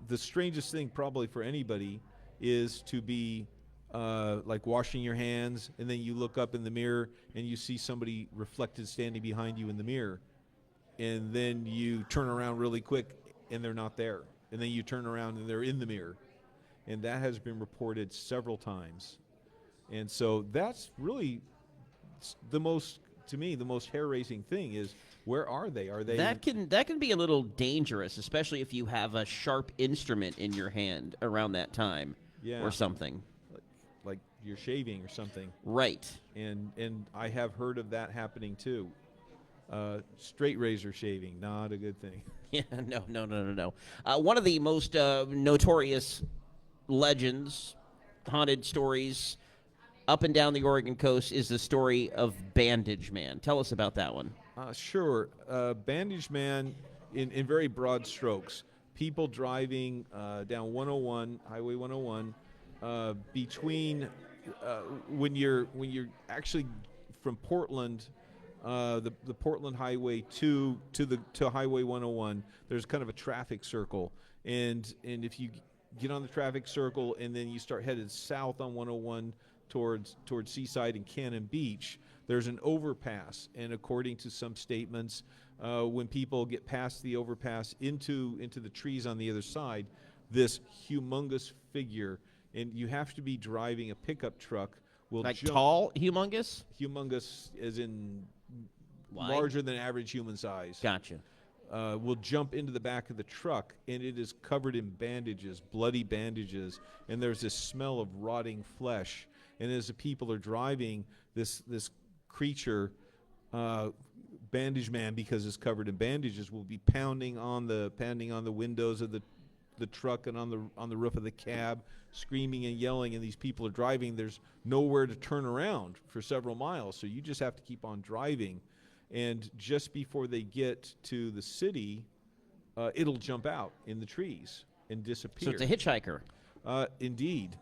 the strangest thing probably for anybody is to be like washing your hands, and then you look up in the mirror and you see somebody reflected standing behind you in the mirror, and then you turn around really quick and they're not there, and then you turn around and they're in the mirror, and that has been reported several times. And so that's really the most, to me, the most hair-raising thing is, where are they? Are they? That can be a little dangerous, especially if you have a sharp instrument in your hand around that time, or something. Like you're shaving or something. Right. And I have heard of that happening too. Straight razor shaving, not a good thing. Yeah, no. One of the most notorious legends, haunted stories up and down the Oregon coast is the story of Bandage Man. Tell us about that one. Sure. Bandage Man, in very broad strokes, people driving down 101, Highway 101, between when you're actually from Portland, the Portland Highway to Highway 101, there's kind of a traffic circle, and if you get on the traffic circle and then you start headed south on 101 towards Seaside and Cannon Beach, there's an overpass, and according to some statements, when people get past the overpass into the trees on the other side, this humongous figure. And you have to be driving a pickup truck. Tall, humongous? Humongous as in Wide? Larger than average human size. Gotcha. Will jump into the back of the truck, and it is covered in bandages, bloody bandages, and there's this smell of rotting flesh. And as the people are driving, this creature, Bandage Man, because it's covered in bandages, will be pounding on the windows of the truck and on the roof of the cab, screaming and yelling, and these people are driving. There's nowhere to turn around for several miles, so you just have to keep on driving. And just before they get to the city, it'll jump out in the trees and disappear. So it's a hitchhiker. Indeed.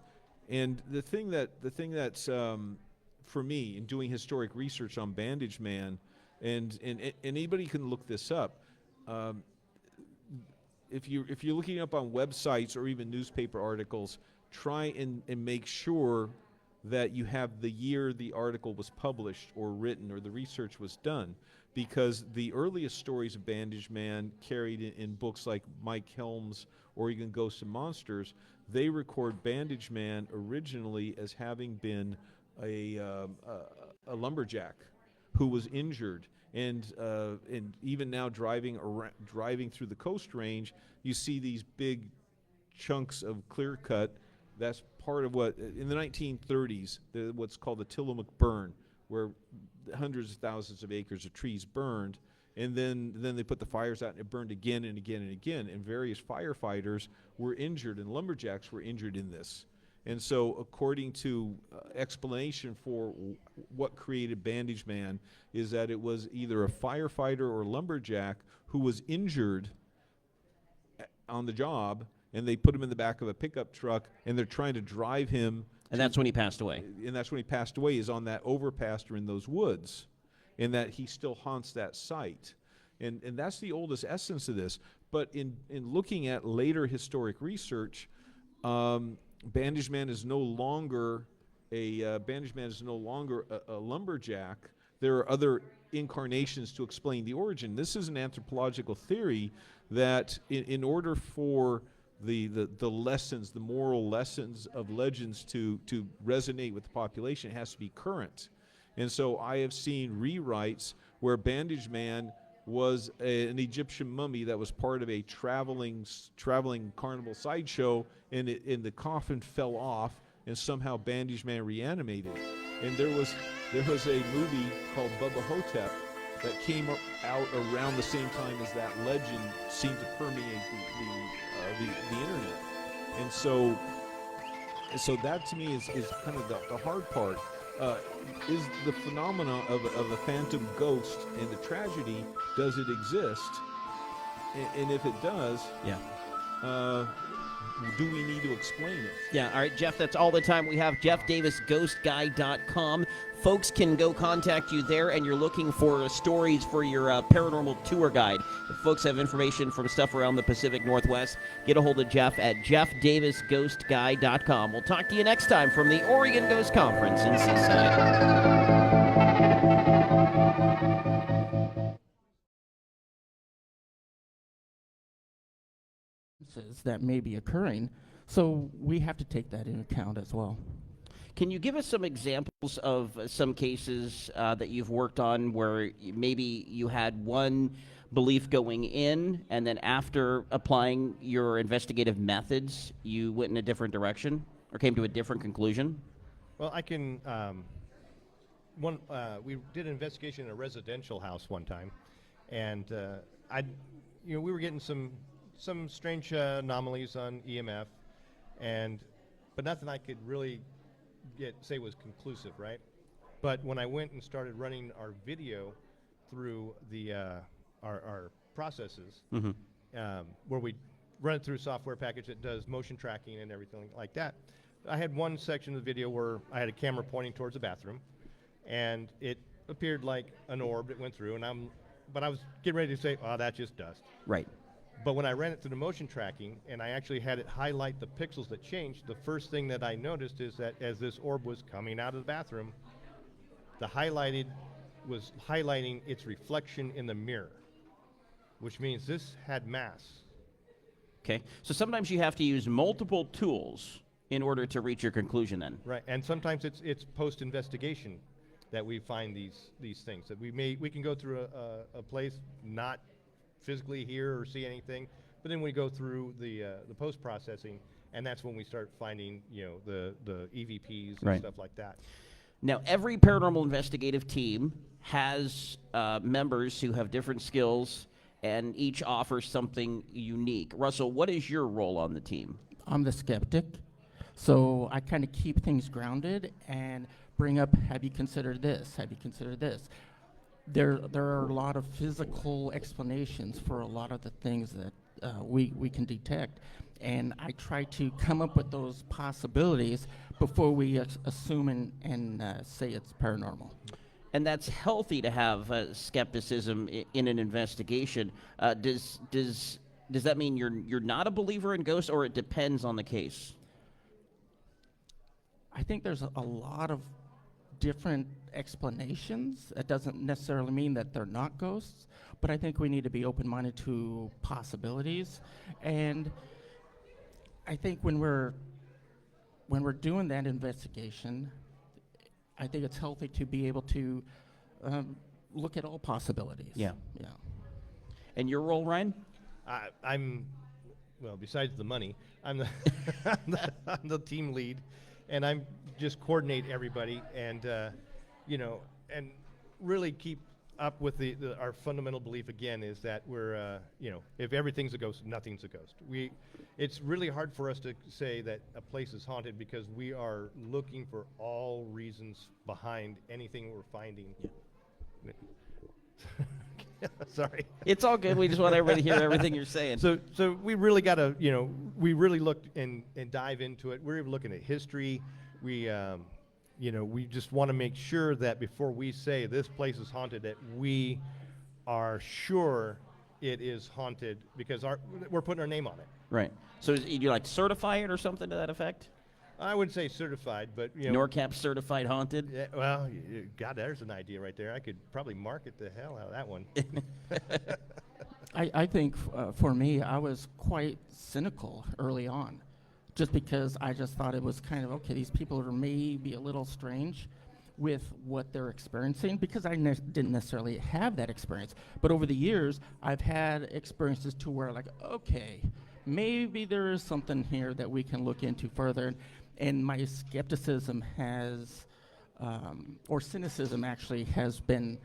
And the thing that's for me in doing historic research on Bandage Man, and anybody can look this up. If you're looking up on websites or even newspaper articles, try and make sure that you have the year the article was published or written or the research was done, because the earliest stories of Bandage Man carried in books like Mike Helm's Oregon Ghosts and Monsters, they record Bandage Man originally as having been a lumberjack who was injured. And even now, driving through the Coast Range, you see these big chunks of clear cut. That's part of what in the 1930s, what's called the Tillamook Burn, where hundreds of thousands of acres of trees burned, and then they put the fires out, and it burned again and again and again. And various firefighters were injured, and lumberjacks were injured in this. And so, according to explanation for what created Bandage Man, is that it was either a firefighter or lumberjack who was injured on the job, and they put him in the back of a pickup truck, and they're trying to drive him. And that's when he passed away. And that's when he passed away, is on that overpass or in those woods, and that he still haunts that site. And that's the oldest essence of this. But in looking at later historic research, Bandage Man is no longer a lumberjack. There are other incarnations to explain the origin. This is an anthropological theory that in order for the lessons, the moral lessons of legends to resonate with the population, it has to be current. And so I have seen rewrites where Bandage Man was an Egyptian mummy that was part of a traveling carnival sideshow, and the coffin fell off, and somehow Bandage Man reanimated. And there was a movie called Bubba Hotep that came out around the same time as that legend seemed to permeate the internet. And so that to me is kind of the hard part. Is the phenomena of a phantom ghost and the tragedy, does it exist? And if it does, do we need to explain it? Yeah, all right, Jeff, that's all the time we have. JeffDavisGhostGuide.com. Folks can go contact you there, and you're looking for stories for your paranormal tour guide. If folks have information from stuff around the Pacific Northwest, get a hold of Jeff at JeffDavisGhostGuide.com. We'll talk to you next time from the Oregon Ghost Conference in Seaside. That may be occurring, so we have to take that into account as well. Can you give us some examples of some cases that you've worked on where maybe you had one belief going in, and then after applying your investigative methods, you went in a different direction or came to a different conclusion? Well, I can. We did an investigation in a residential house one time, and we were getting some strange anomalies on EMF, but nothing I could really say was conclusive, right? But when I went and started running our video through our processes, where we run it through a software package that does motion tracking and everything like that, I had one section of the video where I had a camera pointing towards the bathroom, and it appeared like an orb that went through, but I was getting ready to say, oh, that's just dust. Right. But when I ran it through the motion tracking and I actually had it highlight the pixels that changed, the first thing that I noticed is that as this orb was coming out of the bathroom, the highlighted was highlighting its reflection in the mirror, which means this had mass. Okay, so sometimes you have to use multiple tools in order to reach your conclusion then. Right, and sometimes it's post-investigation that we find these things, that we can go through a place, not physically hear or see anything, but then we go through the post-processing, and that's when we start finding the EVPs and stuff like that. Now, every paranormal investigative team has members who have different skills, and each offers something unique. Russell, what is your role on the team? I'm the skeptic, so I kind of keep things grounded and bring up, have you considered this? Have you considered this? There are a lot of physical explanations for a lot of the things that we can detect, and I try to come up with those possibilities before we assume and say it's paranormal. And that's healthy to have skepticism in an investigation. Does that mean you're not a believer in ghosts, or it depends on the case? I think there's a lot of different explanations. It doesn't necessarily mean that they're not ghosts, but I think we need to be open-minded to possibilities. And I think when we're doing that investigation, I think it's healthy to be able to look at all possibilities. Yeah. Yeah. And your role, Ryan? I'm, well, besides the money, I'm I'm the team lead, and I'm just coordinate everybody and and really keep up with our fundamental belief again is that we're if everything's a ghost, nothing's a ghost. It's really hard for us to say that a place is haunted because we are looking for all reasons behind anything we're finding. Yeah. Sorry. It's all good. We just want everybody to hear everything you're saying. So we really got to, we really look and dive into it. We're looking at history. We just want to make sure that before we say this place is haunted, that we are sure it is haunted because we're putting our name on it. Right. So you like certify it or something to that effect? I wouldn't say certified, but NORCAP certified haunted. Yeah, well, God, there's an idea right there. I could probably market the hell out of that one. I think for me, I was quite cynical early on, just because I just thought it was kind of, okay, these people are maybe a little strange with what they're experiencing, because I didn't necessarily have that experience. But over the years, I've had experiences to where, like, okay, maybe there is something here that we can look into further. And my skepticism has, or cynicism actually, has been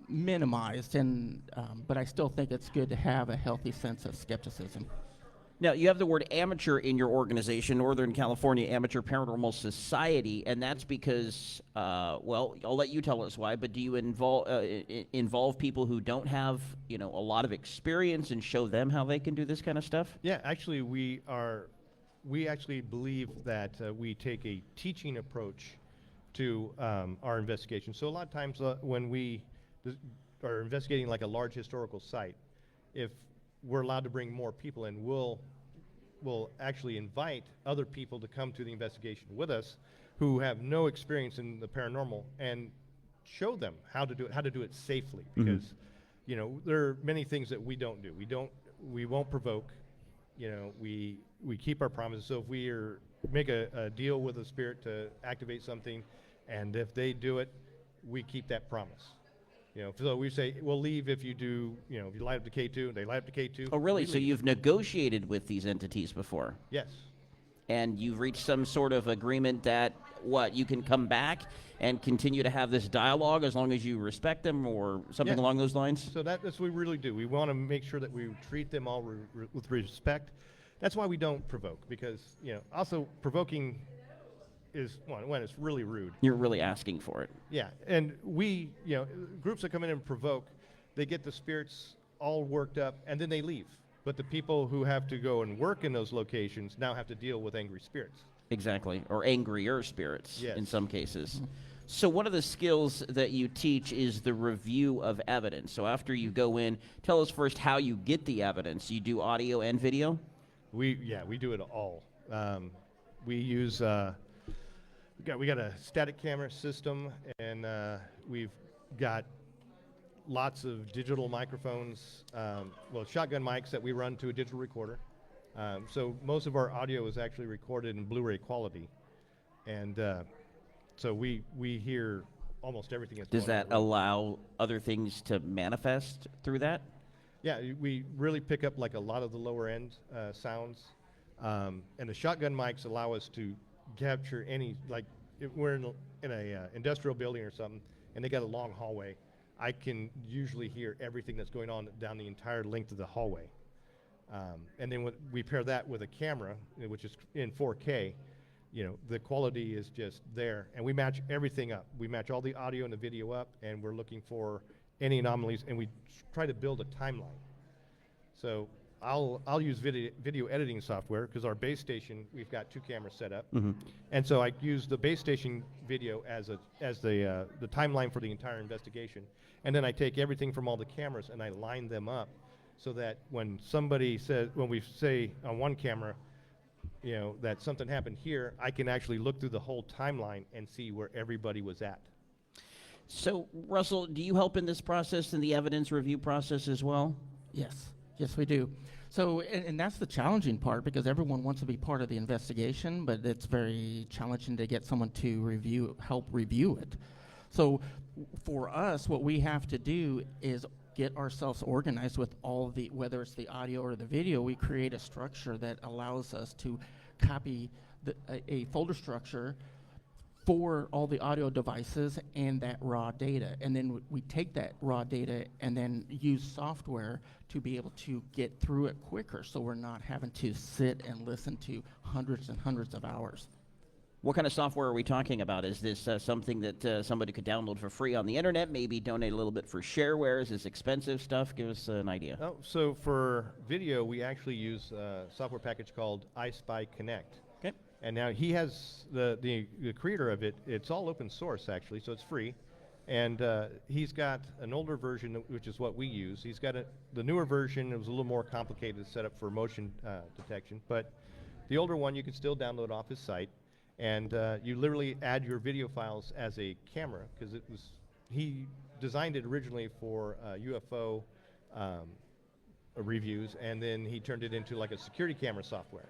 minimized, and but I still think it's good to have a healthy sense of skepticism. Now, you have the word amateur in your organization, Northern California Amateur Paranormal Society, and that's because, well, I'll let you tell us why, but do you involve people who don't have, a lot of experience and show them how they can do this kind of stuff? Yeah, actually, we actually believe that we take a teaching approach to our investigation. So a lot of times when we are investigating like a large historical site, if we're allowed to bring more people in, we'll actually invite other people to come to the investigation with us who have no experience in the paranormal and show them how to do it safely, because there are many things that we don't do. We won't provoke. We keep our promises. So if we make a deal with a spirit to activate something, and if they do it, we keep that promise. So we say, we'll leave if you do, if you light up to K2, they light up to K2. Oh, really? So you've negotiated with these entities before? Yes. And you've reached some sort of agreement that, you can come back and continue to have this dialogue as long as you respect them, or something along those lines? So that's what we really do. We want to make sure that we treat them all with respect. That's why we don't provoke, because, also provoking is when it's really rude. You're really asking for it. Yeah, and groups that come in and provoke, they get the spirits all worked up, and then they leave. But the people who have to go and work in those locations now have to deal with angry spirits. Exactly, or angrier spirits in some cases. Mm-hmm. So one of the skills that you teach is the review of evidence. So after you go in, tell us first how you get the evidence. You do audio and video? We do it all. We use we got a static camera system, and we've got lots of digital microphones, shotgun mics that we run to a digital recorder. So most of our audio is actually recorded in Blu-ray quality, and so we hear almost everything that's Does going that on. allow other things to manifest through that? Yeah, we really pick up like a lot of the lower end sounds, and the shotgun mics allow us to capture any, like if we're in a industrial building or something, and they got a long hallway, I can usually hear everything that's going on down the entire length of the hallway. And then when we pair that with a camera, which is in 4K, the quality is just there, and we match everything up. We match all the audio and the video up, and we're looking for any anomalies, and we try to build a timeline. So I'll use video editing software, because our base station, we've got 2 cameras set up, and so I use the base station video as the timeline for the entire investigation, and then I take everything from all the cameras and I line them up, so that when we say on one camera, that something happened here, I can actually look through the whole timeline and see where everybody was at. So, Russell, do you help in this process, in the evidence review process as well? Yes, we do. So, and that's the challenging part, because everyone wants to be part of the investigation, but it's very challenging to get someone to help review it. So, for us, what we have to do is get ourselves organized with all whether it's the audio or the video. We create a structure that allows us to copy a folder structure for all the audio devices and that raw data. And then we take that raw data and then use software to be able to get through it quicker, so we're not having to sit and listen to hundreds and hundreds of hours. What kind of software are we talking about? Is this something that somebody could download for free on the internet, maybe donate a little bit for shareware? Is this expensive stuff? Give us an idea. Oh, so for video, we actually use a software package called iSpy Connect. Okay. And now he has the creator of it. It's all open source, actually, so it's free. And he's got an older version, which is what we use. He's got the newer version. It was a little more complicated to set up for motion detection. But the older one, you can still download off his site. And you literally add your video files as a camera, because he designed it originally for UFO reviews, and then he turned it into like a security camera software.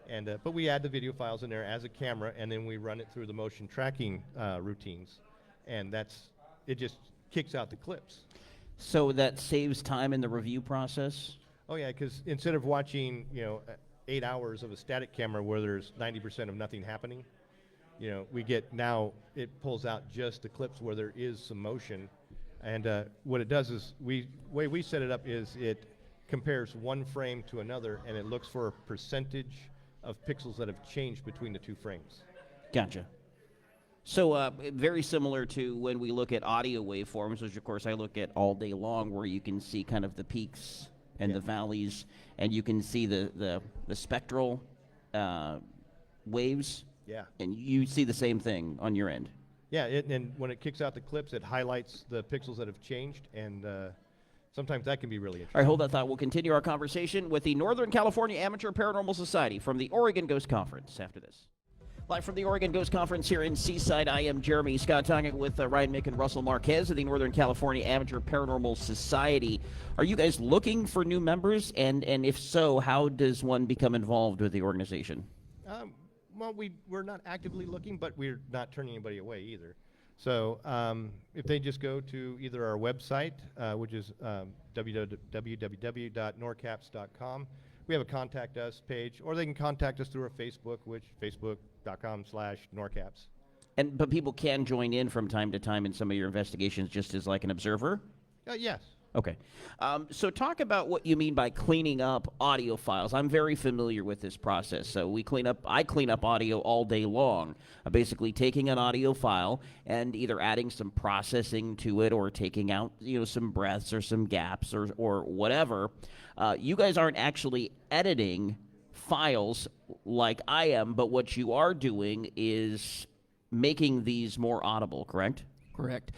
And but we add the video files in there as a camera, and then we run it through the motion tracking routines, and it just kicks out the clips. So that saves time in the review process? Oh yeah, because instead of watching 8 hours of a static camera where there's 90% of nothing happening, we get now it pulls out just the clips where there is some motion, and what it does is way we set it up is it compares one frame to another, and it looks for a percentage of pixels that have changed between the two frames. Gotcha. So very similar to when we look at audio waveforms, which of course I look at all day long, where you can see kind of the peaks and the valleys, and you can see the spectral waves. Yeah. And you see the same thing on your end. Yeah, and when it kicks out the clips, it highlights the pixels that have changed, and sometimes that can be really interesting. All right, hold that thought. We'll continue our conversation with the Northern California Amateur Paranormal Society from the Oregon Ghost Conference after this. Live from the Oregon Ghost Conference here in Seaside, I am Jeremy Scott, talking with Ryan, Mick, and Russell Marquez of the Northern California Amateur Paranormal Society. Are you guys looking for new members? And if so, how does one become involved with the organization? Well, we're not actively looking, but we're not turning anybody away either. So if they just go to either our website, which is www.norcaps.com, we have a Contact Us page, or they can contact us through our Facebook, which facebook.com/norcaps. But people can join in from time to time in some of your investigations just as like an observer? Yes. Okay. So talk about what you mean by cleaning up audio files. I'm very familiar with this process. So I clean up audio all day long, basically taking an audio file and either adding some processing to it or taking out, some breaths or some gaps or whatever. You guys aren't actually editing files like I am, but what you are doing is making these more audible, correct? Correct.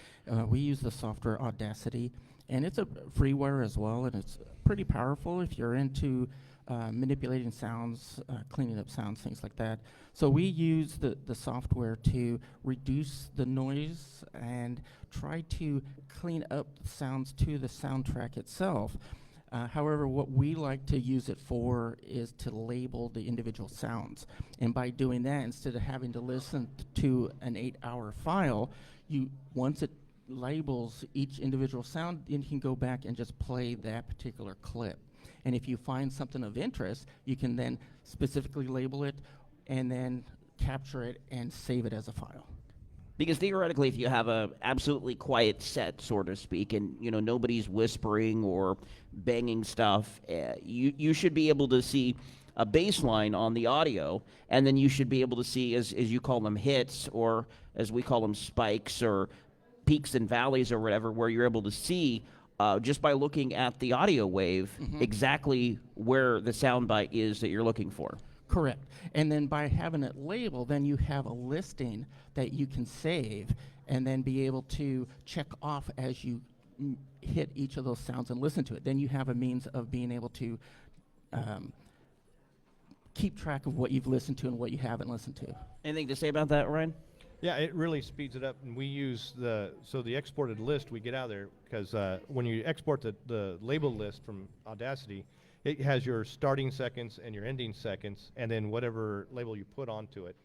We use the software Audacity, and it's a freeware as well, and it's pretty powerful if you're into manipulating sounds, cleaning up sounds, things like that. So we use the software to reduce the noise and try to clean up the sounds to the soundtrack itself. However, what we like to use it for is to label the individual sounds. And by doing that, instead of having to listen to an 8-hour file, once it labels each individual sound, then you can go back and just play that particular clip. And if you find something of interest, you can then specifically label it and then capture it and save it as a file. Because theoretically, if you have a absolutely quiet set, so to speak, and nobody's whispering or banging stuff, you should be able to see a baseline on the audio, and then you should be able to see, as you call them, hits, or as we call them, spikes, or peaks and valleys, or whatever, where you're able to see just by looking at the audio wave exactly where the soundbite is that you're looking for. Correct. And then by having it labeled, then you have a listing that you can save and then be able to check off as you hit each of those sounds and listen to it. Then you have a means of being able to keep track of what you've listened to and what you haven't listened to. Anything to say about that, Ryan? Yeah, it really speeds it up, and we use the exported list we get out of there, because when you export the label list from Audacity, it has your starting seconds and your ending seconds, and then whatever label you put onto it,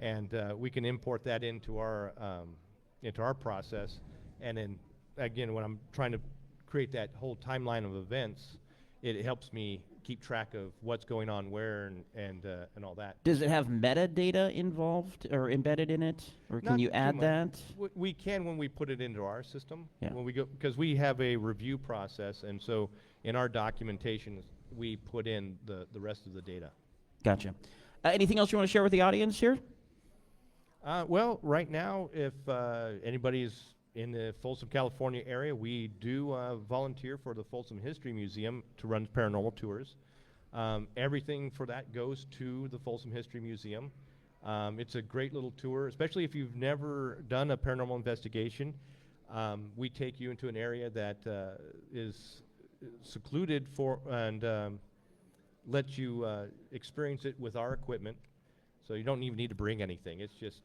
and we can import that into our process, and then again, when I'm trying to create that whole timeline of events, it helps me keep track of what's going on where and all that. Does it have metadata involved or embedded in it, or can you add that? We can when we put it into our system. Yeah. When we go, because we have a review process, and so in our documentation we put in the rest of the data. Gotcha. Anything else you want to share with the audience here? Well, right now, if anybody's in the Folsom, California area, we do volunteer for the Folsom History Museum to run paranormal tours. Everything for that goes to the Folsom History Museum. It's a great little tour, especially if you've never done a paranormal investigation. We take you into an area that is secluded and let you experience it with our equipment. So you don't even need to bring anything. It's just,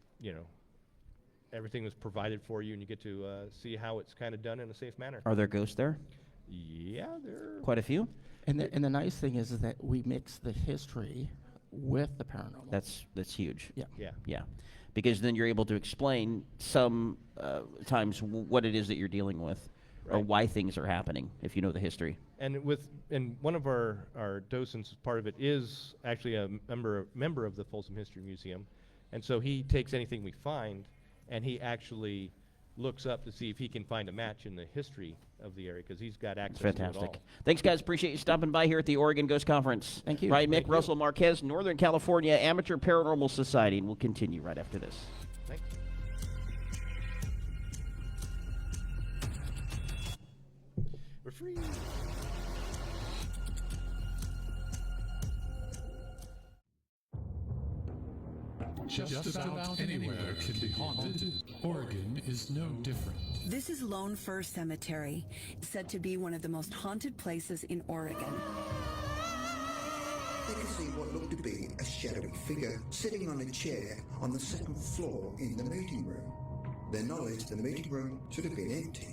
everything is provided for you, and you get to see how it's kind of done in a safe manner. Are there ghosts there? Yeah, there are quite a few. And the nice thing is that we mix the history with the paranormal. That's huge. Yeah. Yeah. Because then you're able to explain some times what it is that you're dealing with, or why things are happening, if you know the history. And one of our docents, part of it is actually a member of the Folsom History Museum, and so he takes anything we find, and he actually looks up to see if he can find a match in the history of the area, because he's got access to it all. Fantastic. Thanks, guys. Appreciate you stopping by here at the Oregon Ghost Conference. Thank you. Brian, Mick, Russell, Marquez, Northern California Amateur Paranormal Society, and we'll continue right after this. Thanks. We're free. Just about anywhere can be haunted. Oregon is no different. This is Lone Fir Cemetery, said to be one of the most haunted places in Oregon. They could see what looked to be a shadowy figure sitting on a chair on the second floor in the meeting room. Their knowledge the meeting room should have been empty.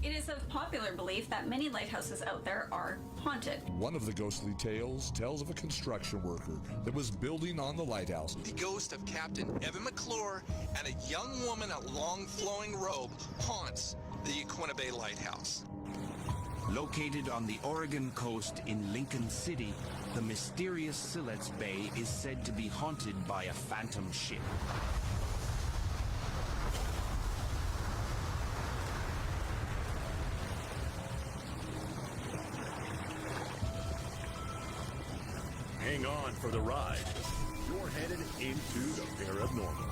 It is of popular belief that many lighthouses out there are haunted. One of the ghostly tales tells of a construction worker that was building on the lighthouse. The ghost of Captain Evan McClure and a young woman in a long flowing robe haunts the Yaquina Bay Lighthouse. Located on the Oregon coast in Lincoln City, the mysterious Siletz Bay is said to be haunted by a phantom ship. Hang on for the ride. You're headed into the Parabnormal.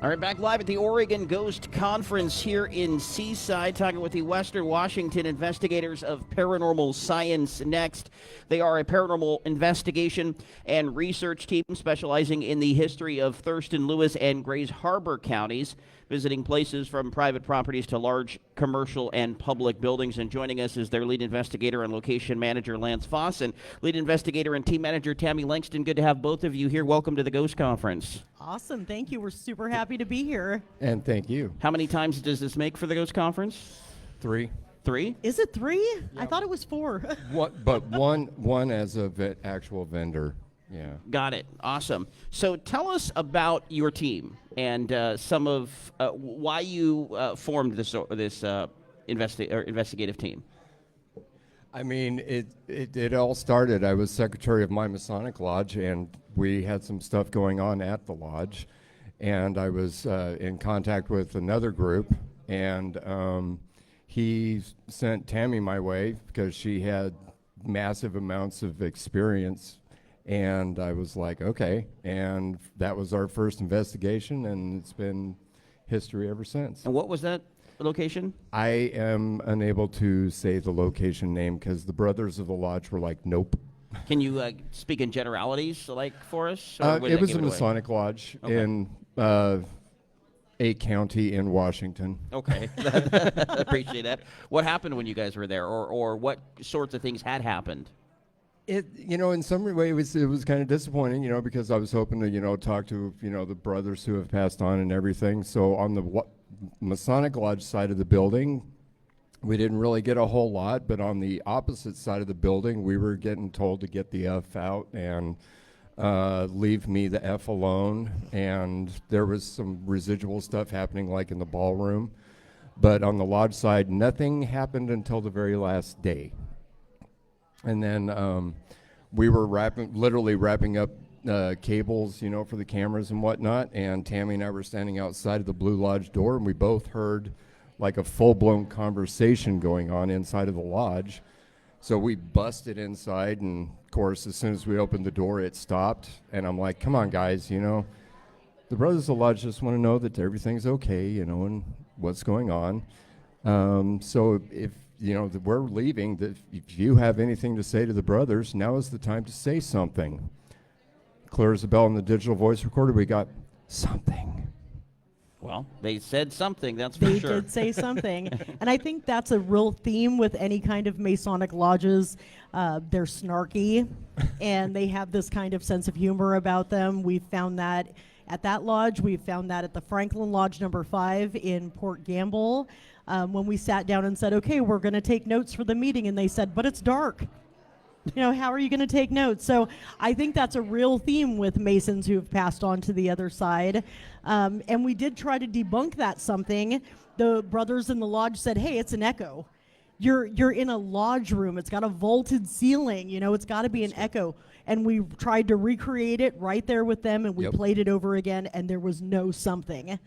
All right, back live at the Oregon Ghost Conference here in Seaside, talking with the Western Washington investigators of paranormal science next. They are a paranormal investigation and research team specializing in the history of Thurston, Lewis, and Grays Harbor counties, visiting places from private properties to large commercial and public buildings. And joining us is their lead investigator and location manager, Lance Foss, and lead investigator and team manager, Tami Langston. Good to have both of you here. Welcome to the Ghost Conference. Awesome. Thank you. We're super happy to be here. And thank you. How many times does this make for the Ghost Conference? 3. 3? Is it 3? Yeah. I thought it was 4. But one as a actual vendor. Yeah. Got it. Awesome. So tell us about your team and some of why you formed this investigative team. I mean, it all started. I was secretary of my Masonic Lodge, and we had some stuff going on at the lodge. And I was in contact with another group, and he sent Tami my way because she had massive amounts of experience. And I was like, okay. And that was our first investigation, and it's been history ever since. And what was that location? I am unable to say the location name because the brothers of the lodge were like, nope. Can you speak in generalities, like, for us? It was a Masonic Lodge in a county in Washington. Okay. Appreciate that. What happened when you guys were there, or what sorts of things had happened? In some way, it was kind of disappointing, because I was hoping to, talk to, the brothers who have passed on and everything. So on the Masonic Lodge side of the building, we didn't really get a whole lot, but on the opposite side of the building, we were getting told to get the F out and leave me the F alone. And there was some residual stuff happening, like in the ballroom. But on the lodge side, nothing happened until the very last day. And then we were literally wrapping up cables, for the cameras and whatnot. And Tami and I were standing outside of the Blue Lodge door, and we both heard like a full-blown conversation going on inside of the lodge. So we busted inside, and of course, as soon as we opened the door, it stopped. And I'm like, come on, guys, the brothers of the lodge just want to know that everything's okay, and what's going on. So if we're leaving, that if you have anything to say to the brothers, now is the time to say something. Clear as a bell in the digital voice recorder, we got something. Well, they said something, that's for They sure. did say something. And I think that's a real theme with any kind of Masonic lodges. They're snarky, and they have this kind of sense of humor about them. We've found that at that lodge. We've found that at the Franklin Lodge number 5 in Port Gamble. When we sat down and said, okay, we're going to take notes for the meeting, and they said, but it's dark. You know, how are you going to take notes? So I think that's a real theme with Masons who have passed on to the other side. And we did try to debunk that something. The brothers in the lodge said, hey, it's an echo. You're in a lodge room. It's got a vaulted ceiling. You know, it's got to be an echo. And we tried to recreate it right there with them, and we played it over again, and there was no something.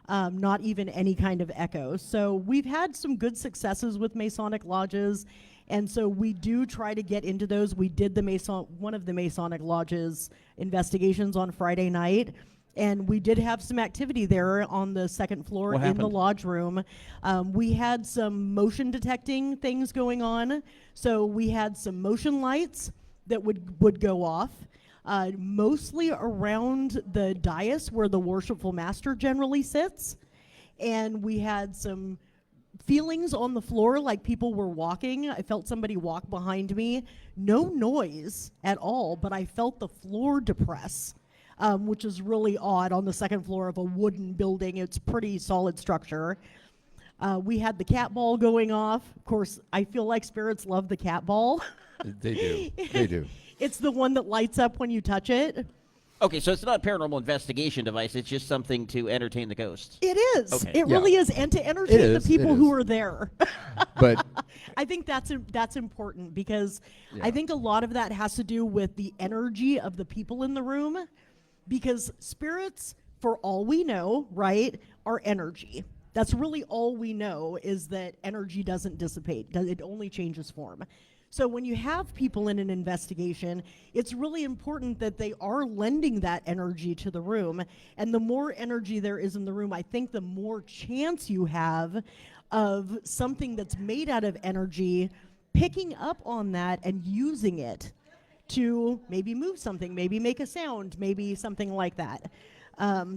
Not even any kind of echo. So we've had some good successes with Masonic lodges. And so we do try to get into those. We did one of the Masonic lodges investigations on Friday night, and we did have some activity there on the second floor in the lodge room. We had some motion detecting things going on. So we had some motion lights that would go off, mostly around the dais where the worshipful master generally sits. And we had some feelings on the floor like people were walking. I felt somebody walk behind me. No noise at all, but I felt the floor depress, which is really odd on the second floor of a wooden building. It's pretty solid structure. We had the cat ball going off. Of course, I feel like spirits love the cat ball. They do. They do. It's the one that lights up when you touch it. Okay, so it's not a paranormal investigation device. It's just something to entertain the ghosts. It is. Okay. It really is, and to entertain the people who are there. But I think that's important because I think a lot of that has to do with the energy of the people in the room, because spirits, for all we know, right, are energy. That's really all we know, is that energy doesn't dissipate. It only changes form. So when you have people in an investigation, it's really important that they are lending that energy to the room. And the more energy there is in the room, I think the more chance you have of something that's made out of energy picking up on that and using it to maybe move something, maybe make a sound, maybe something like that.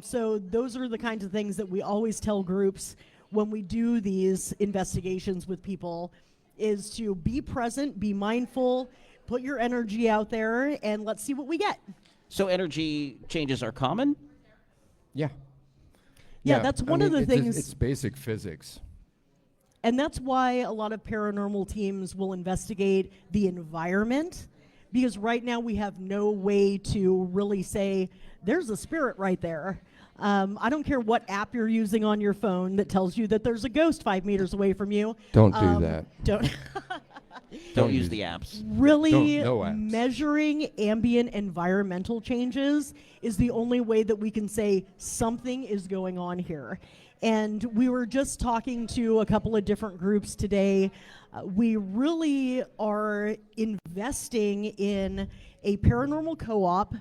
So those are the kinds of things that we always tell groups when we do these investigations with people, is to be present, be mindful, put your energy out there, and let's see what we get. So energy changes are common? Yeah. Yeah, that's one of the things. It's basic physics. And that's why a lot of paranormal teams will investigate the environment, because right now we have no way to really say, there's a spirit right there. I don't care what app you're using on your phone that tells you that there's a ghost 5 meters away from you. Don't do that. Don't use the apps. Really, no apps. Measuring ambient environmental changes is the only way that we can say something is going on here. And we were just talking to a couple of different groups today. We really are investing in a paranormal co-op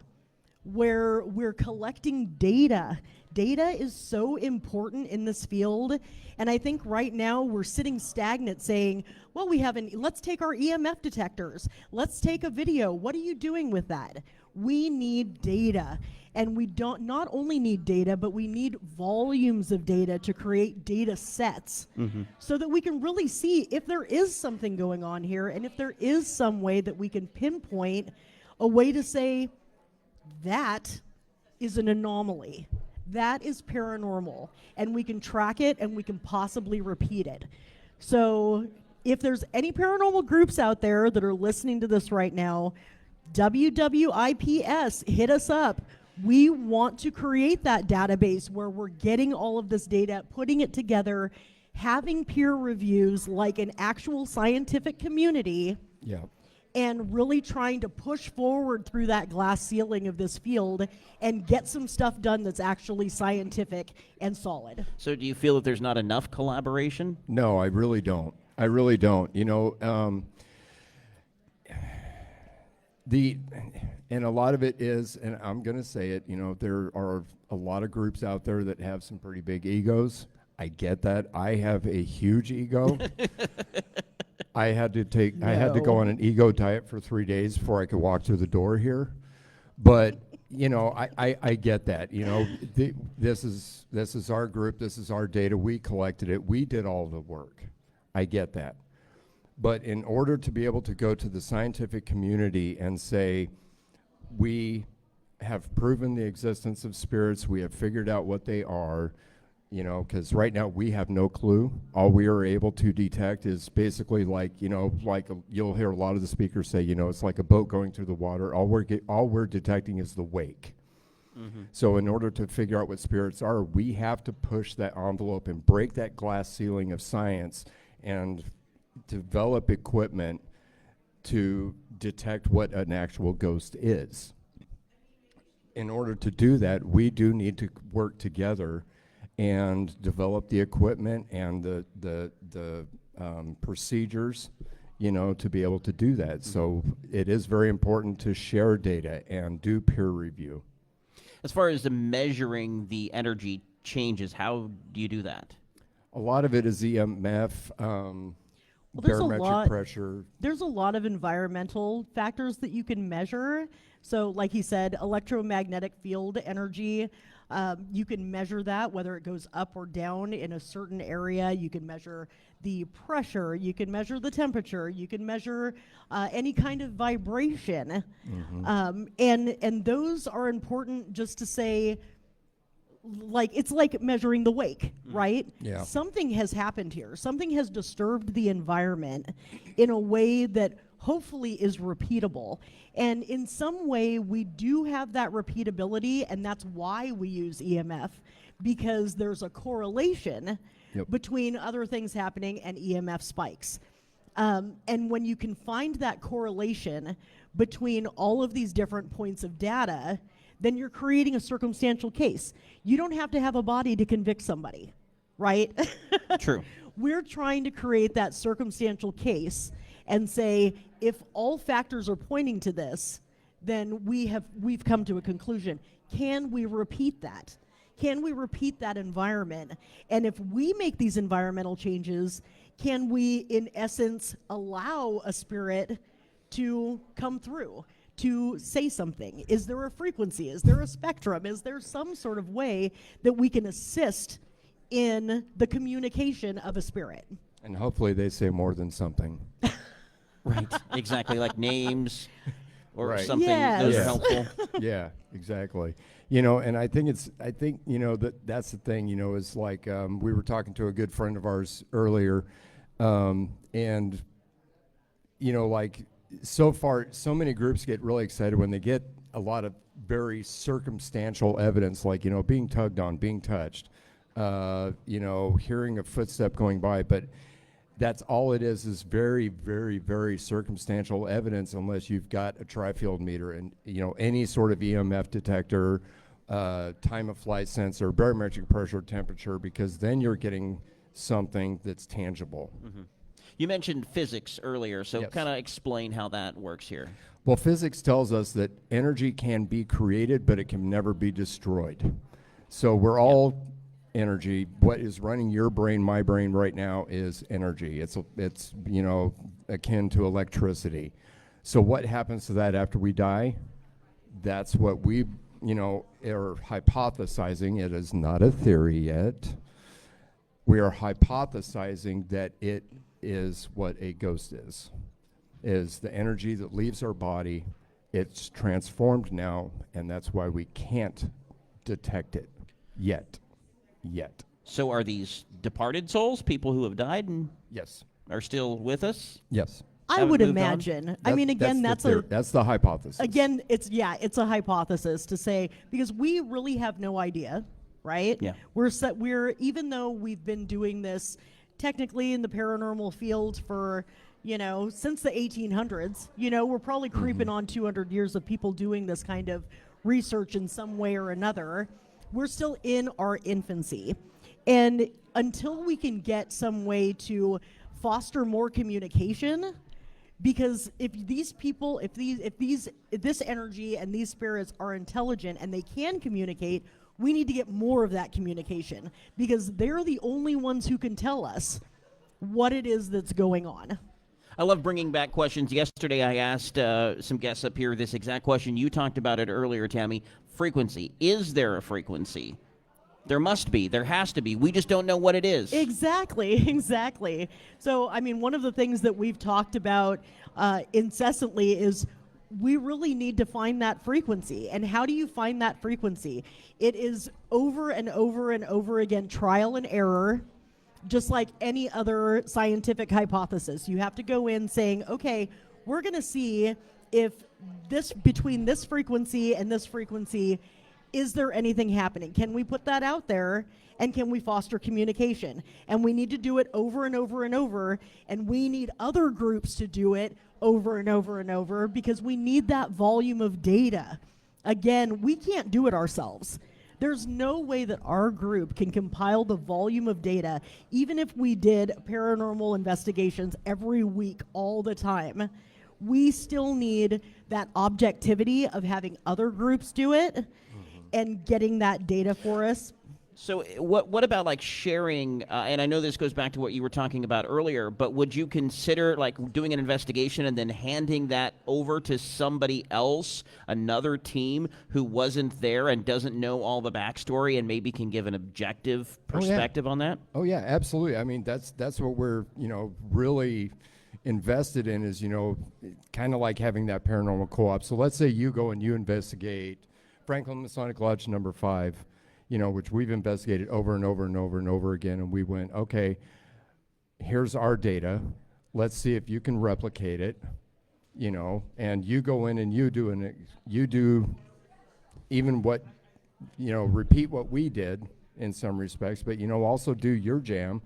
where we're collecting data. Data is so important in this field, and I think right now we're sitting stagnant saying, well, let's take our EMF detectors, let's take a video. What are you doing with that? We need data, and we not only need data, but we need volumes of data to create data sets so that we can really see if there is something going on here, and if there is some way that we can pinpoint a way to say, that is an anomaly. That is paranormal. And we can track it, and we can possibly repeat it. So if there's any paranormal groups out there that are listening to this right now, WWIPS, hit us up. We want to create that database where we're getting all of this data, putting it together, having peer reviews like an actual scientific community. Yeah. And really trying to push forward through that glass ceiling of this field and get some stuff done that's actually scientific and solid. So do you feel that there's not enough collaboration? No, I really don't. I really don't. You know, and a lot of it is, and I'm going to say it, you know, there are a lot of groups out there that have some pretty big egos. I get that. I have a huge ego. I had to go on an ego diet for 3 days before I could walk through the door here. But I get that. This is our group. This is our data. We collected it. We did all the work. I get that. But in order to be able to go to the scientific community and say, we have proven the existence of spirits, we have figured out what they are, because right now we have no clue. All we are able to detect is basically you'll hear a lot of the speakers say, it's like a boat going through the water. All we're detecting is the wake. Mm-hmm. So in order to figure out what spirits are, we have to push that envelope and break that glass ceiling of science and develop equipment to detect what an actual ghost is. In order to do that, we do need to work together and develop the equipment and the procedures, to be able to do that. Mm-hmm. So it is very important to share data and do peer review. As far as the measuring the energy changes, how do you do that? A lot of it is EMF, barometric pressure. There's a lot of environmental factors that you can measure. So like he said, electromagnetic field energy, you can measure that, whether it goes up or down in a certain area. You can measure the pressure, you can measure the temperature, you can measure any kind of vibration. Mm-hmm. And those are important just to say, it's like measuring the wake, right? Yeah. Something has happened here. Something has disturbed the environment in a way that hopefully is repeatable. And in some way, we do have that repeatability, and that's why we use EMF, because there's a correlation between other things happening and EMF spikes. And when you can find that correlation between all of these different points of data, then you're creating a circumstantial case. You don't have to have a body to convict somebody, right? True. We're trying to create that circumstantial case and say, if all factors are pointing to this, then we've come to a conclusion. Can we repeat that? Can we repeat that environment? And if we make these environmental changes, can we, in essence, allow a spirit to come through, to say something? Is there a frequency? Is there a spectrum? Is there some sort of way that we can assist in the communication of a spirit? And hopefully they say more than something. Right, exactly, like names or right. something. Yes. Those are helpful. Yeah, exactly. And I think that's the thing, is like we were talking to a good friend of ours earlier, and so far, so many groups get really excited when they get a lot of very circumstantial evidence, like, being tugged on, being touched, hearing a footstep going by. But that's all it is very, very, very circumstantial evidence, unless you've got a tri-field meter and, any sort of EMF detector, time of flight sensor, barometric pressure, temperature, because then you're getting something that's tangible. Mm-hmm. You mentioned physics earlier, so Yes. kind of explain how that works here. Well, physics tells us that energy can be created, but it can never be destroyed. So we're all energy. What is running your brain, my brain right now is energy. It's akin to electricity. So what happens to that after we die? That's what we, are hypothesizing. It is not a theory yet. We are hypothesizing that it is what a ghost is the energy that leaves our body. It's transformed now, and that's why we can't detect it yet. So are these departed souls, people who have died and yes, are still with us? Yes. I would imagine. I mean, again, that's the hypothesis. Again, it's a hypothesis to say, because we really have no idea, right? Yeah. We're even though we've been doing this technically in the paranormal field for, since the 1800s, we're probably creeping on 200 years of people doing this kind of research in some way or another. We're still in our infancy. And until we can get some way to foster more communication, because if these people, if this energy and these spirits are intelligent and they can communicate, we need to get more of that communication, because they're the only ones who can tell us what it is that's going on. I love bringing back questions. Yesterday I asked some guests up here this exact question. You talked about it earlier, Tami. Frequency. Is there a frequency? There must be. There has to be. We just don't know what it is. Exactly, exactly. So, I mean, one of the things that we've talked about incessantly is we really need to find that frequency. And how do you find that frequency? It is over and over and over again, trial and error, just like any other scientific hypothesis. You have to go in saying, okay, we're going to see if this, between this frequency and this frequency, is there anything happening? Can we put that out there, and can we foster communication? And we need to do it over and over and over, and we need other groups to do it over and over and over, because we need that volume of data. Again, we can't do it ourselves. There's no way that our group can compile the volume of data, even if we did paranormal investigations every week all the time. We still need that objectivity of having other groups do it and getting that data for us. So what about like sharing, and I know this goes back to what you were talking about earlier, but would you consider like doing an investigation and then handing that over to somebody else, another team who wasn't there and doesn't know all the backstory and maybe can give an objective perspective on that? Oh yeah, absolutely. I mean, that's what we're, really invested in, is, kind of like having that paranormal co-op. So let's say you go and you investigate Franklin Masonic Lodge number 5, which we've investigated over and over and over and over again, and we went, okay, here's our data. Let's see if you can replicate it, and you go in and you do even what, repeat what we did in some respects, but, also do your jam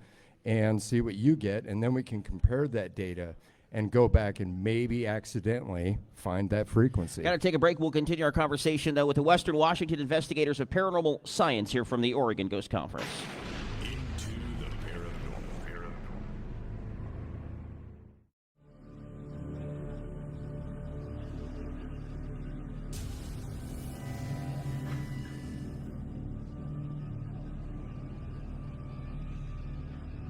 and see what you get, and then we can compare that data and go back and maybe accidentally find that frequency. Got to take a break. We'll continue our conversation, though, with the Western Washington investigators of paranormal science here from the Oregon Ghost Conference. Into the paranormal.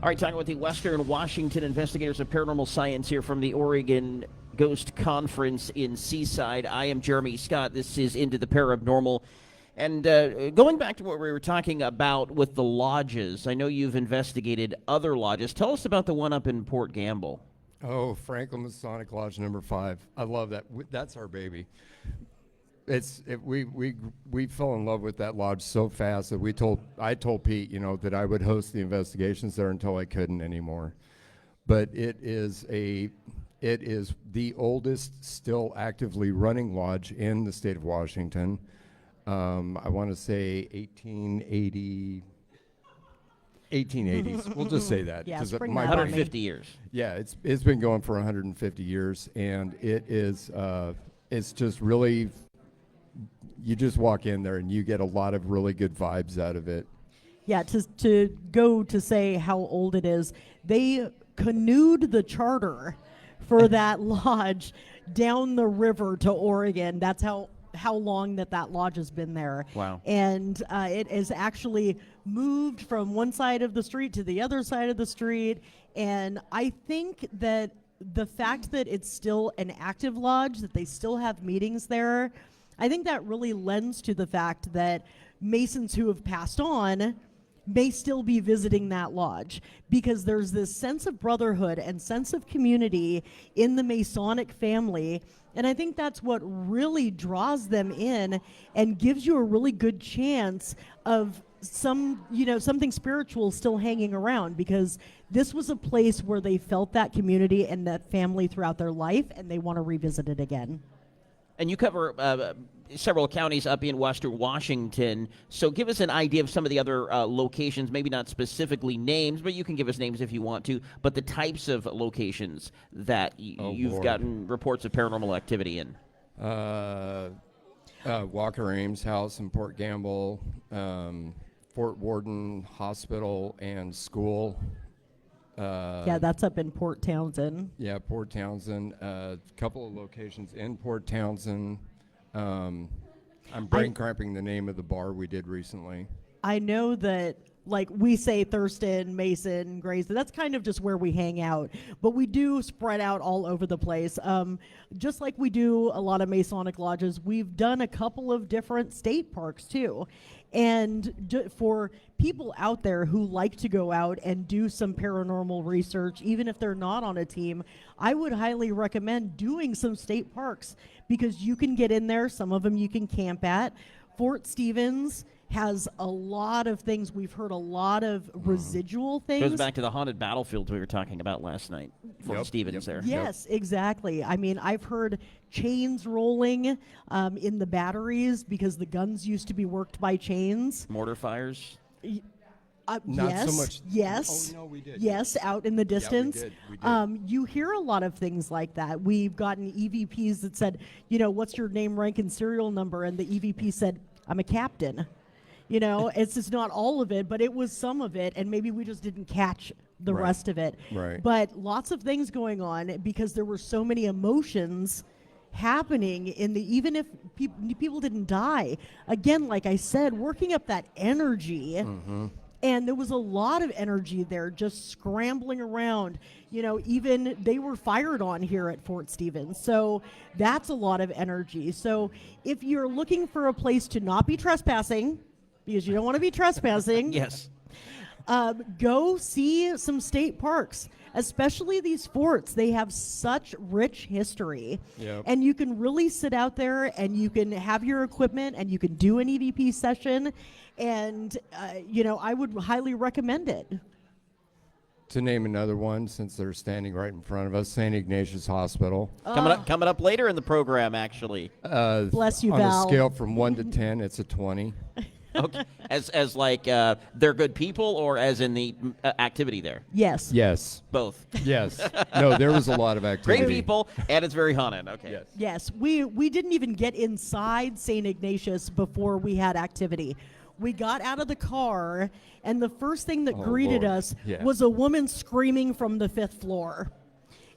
All right, talking with the Western Washington investigators of paranormal science here from the Oregon Ghost Conference in Seaside. I am Jeremy Scott. This is Into the Parabnormal. And going back to what we were talking about with the lodges, I know you've investigated other lodges. Tell us about the one up in Port Gamble. Oh, Franklin Masonic Lodge number 5. I love that. That's our baby. We fell in love with that lodge so fast that I told Pete, that I would host the investigations there until I couldn't anymore. But it is the oldest still actively running lodge in the state of Washington. I want to say 1880s. We'll just say that. Yeah, spring my 150 years. Yeah, it's been going for 150 years, and it is it's just really. You just walk in there and you get a lot of really good vibes out of it. Yeah, to go to say how old it is, they canoed the charter for that lodge down the river to Oregon. That's how long that lodge has been there. Wow. And it has actually moved from one side of the street to the other side of the street. And I think that the fact that it's still an active lodge, that they still have meetings there, I think that really lends to the fact that Masons who have passed on may still be visiting that lodge, because there's this sense of brotherhood and sense of community in the Masonic family. And I think that's what really draws them in and gives you a really good chance of something spiritual still hanging around, because this was a place where they felt that community and that family throughout their life, and they want to revisit it again. And you cover several counties up in Western Washington. So give us an idea of some of the other locations, maybe not specifically names, but you can give us names if you want to, but the types of locations that you've gotten reports of paranormal activity in. Walker Ames House in Port Gamble, Fort Worden Hospital and School. Yeah, that's up in Port Townsend. Yeah, Port Townsend. A couple of locations in Port Townsend. I'm brain cramping the name of the bar we did recently. I know that like we say Thurston, Mason, Grays, that's kind of just where we hang out. But we do spread out all over the place. Just like we do a lot of Masonic lodges, we've done a couple of different state parks too. And for people out there who like to go out and do some paranormal research, even if they're not on a team, I would highly recommend doing some state parks because you can get in there. Some of them you can camp at. Fort Stevens has a lot of things. We've heard a lot of residual things. Goes back to the haunted battlefields we were talking about last night. Fort Stevens there. Yes, exactly. I mean, I've heard chains rolling in the batteries because the guns used to be worked by chains. Mortar fires. Not yes, so much. Yes. Oh, no, we did. Yes, out in the distance. Yeah, we did. You hear a lot of things like that. We've gotten EVPs that said, what's your name, rank, and serial number? And the EVP said, I'm a captain. It's just not all of it, but it was some of it, and maybe we just didn't catch the rest of it. Right. But lots of things going on because there were so many emotions happening even if people didn't die. Again, like I said, working up that energy. Mm-hmm. And there was a lot of energy there just scrambling around. Even they were fired on here at Fort Stevens. So that's a lot of energy. So if you're looking for a place to not be trespassing, because you don't want to be trespassing. Yes. Go see some state parks, especially these forts. They have such rich history. Yep. And you can really sit out there and you can have your equipment and you can do an EVP session. And, I would highly recommend it. To name another one, since they're standing right in front of us, St. Ignatius Hospital. Coming up later in the program, actually. Bless you, on Val. a scale from 1 to 10, it's a 20. Okay. As like they're good people, or as in the activity there? Yes. Yes. Both. Yes. No, there was a lot of activity. Great people, and it's very haunted. Okay. Yes. Yes, we didn't even get inside St. Ignatius before we had activity. We got out of the car, and the first thing that greeted Lord. us Yeah. was a woman screaming from the 5th floor.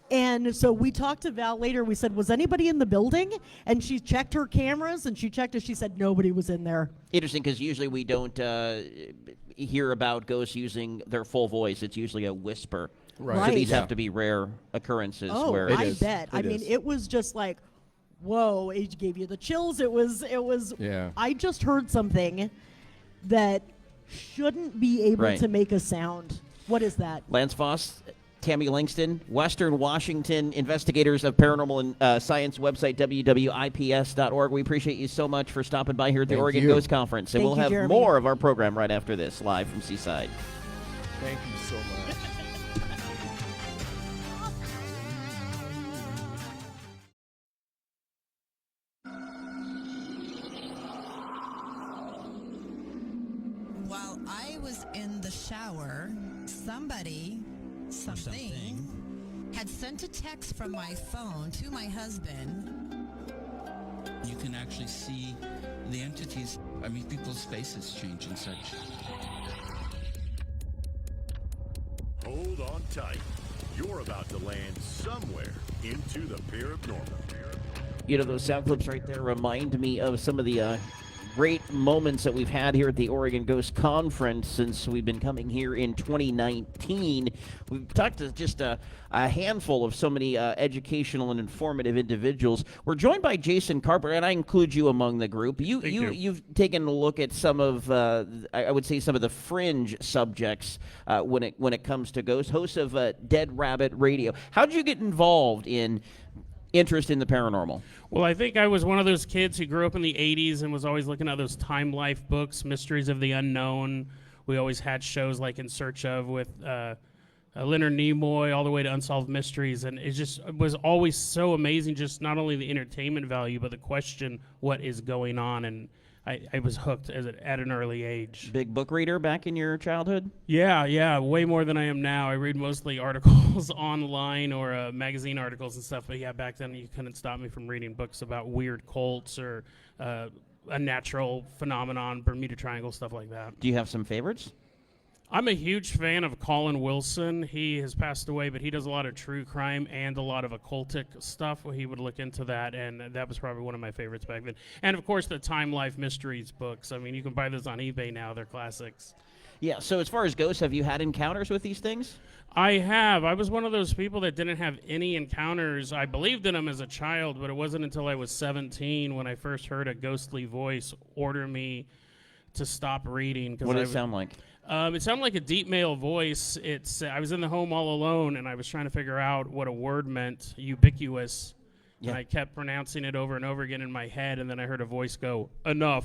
And so we talked to Val later. We said, was anybody in the building? And she checked her cameras, and she checked it. She said nobody was in there. Interesting, because usually we don't hear about ghosts using their full voice. It's usually a whisper. Right. So these Yeah. have to be rare occurrences. Oh, where I bet. I mean, it was just like, whoa, it gave you the chills. It was, Yeah. I just heard something that shouldn't be able to make a sound. What is that? Lance Foss, Tami Langston, Western Washington investigators of paranormal and science website, wwips.org. We appreciate you so much for stopping by here at the Thank Oregon you. Ghost Conference. And Thank we'll you, have Jeremy. more of our program right after this, live from Seaside. Thank you so much. While I was in the shower, something had sent a text from my phone to my husband. You can actually see the entities. I mean, people's faces change and such. Hold on tight. You're about to land somewhere into the paranormal. Those sound clips right there remind me of some of the great moments that we've had here at the Oregon Ghost Conference since we've been coming here in 2019. We've talked to just a handful of so many educational and informative individuals. We're joined by Jason Carpenter, and I include you among the group. You've taken a look at some of, I would say, some of the fringe subjects when it comes to ghosts. Host of Dead Rabbit Radio. How did you get involved in interest in the paranormal? Well, I think I was one of those kids who grew up in the 80s and was always looking at those Time Life books, Mysteries of the Unknown. We always had shows like In Search Of with Leonard Nimoy, all the way to Unsolved Mysteries. And it just was always so amazing, just not only the entertainment value, but the question, what is going on? And I was hooked at an early age. Big book reader back in your childhood? Yeah, way more than I am now. I read mostly articles online or magazine articles and stuff. But yeah, back then you couldn't stop me from reading books about weird cults or a natural phenomenon, Bermuda Triangle, stuff like that. Do you have some favorites? I'm a huge fan of Colin Wilson. He has passed away, but he does a lot of true crime and a lot of occultic stuff. He would look into that, and that was probably one of my favorites back then. And, of course, the Time Life Mysteries books. I mean, you can buy those on eBay now. They're classics. Yeah, so as far as ghosts, have you had encounters with these things? I have. I was one of those people that didn't have any encounters. I believed in them as a child, but it wasn't until I was 17 when I first heard a ghostly voice order me to stop reading. What did it sound like? It sounded like a deep male voice. I was in the home all alone, and I was trying to figure out what a word meant, ubiquitous. Yeah. And I kept pronouncing it over and over again in my head, and then I heard a voice go, enough.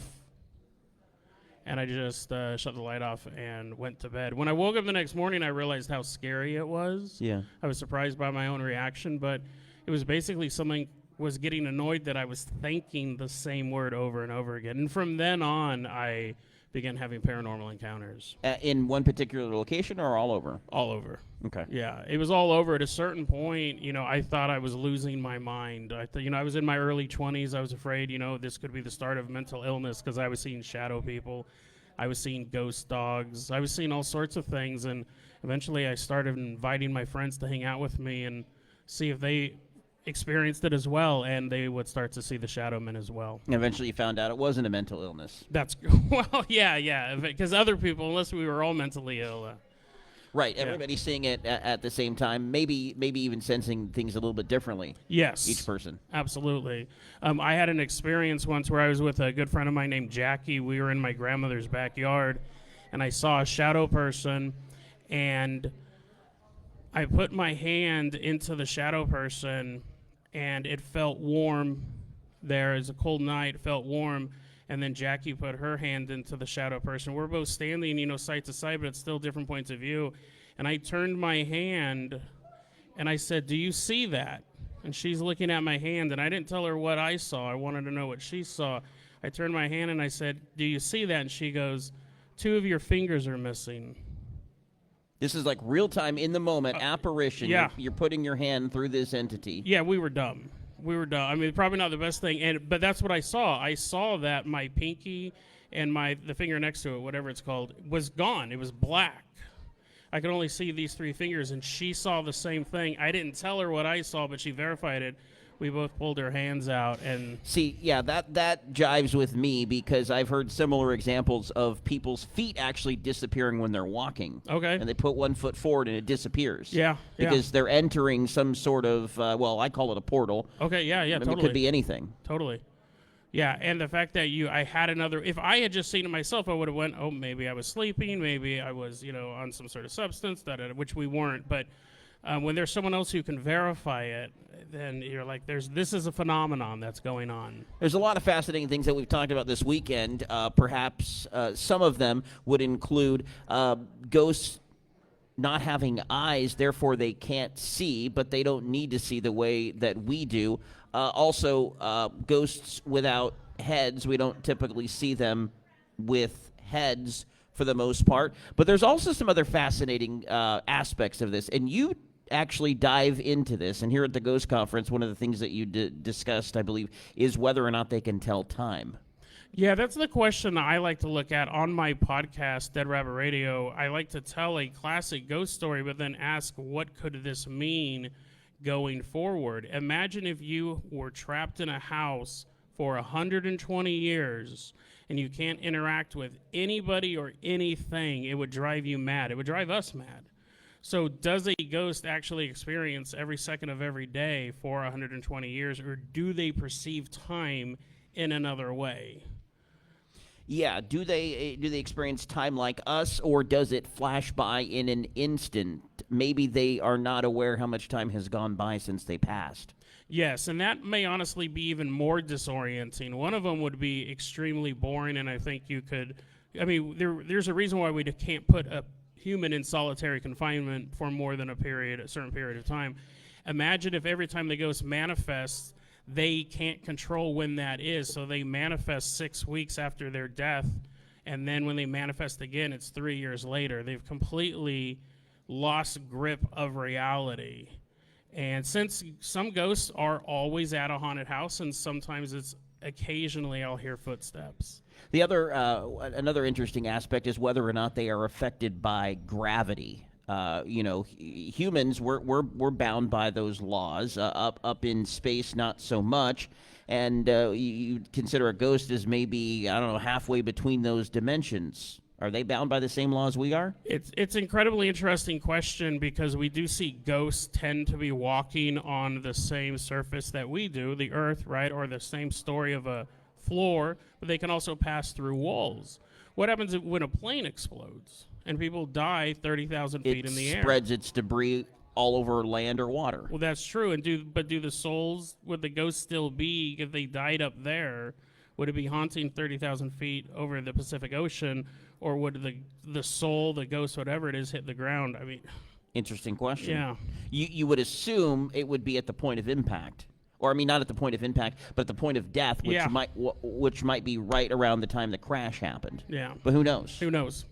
And I just shut the light off and went to bed. When I woke up the next morning, I realized how scary it was. Yeah. I was surprised by my own reaction, but it was basically something was getting annoyed that I was thinking the same word over and over again. And from then on, I began having paranormal encounters. In one particular location or all over? All over. Okay. Yeah, it was all over. At a certain point, I thought I was losing my mind. I was in my early 20s. I was afraid, this could be the start of mental illness because I was seeing shadow people. I was seeing ghost dogs. I was seeing all sorts of things. And eventually I started inviting my friends to hang out with me and see if they experienced it as well, and they would start to see the shadow men as well. And eventually you found out it wasn't a mental illness. That's, well, yeah, because other people, unless we were all mentally ill. Right, everybody's seeing it at the same time, maybe even sensing things a little bit differently. Yes. Each person. Absolutely. I had an experience once where I was with a good friend of mine named Jackie. We were in my grandmother's backyard, and I saw a shadow person, and I put my hand into the shadow person, and it felt warm. There is a cold night, it felt warm, and then Jackie put her hand into the shadow person. We're both standing, side to side, but it's still different points of view. And I turned my hand, and I said, "Do you see that?" And she's looking at my hand, and I didn't tell her what I saw. I wanted to know what she saw. I turned my hand, and I said, "Do you see that?" And she goes, "2 of your fingers are missing." This is like real-time, in the moment, apparition. Yeah. You're putting your hand through this entity. Yeah, we were dumb. I mean, probably not the best thing, but that's what I saw. I saw that my pinky and the finger next to it, whatever it's called, was gone. It was black. I could only see these 3 fingers, and she saw the same thing. I didn't tell her what I saw, but she verified it. We both pulled our hands out and see. Yeah, that jives with me because I've heard similar examples of people's feet actually disappearing when they're walking. Okay. And they put 1 foot forward and it disappears. Yeah. Because they're entering some sort of I call it a portal. Okay. Yeah. Totally. It could be anything. Totally. Yeah, and the fact that I had another. If I had just seen it myself, I would have went, oh, maybe I was sleeping, maybe I was on some sort of substance, which we weren't. But when there's someone else who can verify it, then you're like, this is a phenomenon that's going on. There's a lot of fascinating things that we've talked about this weekend. Perhaps some of them would include ghosts not having eyes, therefore they can't see, but they don't need to see the way that we do. Also, ghosts without heads, we don't typically see them with heads for the most part. But there's also some other fascinating aspects of this, and you actually dive into this. And here at the Ghost Conference, one of the things that you discussed, I believe, is whether or not they can tell time. Yeah, that's the question I like to look at on my podcast, Dead Rabbit Radio. I like to tell a classic ghost story, but then ask, what could this mean going forward? Imagine if you were trapped in a house for 120 years and you can't interact with anybody or anything. It would drive you mad. It would drive us mad. So does a ghost actually experience every second of every day for 120 years, or do they perceive time in another way? Yeah, do they experience time like us, or does it flash by in an instant? Maybe they are not aware how much time has gone by since they passed. Yes, and that may honestly be even more disorienting. One of them would be extremely boring, and I think there's a reason why we can't put a human in solitary confinement for more than a certain period of time. Imagine if every time the ghost manifests, they can't control when that is, so they manifest 6 weeks after their death, and then when they manifest again, it's 3 years later. They've completely lost grip of reality. And since some ghosts are always at a haunted house, and sometimes it's occasionally I'll hear footsteps. The other, another interesting aspect is whether or not they are affected by gravity. Humans, we're bound by those laws. Up in space, not so much. And you consider a ghost as maybe, halfway between those dimensions. Are they bound by the same laws we are? It's an incredibly interesting question because we do see ghosts tend to be walking on the same surface that we do, the earth, right, or the same story of a floor, but they can also pass through walls. What happens when a plane explodes and people die 30,000 feet in the air? It spreads its debris all over land or water. Well, that's true. And do the souls, would the ghosts still be, if they died up there, would it be haunting 30,000 feet over the Pacific Ocean, or would the soul, the ghost, whatever it is, hit the ground? I mean, interesting question. Yeah. You would assume it would be at the point of impact. Or, I mean, not at the point of impact, but at the point of death, which might be right around the time the crash happened. Yeah. But who knows? Who knows?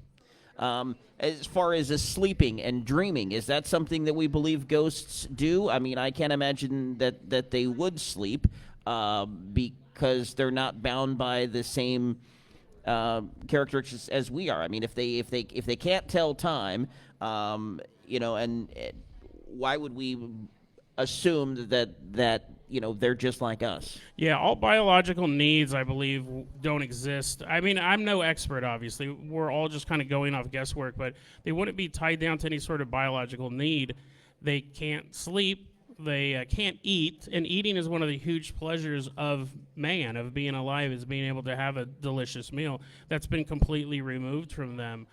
As far as sleeping and dreaming, is that something that we believe ghosts do? I mean, I can't imagine that they would sleep because they're not bound by the same characteristics as we are. I mean, if they can't tell time, and why would we assume that they're just like us? Yeah, all biological needs, I believe, don't exist. I mean, I'm no expert, obviously. We're all just kind of going off guesswork, but they wouldn't be tied down to any sort of biological need. They can't sleep. They can't eat, and eating is one of the huge pleasures of man, of being alive, is being able to have a delicious meal. That's been completely removed from them.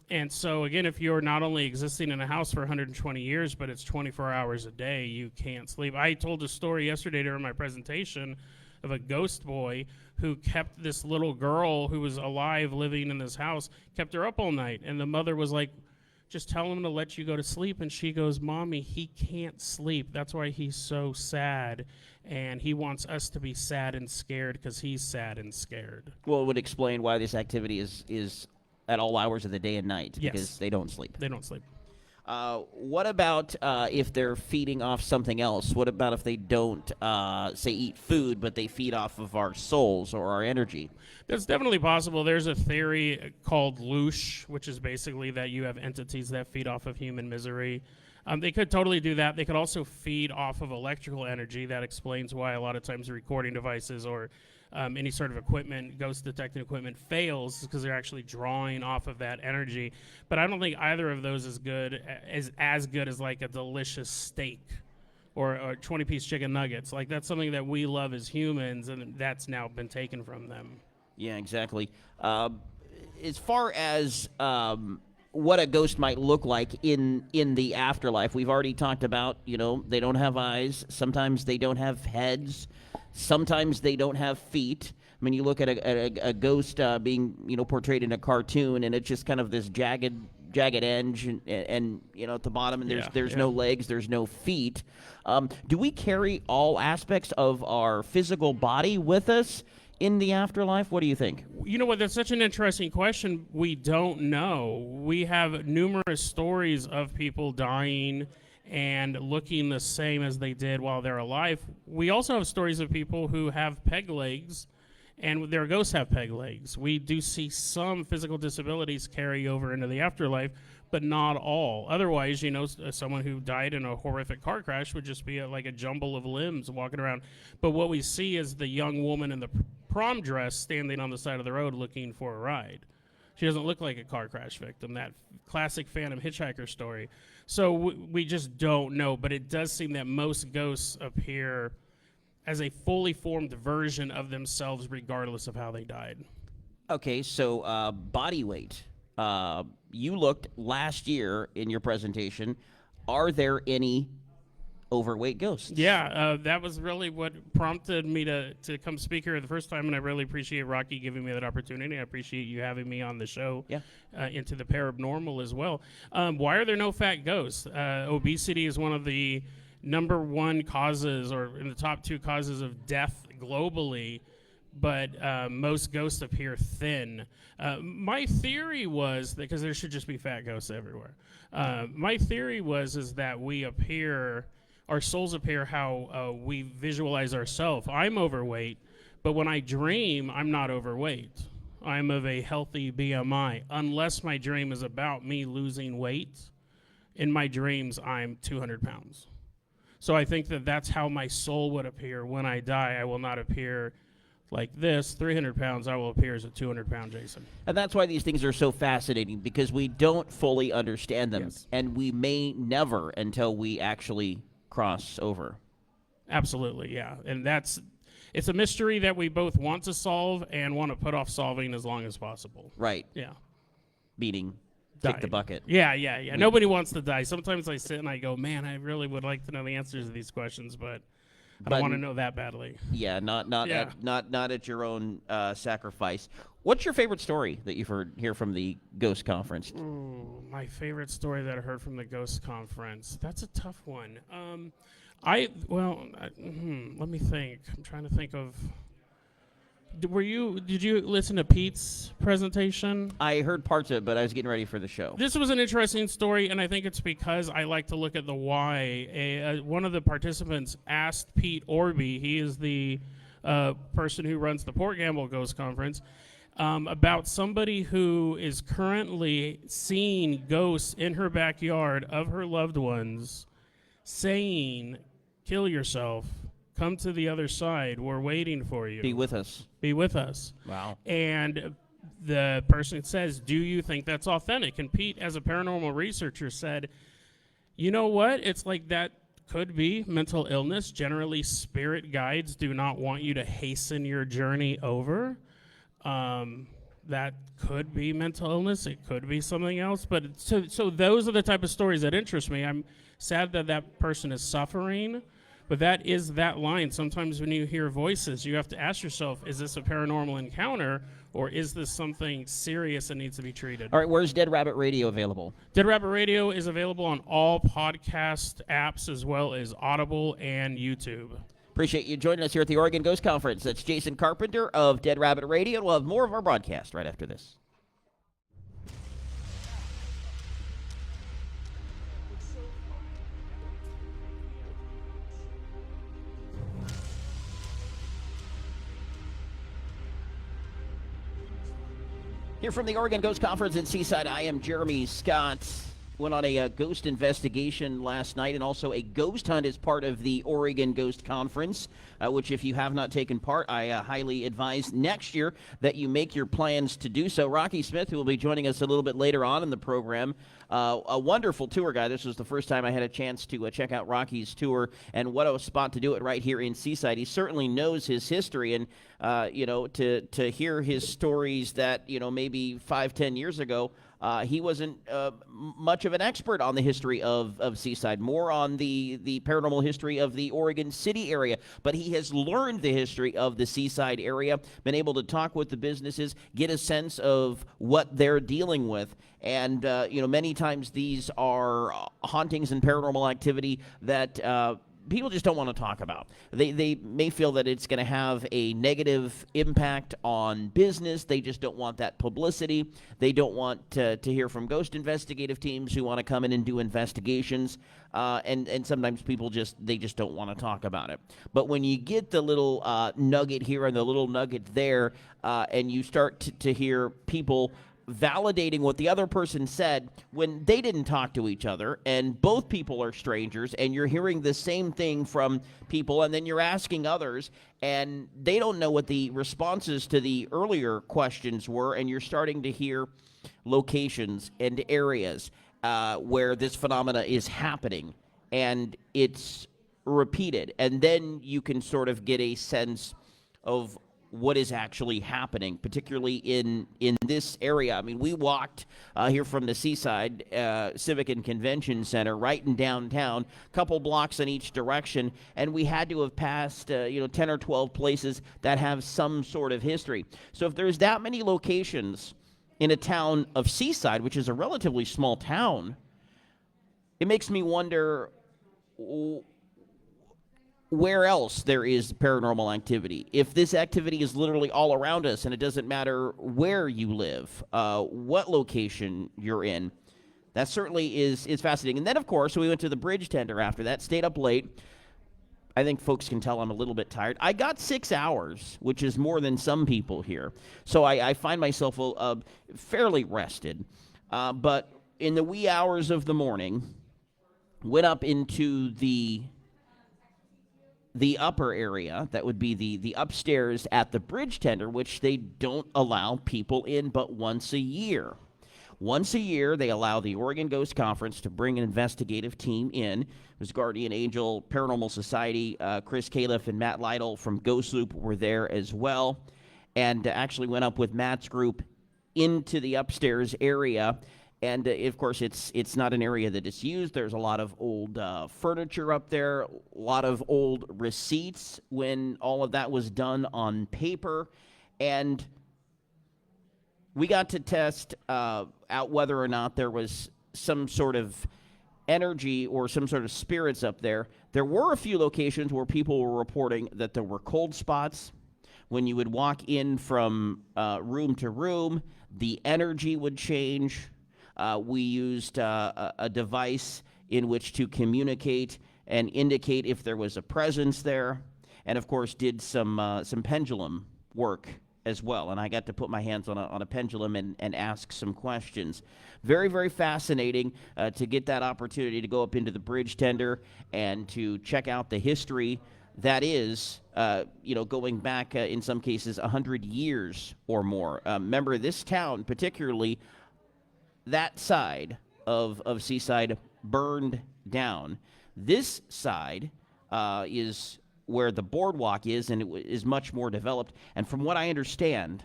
And so, again, if you're not only existing in a house for 120 years, but it's 24 hours a day, you can't sleep. I told a story yesterday during my presentation of a ghost boy who kept this little girl who was alive living in this house, kept her up all night. And the mother was like, just tell him to let you go to sleep. And she goes, Mommy, he can't sleep. That's why he's so sad. And he wants us to be sad and scared because he's sad and scared. Well, it would explain why this activity is at all hours of the day and night, Yes. because they don't sleep. They don't sleep. What about if they're feeding off something else? What about if they don't, say, eat food, but they feed off of our souls or our energy? That's definitely possible. There's a theory called loosh, which is basically that you have entities that feed off of human misery. They could totally do that. They could also feed off of electrical energy. That explains why a lot of times recording devices or any sort of equipment, ghost detecting equipment, fails because they're actually drawing off of that energy. But I don't think either of those is good as like a delicious steak or 20-piece chicken nuggets. Like, that's something that we love as humans, and that's now been taken from them. Yeah, exactly. As far as what a ghost might look like in the afterlife, we've already talked about, they don't have eyes. Sometimes they don't have heads. Sometimes they don't have feet. I mean, you look at a ghost being, portrayed in a cartoon, and it's just kind of this jagged edge, and at the bottom, and there's no legs, there's no feet. Do we carry all aspects of our physical body with us in the afterlife? What do you think? You know what? That's such an interesting question. We don't know. We have numerous stories of people dying and looking the same as they did while they're alive. We also have stories of people who have peg legs, and their ghosts have peg legs. We do see some physical disabilities carry over into the afterlife, but not all. Otherwise, someone who died in a horrific car crash would just be like a jumble of limbs walking around. But what we see is the young woman in the prom dress standing on the side of the road looking for a ride. She doesn't look like a car crash victim, that classic Phantom hitchhiker story. So we just don't know, but it does seem that most ghosts appear as a fully formed version of themselves regardless of how they died. Okay, so body weight. You looked last year in your presentation. Are there any overweight ghosts? Yeah, that was really what prompted me to come speak here the first time, and I really appreciate Rocky giving me that opportunity. I appreciate you having me on the show. Yeah. Into the Parabnormal as well. Why are there no fat ghosts? Obesity is one of the number one causes, or in the top two causes of death globally, but most ghosts appear thin. My theory was, because there should just be fat ghosts everywhere, my theory is that we appear, our souls appear how we visualize ourselves. I'm overweight, but when I dream, I'm not overweight. I'm of a healthy BMI, unless my dream is about me losing weight. In my dreams, I'm 200 pounds. So I think that that's how my soul would appear when I die. I will not appear like this, 300 pounds, I will appear as a 200-pound Jason. And that's why these things are so fascinating, because we don't fully understand them, and we may never until we actually cross over. Absolutely, yeah. And it's a mystery that we both want to solve and want to put off solving as long as possible. Right. Yeah. Meaning, kick the bucket. Yeah. Nobody wants to die. Sometimes I sit and I go, man, I really would like to know the answers to these questions, but I don't want to know that badly. Yeah, not at your own sacrifice. What's your favorite story that you've heard here from the Ghost Conference? My favorite story that I heard from the Ghost Conference. That's a tough one. Let me think. I'm trying to think of. Did you listen to Pete's presentation? I heard parts of it, but I was getting ready for the show. This was an interesting story, and I think it's because I like to look at the why. One of the participants asked Pete Orby, he is the person who runs the Port Gamble Ghost Conference, about somebody who is currently seeing ghosts in her backyard of her loved ones, saying, "Kill yourself. Come to the other side. We're waiting for you. Be with us. Be with us." Wow. And the person says, "Do you think that's authentic?" And Pete, as a paranormal researcher, said, "You know what? It's like that could be mental illness. Generally, spirit guides do not want you to hasten your journey over. That could be mental illness. It could be something else. But so those are the type of stories that interest me. I'm sad that that person is suffering. But that is that line. Sometimes when you hear voices, you have to ask yourself, is this a paranormal encounter, or is this something serious that needs to be treated? All right, where's Dead Rabbit Radio available? Dead Rabbit Radio is available on all podcast apps as well as Audible and YouTube. Appreciate you joining us here at the Oregon Ghost Conference. That's Jason Carpenter of Dead Rabbit Radio. We'll have more of our broadcast right after this. Here from the Oregon Ghost Conference in Seaside, I am Jeremy Scott. Went on a ghost investigation last night, and also a ghost hunt as part of the Oregon Ghost Conference, which if you have not taken part, I highly advise next year that you make your plans to do so. Rocky Smith, who will be joining us a little bit later on in the program, a wonderful tour guide. This was the first time I had a chance to check out Rocky's tour, and what a spot to do it right here in Seaside. He certainly knows his history, and to hear his stories that maybe 5-10 years ago, he wasn't much of an expert on the history of Seaside, more on the paranormal history of the Oregon City area. But he has learned the history of the Seaside area, been able to talk with the businesses, get a sense of what they're dealing with. And, many times these are hauntings and paranormal activity that people just don't want to talk about. They may feel that it's going to have a negative impact on business. They just don't want that publicity. They don't want to hear from ghost investigative teams who want to come in and do investigations. And sometimes people just don't want to talk about it. But when you get the little nugget here and the little nugget there, and you start to hear people validating what the other person said when they didn't talk to each other, and both people are strangers, and you're hearing the same thing from people, and then you're asking others, and they don't know what the responses to the earlier questions were, and you're starting to hear locations and areas where this phenomena is happening, and it's repeated, and then you can sort of get a sense of what is actually happening, particularly in this area. I mean, we walked here from the Seaside Civic and Convention Center right in downtown, couple blocks in each direction, and we had to have passed 10 or 12 places that have some sort of history. So if there's that many locations in a town of Seaside, which is a relatively small town, it makes me wonder where else there is paranormal activity. If this activity is literally all around us and it doesn't matter where you live, what location you're in, that certainly is fascinating. And then, of course, we went to the bridge tender after that, stayed up late. I think folks can tell I'm a little bit tired. I got 6 hours, which is more than some people here. So I find myself fairly rested. But in the wee hours of the morning, went up into the the upper area, that would be the upstairs at the bridge tender, which they don't allow people in but once a year. Once a year, they allow the Oregon Ghost Conference to bring an investigative team in. It was Guardian Angel, Paranormal Society, Chris Califf and Matt Lytle from Ghost Loop were there as well, and actually went up with Matt's group into the upstairs area. And, of course, it's not an area that is used. There's a lot of old furniture up there, a lot of old receipts when all of that was done on paper. And we got to test out whether or not there was some sort of energy or some sort of spirits up there. There were a few locations where people were reporting that there were cold spots. When you would walk in from room to room, the energy would change. We used a device in which to communicate and indicate if there was a presence there, and of course did some pendulum work as well. And I got to put my hands on a pendulum and ask some questions. Very, very fascinating to get that opportunity to go up into the bridge tender and to check out the history that is, going back in some cases 100 years or more. Remember, this town, particularly that side of Seaside, burned down. This side is where the boardwalk is, and it is much more developed. And from what I understand,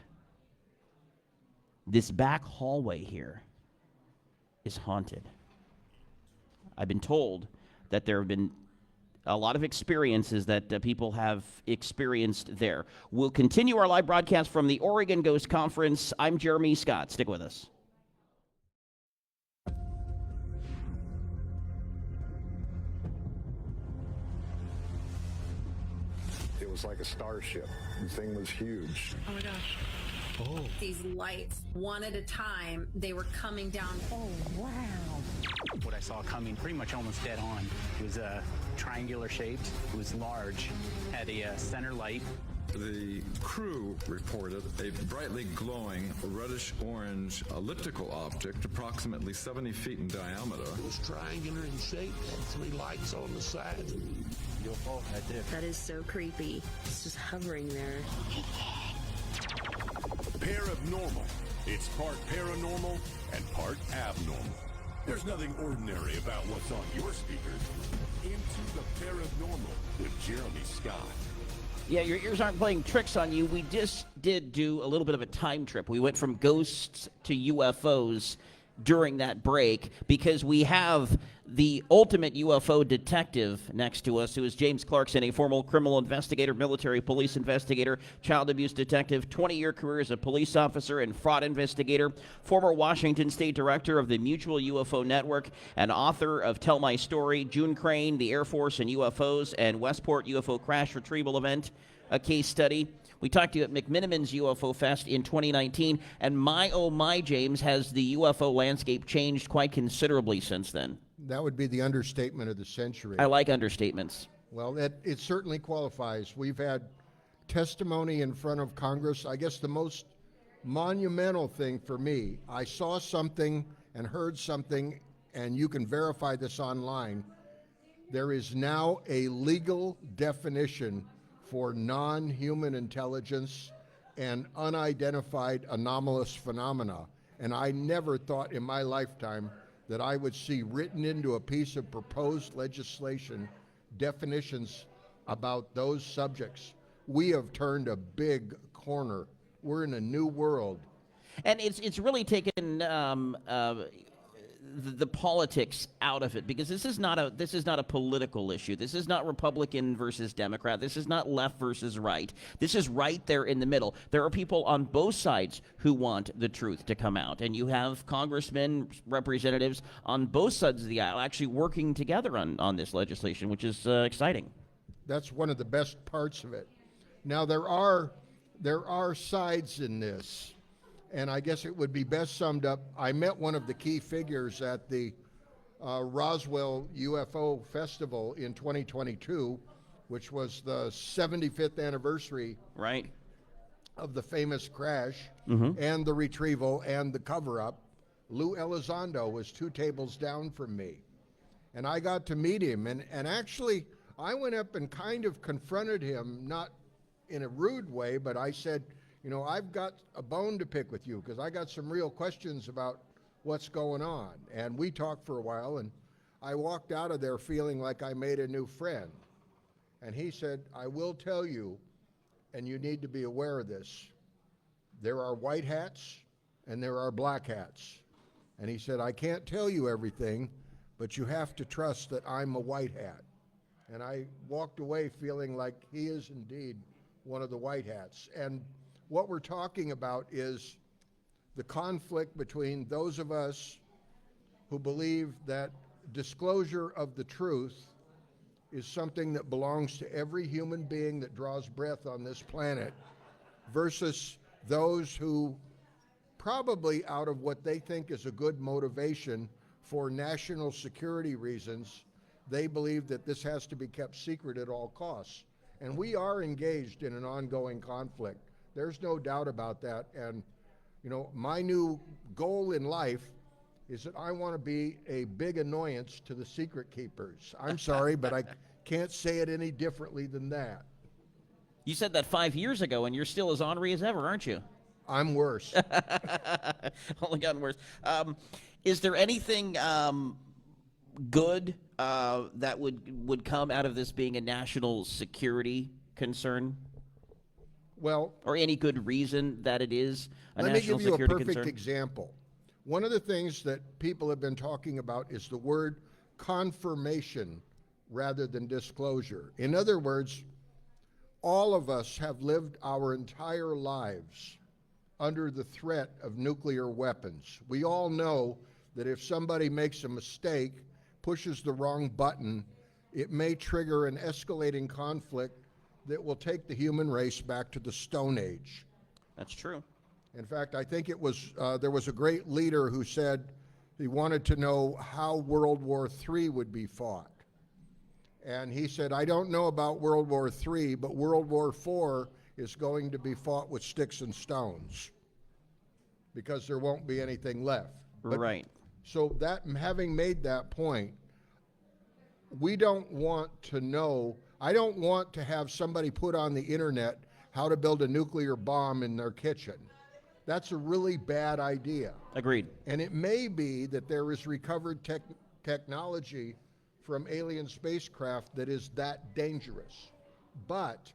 this back hallway here is haunted. I've been told that there have been a lot of experiences that people have experienced there. We'll continue our live broadcast from the Oregon Ghost Conference. I'm Jeremy Scott. Stick with us. It was like a starship. The thing was huge. Oh my gosh. Oh. These lights, one at a time, they were coming down. Oh, wow. What I saw coming pretty much almost dead on. It was triangular shaped. It was large. Had a center light. The crew reported a brightly glowing reddish-orange elliptical object approximately 70 feet in diameter. It was triangular in shape, had 3 lights on the side. UFO right there. That is so creepy. It's just hovering there. Parabnormal. It's part paranormal and part abnormal. There's nothing ordinary about what's on your speakers. Into the Paranormal with Jeremy Scott. Yeah, your ears aren't playing tricks on you. We just did do a little bit of a time trip. We went from ghosts to UFOs during that break because we have the ultimate UFO detective next to us, who is James Clarkson, a former criminal investigator, military police investigator, child abuse detective, 20-year career as a police officer and fraud investigator, former Washington State director of the Mutual UFO Network, and author of Tell My Story, June Crane, the Air Force and UFOs, and Westport UFO Crash Retrieval Event, a case study. We talked to you at McMiniman's UFO Fest in 2019, and my, oh my, James, has the UFO landscape changed quite considerably since then. That would be the understatement of the century. I like understatements. Well, it certainly qualifies. We've had testimony in front of Congress. I guess the most monumental thing for me, I saw something and heard something, and you can verify this online. There is now a legal definition for non-human intelligence and unidentified anomalous phenomena. And I never thought in my lifetime that I would see written into a piece of proposed legislation definitions about those subjects. We have turned a big corner. We're in a new world. And it's really taken the politics out of it, because this is not a political issue. This is not Republican versus Democrat. This is not left versus right. This is right there in the middle. There are people on both sides who want the truth to come out, and you have congressmen, representatives on both sides of the aisle actually working together on this legislation, which is exciting. That's one of the best parts of it. Now there are sides in this. And I guess it would be best summed up. I met one of the key figures at the Roswell UFO Festival in 2022, which was the 75th anniversary of the famous crash and the retrieval and the cover-up. Lou Elizondo was 2 tables down from me. And I got to meet him. And actually, I went up and kind of confronted him, not in a rude way, but I said, you know, I've got a bone to pick with you because I got some real questions about what's going on. And we talked for a while, and I walked out of there feeling like I made a new friend. And he said, I will tell you, and you need to be aware of this, there are white hats and there are black hats. And he said, I can't tell you everything, but you have to trust that I'm a white hat. And I walked away feeling like he is indeed one of the white hats. And what we're talking about is the conflict between those of us who believe that disclosure of the truth is something that belongs to every human being that draws breath on this planet, versus those who, probably out of what they think is a good motivation for national security reasons, they believe that this has to be kept secret at all costs. And we are engaged in an ongoing conflict. There's no doubt about that. And, you know, my new goal in life is that I want to be a big annoyance to the secret keepers. I'm sorry, but I can't say it any differently than that. You said that 5 years ago, and you're still as ornery as ever, aren't you? I'm worse. Only gotten worse. Is there anything good that would come out of this being a national security concern? Well, or any good reason that it is a let national me give you a security perfect concern? example. One of the things that people have been talking about is the word confirmation rather than disclosure. In other words, all of us have lived our entire lives under the threat of nuclear weapons. We all know that if somebody makes a mistake, pushes the wrong button, it may trigger an escalating conflict that will take the human race back to the Stone Age. That's true. In fact, I think it was there was a great leader who said he wanted to know how World War III would be fought. And he said, I don't know about World War III, but World War IV is going to be fought with sticks and stones because there won't be anything left. But, right. So that, having made that point, we don't want to know, I don't want to have somebody put on the internet how to build a nuclear bomb in their kitchen. That's a really bad idea. Agreed. And it may be that there is recovered technology from alien spacecraft that is that dangerous. But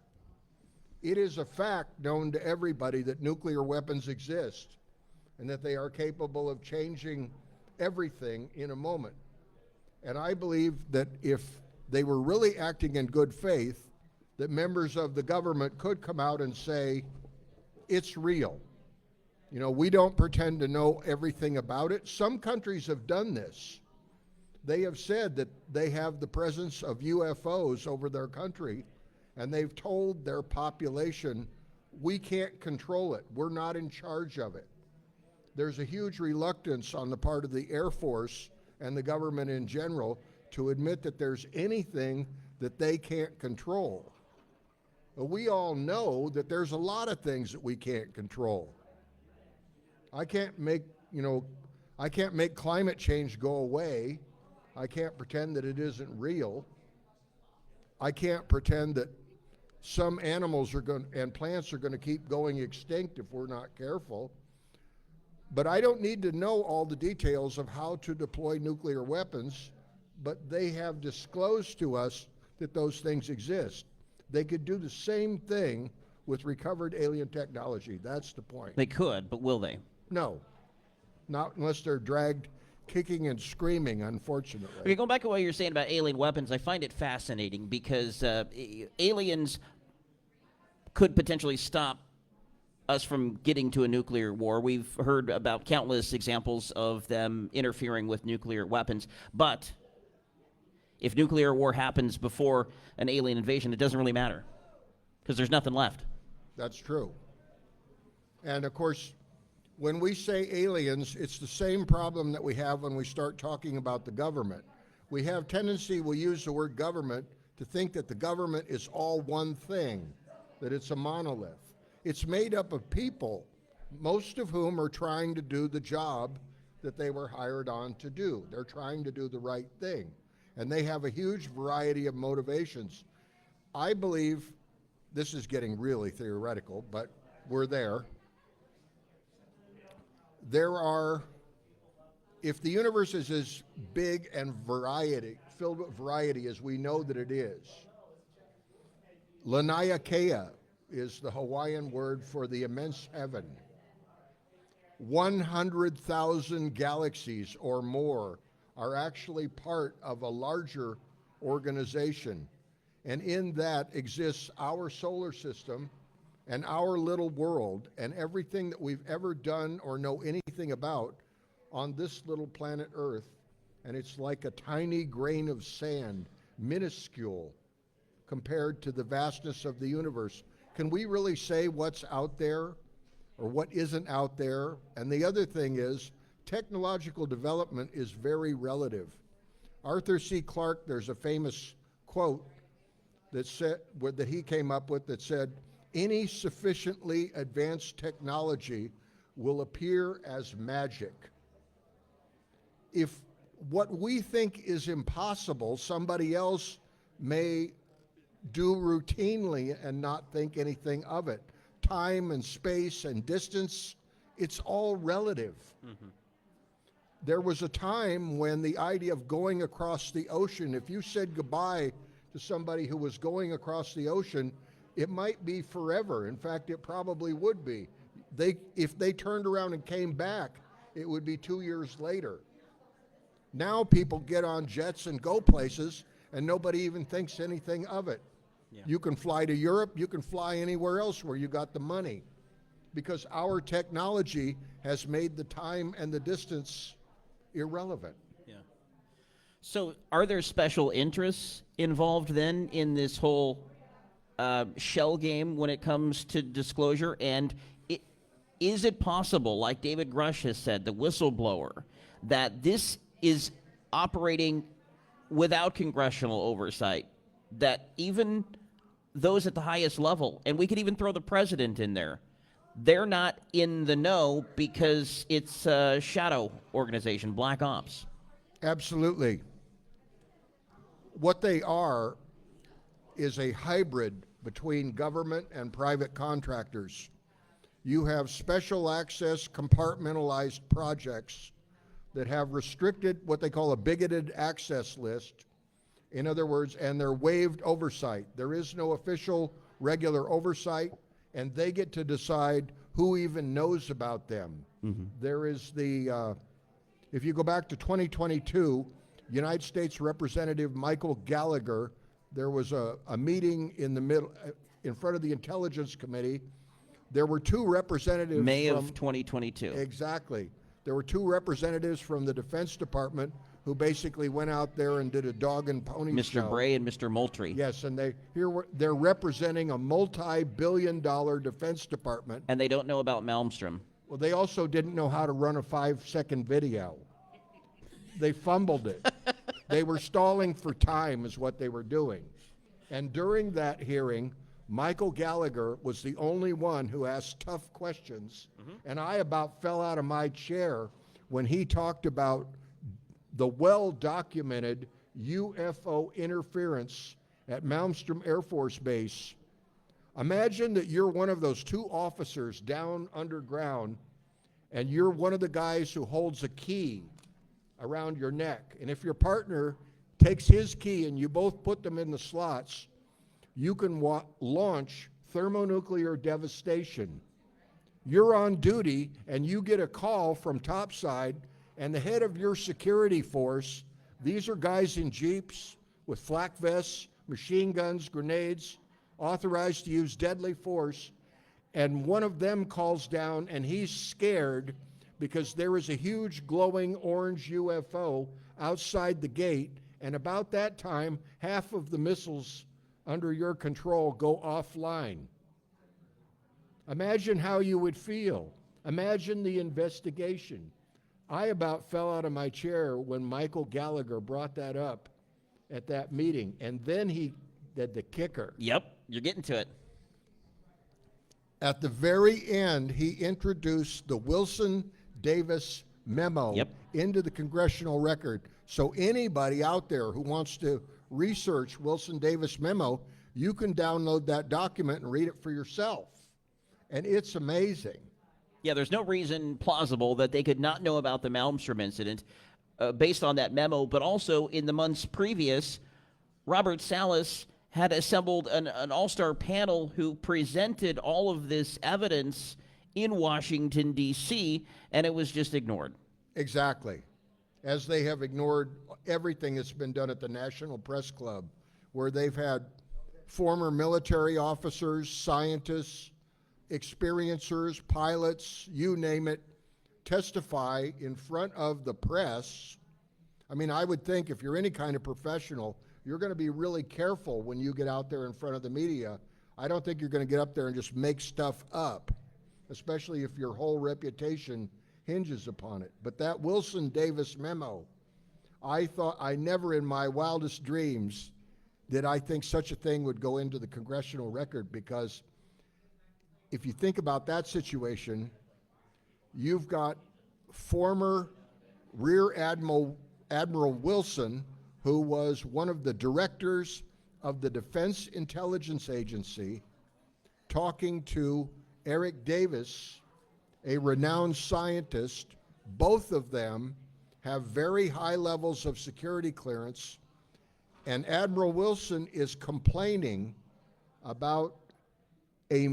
it is a fact known to everybody that nuclear weapons exist and that they are capable of changing everything in a moment. And I believe that if they were really acting in good faith, that members of the government could come out and say, it's real. You know, we don't pretend to know everything about it. Some countries have done this. They have said that they have the presence of UFOs over their country, and they've told their population, we can't control it. We're not in charge of it. There's a huge reluctance on the part of the Air Force and the government in general to admit that there's anything that they can't control. But we all know that there's a lot of things that we can't control. I can't make climate change go away. I can't pretend that it isn't real. I can't pretend that some animals and plants are going to keep going extinct if we're not careful. But I don't need to know all the details of how to deploy nuclear weapons, but they have disclosed to us that those things exist. They could do the same thing with recovered alien technology. That's the point. They could, but will they? No, not unless they're dragged kicking and screaming, unfortunately. Okay, going back to what you're saying about alien weapons, I find it fascinating because aliens could potentially stop us from getting to a nuclear war. We've heard about countless examples of them interfering with nuclear weapons. But if nuclear war happens before an alien invasion, it doesn't really matter because there's nothing left. That's true. And of course, when we say aliens, it's the same problem that we have when we start talking about the government. We have tendency, we'll use the word government, to think that the government is all one thing, that it's a monolith. It's made up of people, most of whom are trying to do the job that they were hired on to do. They're trying to do the right thing. and they have a huge variety of motivations. I believe, this is getting really theoretical, but we're there. If the universe is as big and filled with variety as we know that it is, Lanayakea is the Hawaiian word for the immense heaven. 100,000 galaxies or more are actually part of a larger organization. And in that exists our solar system and our little world, and everything that we've ever done or know anything about on this little planet Earth. And it's like a tiny grain of sand, minuscule, compared to the vastness of the universe. Can we really say what's out there or what isn't out there? And the other thing is, technological development is very relative. Arthur C. Clarke, there's a famous quote that he came up with that said, any sufficiently advanced technology will appear as magic. If what we think is impossible, somebody else may do routinely and not think anything of it. Time and space and distance, it's all relative. Mm-hmm. There was a time when the idea of going across the ocean, if you said goodbye to somebody who was going across the ocean, it might be forever. In fact, it probably would be. If they turned around and came back, it would be 2 years later. Now people get on jets and go places, and nobody even thinks anything of it. Yeah. You can fly to Europe, you can fly anywhere else where you got the money, because our technology has made the time and the distance irrelevant. Yeah. So are there special interests involved then in this whole shell game when it comes to disclosure? And is it possible, like David Grush has said, the whistleblower, that this is operating without congressional oversight, that even those at the highest level, and we could even throw the president in there, they're not in the know because it's a shadow organization, black ops? Absolutely. What they are is a hybrid between government and private contractors. You have special access, compartmentalized projects that have restricted, what they call a bigoted access list. In other words, and they're waived oversight. There is no official regular oversight, and they get to decide who even knows about them. Mm-hmm. There is if you go back to 2022, United States Representative Michael Gallagher, there was a meeting in front of the Intelligence Committee. There were two representatives. May of 2022. Exactly. There were two representatives from the Defense Department who basically went out there and did a dog and pony show. Mr. Bray and Mr. Moultrie. Yes, and they're representing a multi-billion-dollar Defense Department. And they don't know about Malmstrom. Well, they also didn't know how to run a 5-second video. They fumbled it. They were stalling for time is what they were doing. And during that hearing, Michael Gallagher was the only one who asked tough questions, and I about fell out of my chair when he talked about the well-documented UFO interference at Malmstrom Air Force Base. Imagine that you're one of those two officers down underground, and you're one of the guys who holds a key around your neck. And if your partner takes his key and you both put them in the slots, you can launch thermonuclear devastation. You're on duty and you get a call from topside, and the head of your security force, these are guys in jeeps with flak vests, machine guns, grenades, authorized to use deadly force, and one of them calls down and he's scared because there is a huge glowing orange UFO outside the gate, and about that time, half of the missiles under your control go offline. Imagine how you would feel. Imagine the investigation. I about fell out of my chair when Michael Gallagher brought that up at that meeting, and then he did the kicker. Yep, you're getting to it. At the very end, he introduced the Wilson Davis memo into the congressional record. So anybody out there who wants to research Wilson Davis memo, you can download that document and read it for yourself. And it's amazing. Yeah, there's no reason plausible that they could not know about the Malmstrom incident based on that memo, but also in the months previous, Robert Salas had assembled an all-star panel who presented all of this evidence in Washington, D.C., and it was just ignored. Exactly. As they have ignored everything that's been done at the National Press Club, where they've had former military officers, scientists, experiencers, pilots, you name it, testify in front of the press. I mean, I would think if you're any kind of professional, you're going to be really careful when you get out there in front of the media. I don't think you're going to get up there and just make stuff up, especially if your whole reputation hinges upon it. But that Wilson Davis memo, I never in my wildest dreams did I think such a thing would go into the congressional record, because if you think about that situation, you've got former Rear Admiral Wilson, who was one of the directors of the Defense Intelligence Agency, talking to Eric Davis, a renowned scientist. Both of them have very high levels of security clearance, and Admiral Wilson is complaining about a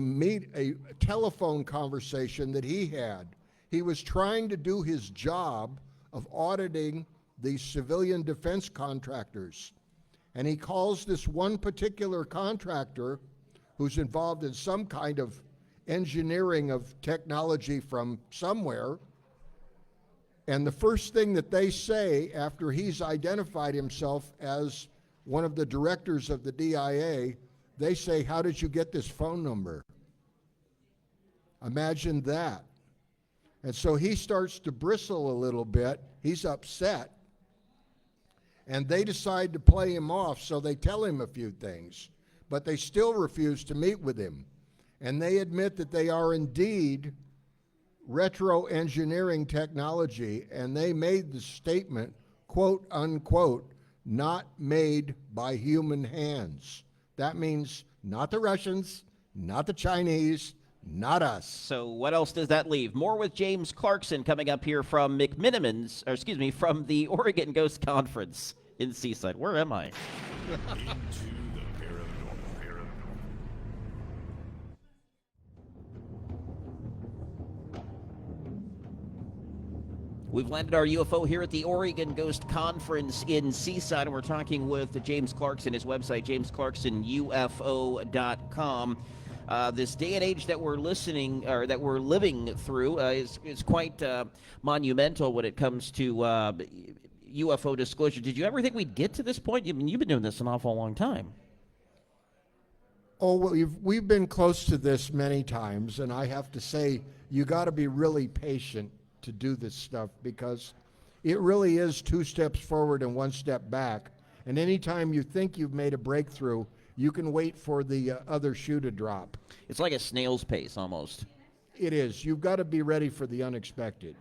telephone conversation that he had. He was trying to do his job of auditing the civilian defense contractors, and he calls this one particular contractor who's involved in some kind of engineering of technology from somewhere, and the first thing that they say after he's identified himself as one of the directors of the DIA, they say, "How did you get this phone number?" Imagine that. And so he starts to bristle a little bit. He's upset. And they decide to play him off, so they tell him a few things. But they still refuse to meet with him. And they admit that they are indeed retro-engineering technology, and they made the statement, quote, unquote, not made by human hands. That means not the Russians, not the Chinese, not us. So what else does that leave? More with James Clarkson coming up here from from the Oregon Ghost Conference in Seaside. Where am I? We've landed our UFO here at the Oregon Ghost Conference in Seaside, and we're talking with James Clarkson, his website, jamesclarksonufo.com. This day and age that we're living through is quite monumental when it comes to UFO disclosure. Did you ever think we'd get to this point? I mean, you've been doing this an awful long time. Oh, well, we've been close to this many times, and I have to say, you got to be really patient to do this stuff, because it really is 2 steps forward and 1 step back. And anytime you think you've made a breakthrough, you can wait for the other shoe to drop. It's like a snail's pace almost. It is. You've got to be ready for the unexpected.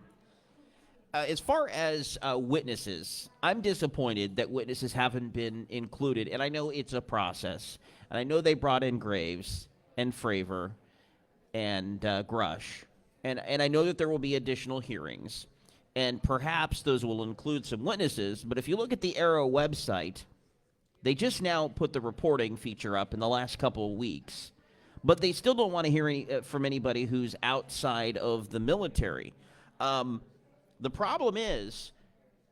As far as witnesses, I'm disappointed that witnesses haven't been included. And I know it's a process. And I know they brought in Graves and Fravor and Grush. And I know that there will be additional hearings. And perhaps those will include some witnesses. But if you look at the Arrow website, they just now put the reporting feature up in the last couple of weeks. But they still don't want to hear from anybody who's outside of the military. The problem is,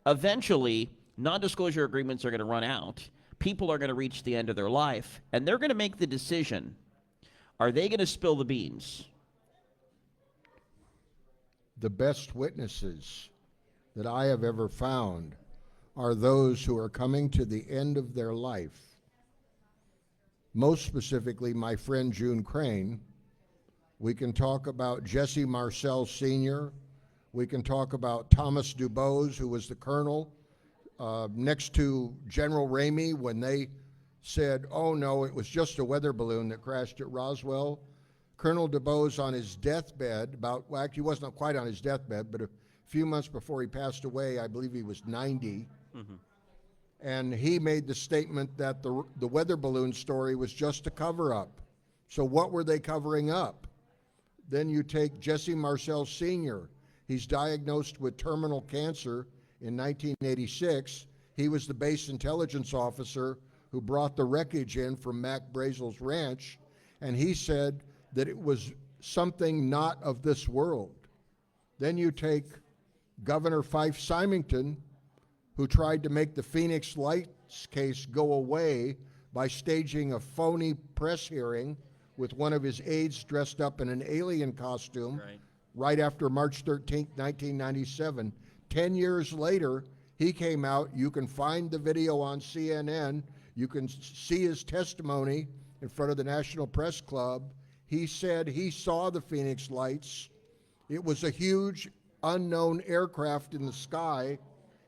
eventually, non-disclosure agreements are going to run out. People are going to reach the end of their life. And they're going to make the decision. Are they going to spill the beans? The best witnesses that I have ever found are those who are coming to the end of their life. Most specifically, my friend June Crane. We can talk about Jesse Marcel Sr. We can talk about Thomas Dubose, who was the colonel next to General Ramey when they said, oh no, it was just a weather balloon that crashed at Roswell. Colonel Dubose on his deathbed, actually he wasn't quite on his deathbed, but a few months before he passed away, I believe he was 90, And he made the statement that the weather balloon story was just a cover-up. So what were they covering up? Then you take Jesse Marcel Sr. He's diagnosed with terminal cancer in 1986. He was the base intelligence officer who brought the wreckage in from Mac Brazel's ranch, and he said that it was something not of this world. Then you take Governor Fife Symington, who tried to make the Phoenix Lights case go away by staging a phony press hearing with one of his aides dressed up in an alien costume right after March 13th, 1997. 10 years later, he came out. You can find the video on CNN. You can see his testimony in front of the National Press Club. He said he saw the Phoenix Lights. It was a huge unknown aircraft in the sky,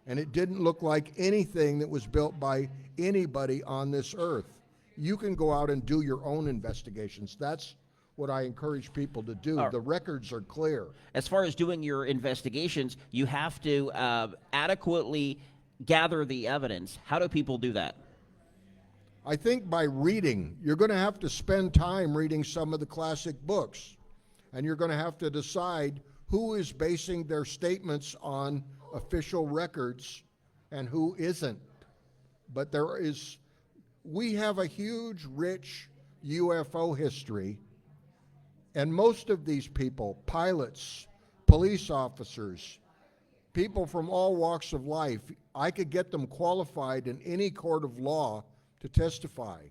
and it didn't look like anything that was built by anybody on this earth. You can go out and do your own investigations. That's what I encourage people to do. The records are clear. As far as doing your investigations, you have to adequately gather the evidence. How do people do that? I think by reading. You're going to have to spend time reading some of the classic books, and you're going to have to decide who is basing their statements on official records and who isn't. But we have a huge, rich UFO history, and most of these people, pilots, police officers, people from all walks of life, I could get them qualified in any court of law to testify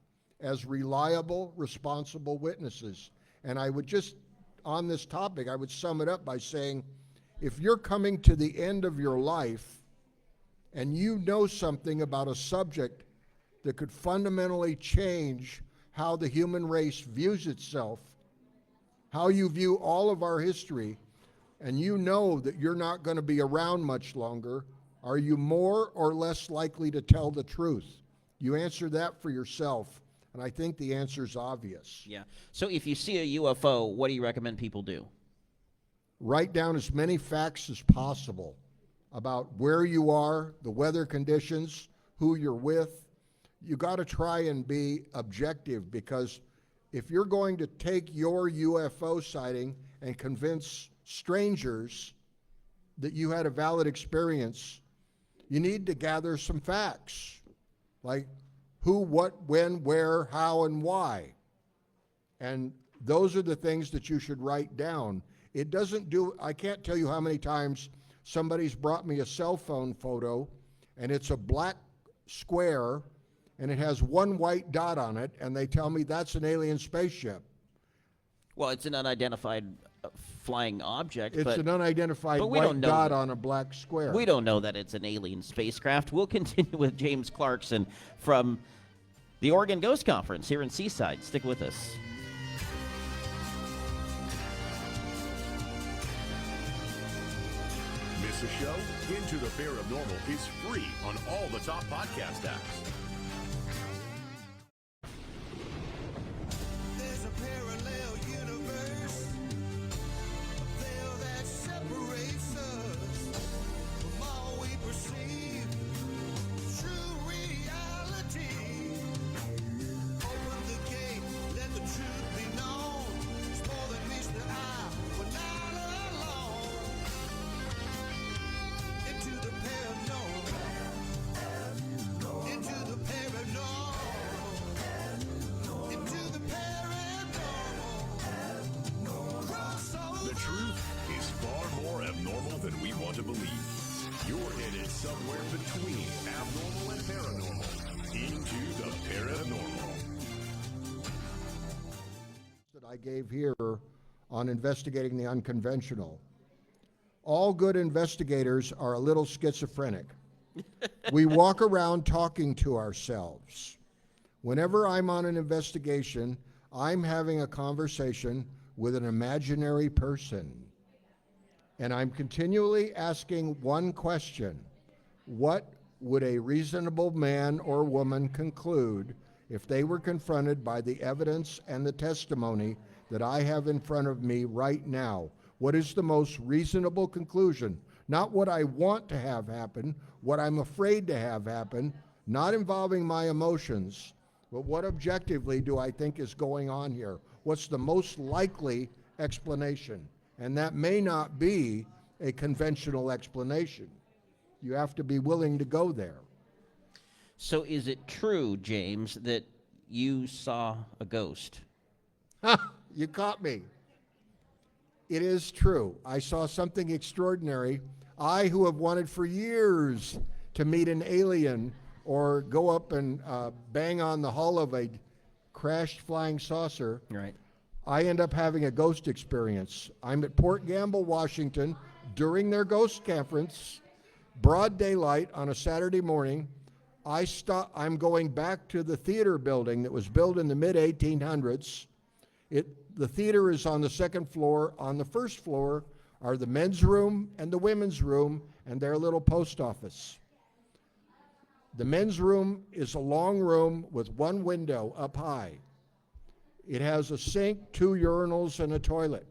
as reliable, responsible witnesses. And I would just, on this topic, I would sum it up by saying, if you're coming to the end of your life and you know something about a subject that could fundamentally change how the human race views itself, how you view all of our history, and you know that you're not going to be around much longer, are you more or less likely to tell the truth? You answer that for yourself, and I think the answer is obvious. Yeah. So if you see a UFO, what do you recommend people do? Write down as many facts as possible about where you are, the weather conditions, who you're with. You got to try and be objective, because if you're going to take your UFO sighting and convince strangers that you had a valid experience, you need to gather some facts, like who, what, when, where, how, and why. And those are the things that you should write down. It doesn't do, I can't tell you how many times somebody's brought me a cell phone photo, and it's a black square, and it has one white dot on it, and they tell me that's an alien spaceship. Well, it's an unidentified flying object. It's an unidentified white dot on a black square. We don't know that it's an alien spacecraft. We'll continue with James Clarkson from the Oregon Ghost Conference here in Seaside. Stick with us. Miss a show? Into the Paranormal is free on all the top podcast apps. There's a parallel universe, a veil that separates us from all we perceive. True reality. Open the gate, let the truth be known. It's more than meets the eye. We're not alone. Into the paranormal. Into the paranormal. Into the paranormal. The truth is far more abnormal than we want to believe. You're headed somewhere between abnormal and paranormal. Into the paranormal. That I gave here on investigating the unconventional. All good investigators are a little schizophrenic. We walk around talking to ourselves. Whenever I'm on an investigation, I'm having a conversation with an imaginary person. And I'm continually asking one question: what would a reasonable man or woman conclude if they were confronted by the evidence and the testimony that I have in front of me right now? What is the most reasonable conclusion? Not what I want to have happen, what I'm afraid to have happen, not involving my emotions, but what objectively do I think is going on here? What's the most likely explanation? And that may not be a conventional explanation. You have to be willing to go there. So is it true, James, that you saw a ghost? You caught me. It is true. I saw something extraordinary. I, who have wanted for years to meet an alien or go up and bang on the hull of a crashed flying saucer, right. I end up having a ghost experience. I'm at Port Gamble, Washington, during their ghost conference, broad daylight on a Saturday morning. I'm going back to the theater building that was built in the mid-1800s. The theater is on the second floor. On the first floor are the men's room and the women's room and their little post office. The men's room is a long room with one window up high. It has a sink, 2 urinals, and a toilet.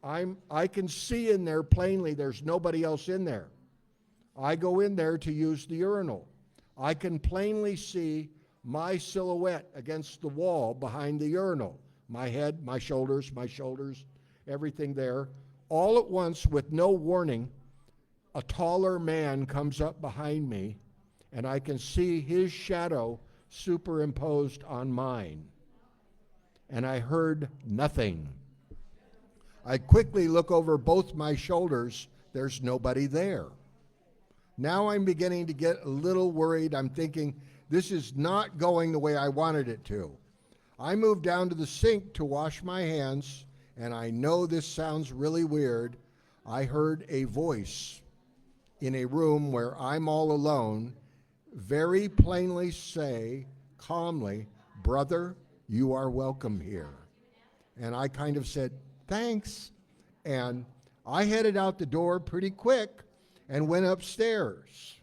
I can see in there plainly there's nobody else in there. I go in there to use the urinal. I can plainly see my silhouette against the wall behind the urinal. My head, my shoulders, everything there. All at once, with no warning, a taller man comes up behind me, and I can see his shadow superimposed on mine. And I heard nothing. I quickly look over both my shoulders. There's nobody there. Now I'm beginning to get a little worried. I'm thinking, this is not going the way I wanted it to. I move down to the sink to wash my hands, and I know this sounds really weird. I heard a voice in a room where I'm all alone very plainly say, calmly, "Brother, you are welcome here." And I kind of said, "Thanks." And I headed out the door pretty quick and went upstairs.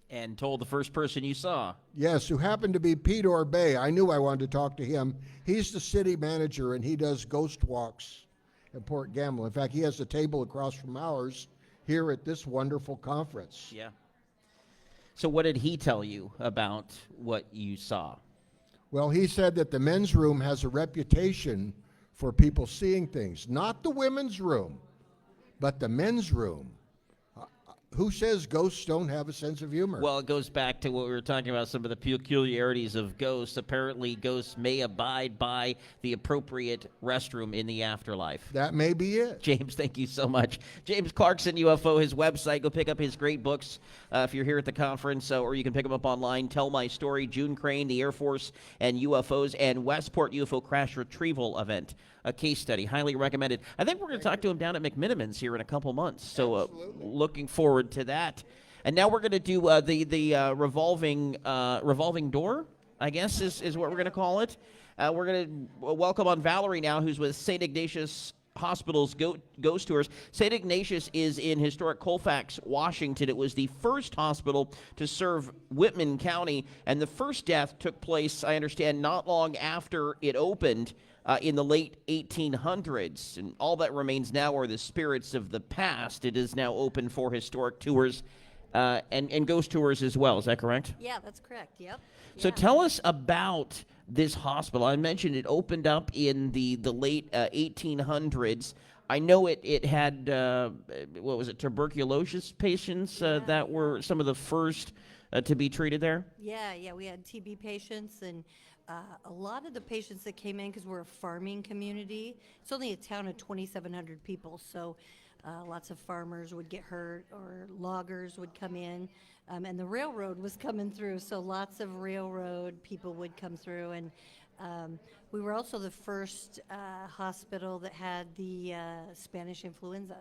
And told the first person you saw. Yes, who happened to be Pete Orbay. I knew I wanted to talk to him. He's the city manager, and he does ghost walks at Port Gamble. In fact, he has a table across from ours here at this wonderful conference. Yeah. So what did he tell you about what you saw? Well, he said that the men's room has a reputation for people seeing things. Not the women's room, but the men's room. Who says ghosts don't have a sense of humor? Well, it goes back to what we were talking about, some of the peculiarities of ghosts. Apparently, ghosts may abide by the appropriate restroom in the afterlife. That may be it. James, thank you so much. James Clarkson, UFO, his website. Go pick up his great books if you're here at the conference, or you can pick them up online. Tell My Story, June Crane, the Air Force, and UFOs, and Westport UFO Crash Retrieval Event. A case study, highly recommended. I think we're going to talk to him down at McMiniman's here in a couple months, so looking forward to that. And now we're going to do the revolving door, I guess is what we're going to call it. We're going to welcome on Valerie now, who's with St. Ignatius Hospital's Ghost Tours. St. Ignatius is in historic Colfax, Washington. It was the first hospital to serve Whitman County, and the first death took place, I understand, not long after it opened. In the late 1800s, and all that remains now are the spirits of the past. It is now open for historic tours and ghost tours as well. Is that correct? Yeah, that's correct. Yep. So tell us about this hospital. I mentioned it opened up in the late 1800s. I know it had, tuberculosis patients that were some of the first to be treated there? Yeah, we had TB patients, and a lot of the patients that came in, because we're a farming community, it's only a town of 2,700 people, so lots of farmers would get hurt, or loggers would come in, and the railroad was coming through, so lots of railroad people would come through, and we were also the first hospital that had the Spanish influenza.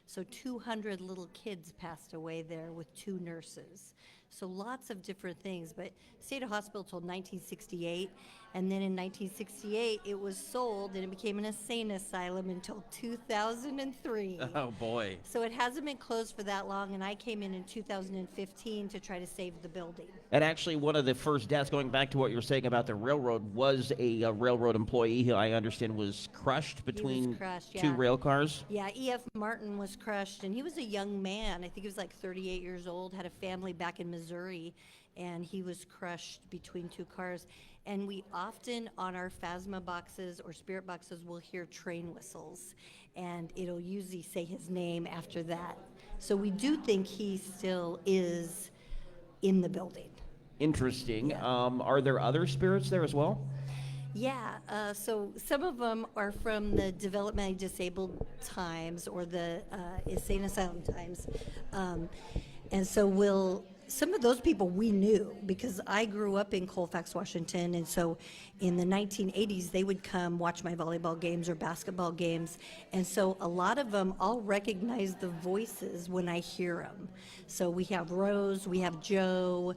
So 200 little kids passed away there with 2 nurses. So lots of different things, but stayed at hospital till 1968, and then in 1968 it was sold and it became an insane asylum until 2003. Oh boy. So it hasn't been closed for that long, and I came in 2015 to try to save the building. And actually, one of the first deaths, going back to what you were saying about the railroad, was a railroad employee who I understand was crushed between two rail cars. Yeah, E.F. Martin was crushed, and he was a young man. I think he was like 38 years old, had a family back in Missouri, and he was crushed between two cars. And we often, on our phasma boxes or spirit boxes, will hear train whistles, and it'll usually say his name after that. So we do think he still is in the building. Interesting. Are there other spirits there as well? Yeah, so some of them are from the developmentally disabled times or the insane asylum times. And so some of those people we knew because I grew up in Colfax, Washington, and so in the 1980s they would come watch my volleyball games or basketball games, and so a lot of them all recognize the voices when I hear them. So we have Rose, we have Joe,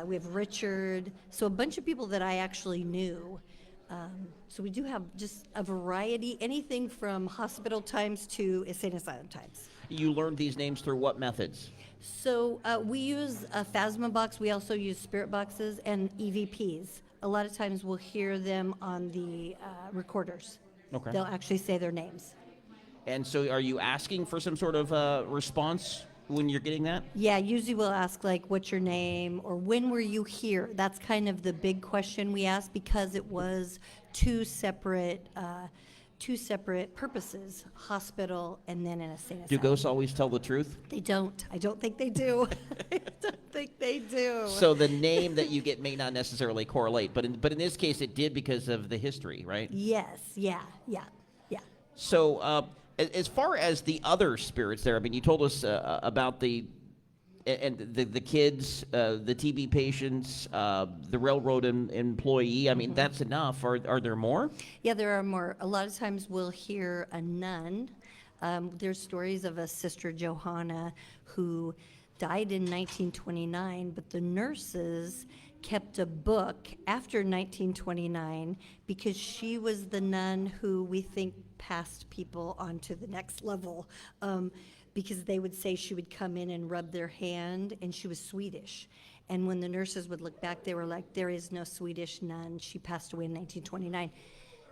we have Richard, so a bunch of people that I actually knew. So we do have just a variety, anything from hospital times to insane asylum times. You learned these names through what methods? So we use a phasma box. We also use spirit boxes and EVPs. A lot of times we'll hear them on the recorders. Okay. They'll actually say their names. And so are you asking for some sort of response when you're getting that? Yeah, usually we'll ask, like, what's your name, or when were you here? That's kind of the big question we ask because it was two separate purposes, hospital and then an insane asylum. Do ghosts always tell the truth? They don't. I don't think they do. I don't think they do. So the name that you get may not necessarily correlate, but in this case it did because of the history, right? Yes, yeah. So as far as the other spirits there, I mean, you told us about the kids, the TB patients, the railroad employee. I mean, that's enough. Are there more? Yeah, there are more. A lot of times we'll hear a nun. There's stories of a Sister Johanna who died in 1929, but the nurses kept a book after 1929 because she was the nun who we think passed people on to the next level. Because they would say she would come in and rub their hand, and she was Swedish. And when the nurses would look back, they were like, there is no Swedish nun. She passed away in 1929.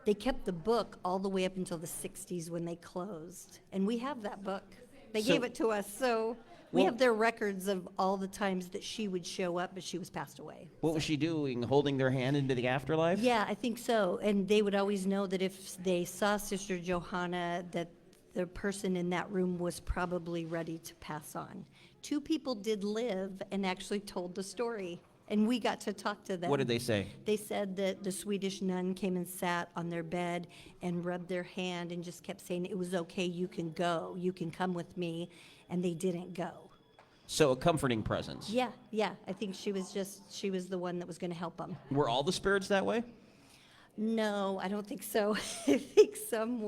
They kept the book all the way up until the 60s when they closed. And we have that book. They gave it to us, so we have their records of all the times that she would show up, but she was passed away. What was she doing, holding their hand into the afterlife? Yeah, I think so. And they would always know that if they saw Sister Johanna, that the person in that room was probably ready to pass on. Two people did live and actually told the story, and we got to talk to them. What did they say? They said that the Swedish nun came and sat on their bed and rubbed their hand and just kept saying, it was okay, you can go, you can come with me, and they didn't go. So a comforting presence. Yeah, I think she was the one that was going to help them. Were all the spirits that way? No, I don't think so. I think some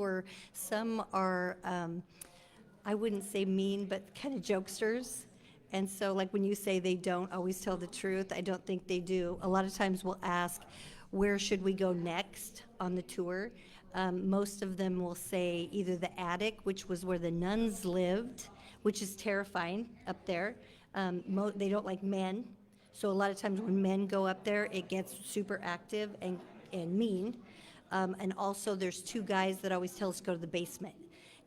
are, I wouldn't say mean, but kind of jokesters. And so, like, when you say they don't always tell the truth, I don't think they do. A lot of times we'll ask, where should we go next on the tour? Most of them will say either the attic, which was where the nuns lived, which is terrifying up there. They don't like men. So a lot of times when men go up there, it gets super active and mean. And also there's two guys that always tell us to go to the basement.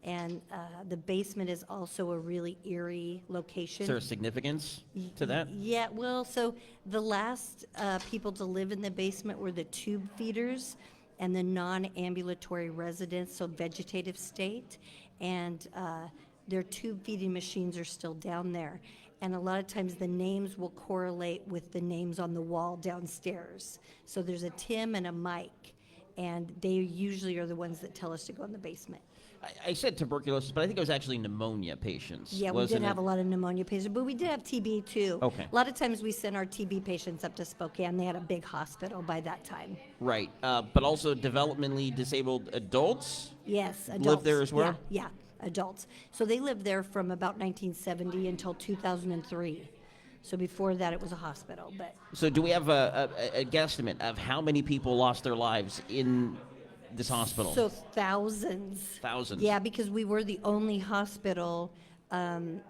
And the basement is also a really eerie location. Is there a significance to that? Yeah, well, so the last people to live in the basement were the tube feeders and the non-ambulatory residents, so vegetative state. And their tube feeding machines are still down there. And a lot of times the names will correlate with the names on the wall downstairs. So there's a Tim and a Mike, and they usually are the ones that tell us to go in the basement. I said tuberculosis, but I think it was actually pneumonia patients. Yeah, we did have a lot of pneumonia patients, but we did have TB too. Okay. A lot of times we sent our TB patients up to Spokane. They had a big hospital by that time. Right, but also developmentally disabled adults? Yes, adults. Live there as well? Yeah, adults. So they lived there from about 1970 until 2003. So before that, it was a hospital. But So do we have a guesstimate of how many people lost their lives in this hospital? So thousands. Thousands. Yeah, because we were the only hospital, and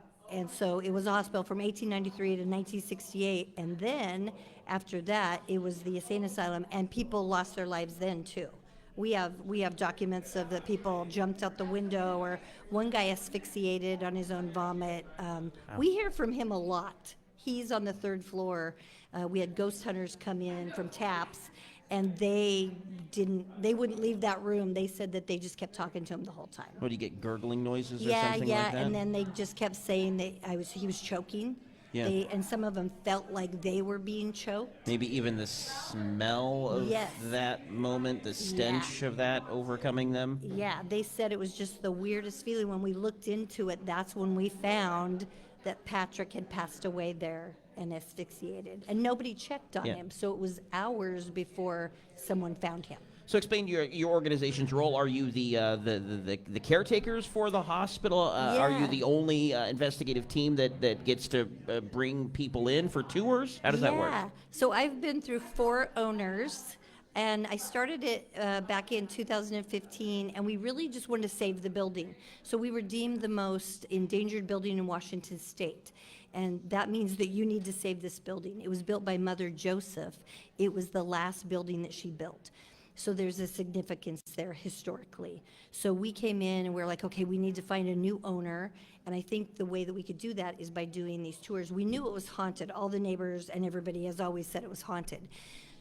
so it was a hospital from 1893 to 1968, and then after that, it was the insane asylum, and people lost their lives then too. We have documents of the people jumped out the window, or one guy asphyxiated on his own vomit. We hear from him a lot. He's on the 3rd floor. We had ghost hunters come in from TAPS, and they wouldn't leave that room. They said that they just kept talking to him the whole time. What, do you get gurgling noises or Yeah, something yeah, like that? and then they just kept saying that he was choking. Yeah. And some of them felt like they were being choked. Maybe even the smell of Yes. that moment, the stench of that overcoming them? Yeah, they said it was just the weirdest feeling. When we looked into it, that's when we found that Patrick had passed away there and asphyxiated. And nobody checked on Yeah. him, so it was hours before someone found him. So explain your organization's role. Are you the caretakers for the hospital? Are you Yeah. the only investigative team that gets to bring people in for tours? How does that work? Yeah, so I've been through 4 owners, and I started it back in 2015, and we really just wanted to save the building. So we were deemed the most endangered building in Washington State, and that means that you need to save this building. It was built by Mother Joseph. It was the last building that she built. So there's a significance there historically. So we came in and we're like, okay, we need to find a new owner. And I think the way that we could do that is by doing these tours. We knew it was haunted. All the neighbors and everybody has always said it was haunted.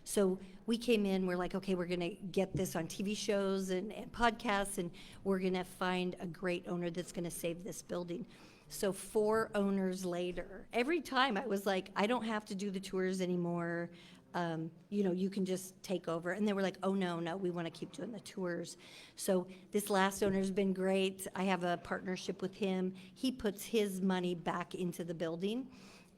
So we came in, we're like, okay, we're gonna get this on TV shows and podcasts, and we're gonna find a great owner that's gonna save this building. So 4 owners later, every time I was like, I don't have to do the tours anymore. You can just take over. And they were like, oh, no, we want to keep doing the tours. So this last owner's been great. I have a partnership with him. He puts his money back into the building,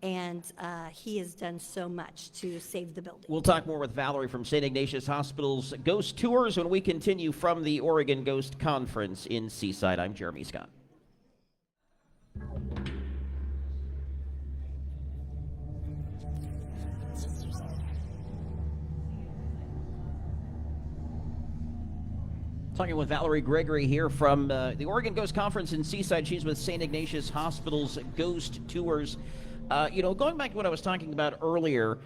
and he has done so much to save the building. We'll talk more with Valerie from St. Ignatius Hospital's Ghost Tours when we continue from the Oregon Ghost Conference in Seaside. I'm Jeremy Scott. Talking with Valerie Gregory here from the Oregon Ghost Conference in Seaside. She's with St. Ignatius Hospital's Ghost Tours. Going back to what I was talking about earlier,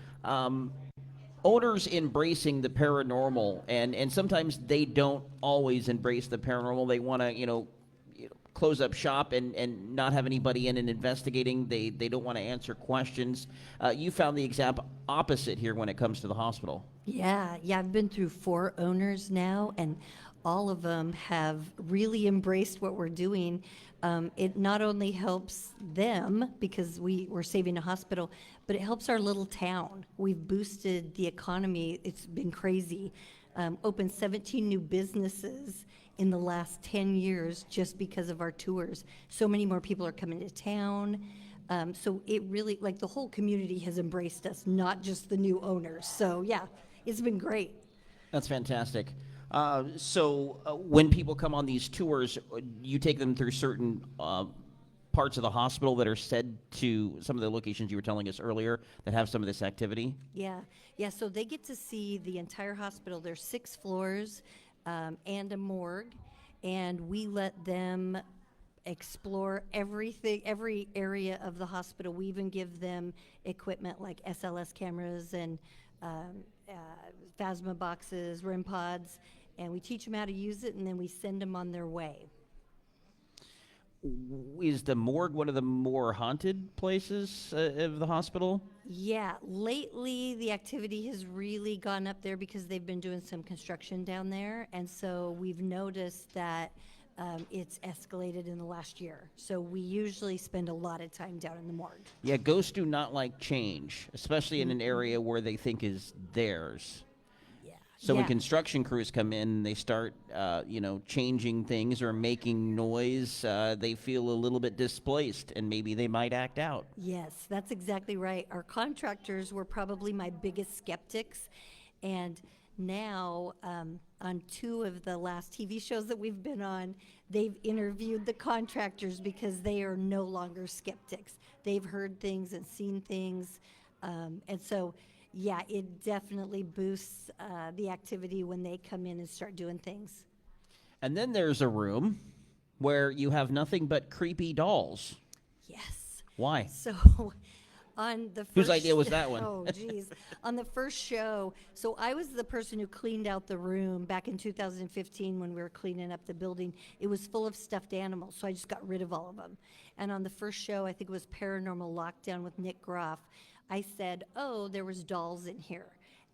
owners embracing the paranormal, and sometimes they don't always embrace the paranormal. They want to, close up shop and not have anybody in and investigating. They don't want to answer questions. You found the exact opposite here when it comes to the hospital. Yeah, I've been through 4 owners now, and all of them have really embraced what we're doing. It not only helps them because we're saving a hospital, but it helps our little town. We've boosted the economy. It's been crazy. Opened 17 new businesses in the last 10 years just because of our tours. So many more people are coming to town. So it really, the whole community has embraced us, not just the new owners. So yeah, it's been great. That's fantastic. When people come on these tours, you take them through certain parts of the hospital that are said to some of the locations you were telling us earlier that have some of this activity? Yeah. So they get to see the entire hospital. There's 6 floors and a morgue, and we let them explore everything, every area of the hospital. We even give them equipment like SLS cameras and phasma boxes, REM pods, and we teach them how to use it, and then we send them on their way. Is the morgue one of the more haunted places of the hospital? Yeah, lately the activity has really gone up there because they've been doing some construction down there, and so we've noticed that it's escalated in the last year. So we usually spend a lot of time down in the morgue. Yeah, ghosts do not like change, especially in an area where they think is theirs. So when construction crews come in, they start, changing things or making noise, they feel a little bit displaced, and maybe they might act out. Yes, that's exactly right. Our contractors were probably my biggest skeptics, and Now, on 2 of the last TV shows that we've been on, they've interviewed the contractors because they are no longer skeptics. They've heard things and seen things. And so, yeah, it definitely boosts the activity when they come in and start doing things. And then there's a room where you have nothing but creepy dolls. Yes. Why? So on the first Whose idea was that one? Oh, geez. On the first show, so I was the person who cleaned out the room back in 2015 when we were cleaning up the building. It was full of stuffed animals, so I just got rid of all of them. And on the first show, I think it was Paranormal Lockdown with Nick Groff, I said, oh, there was dolls in here.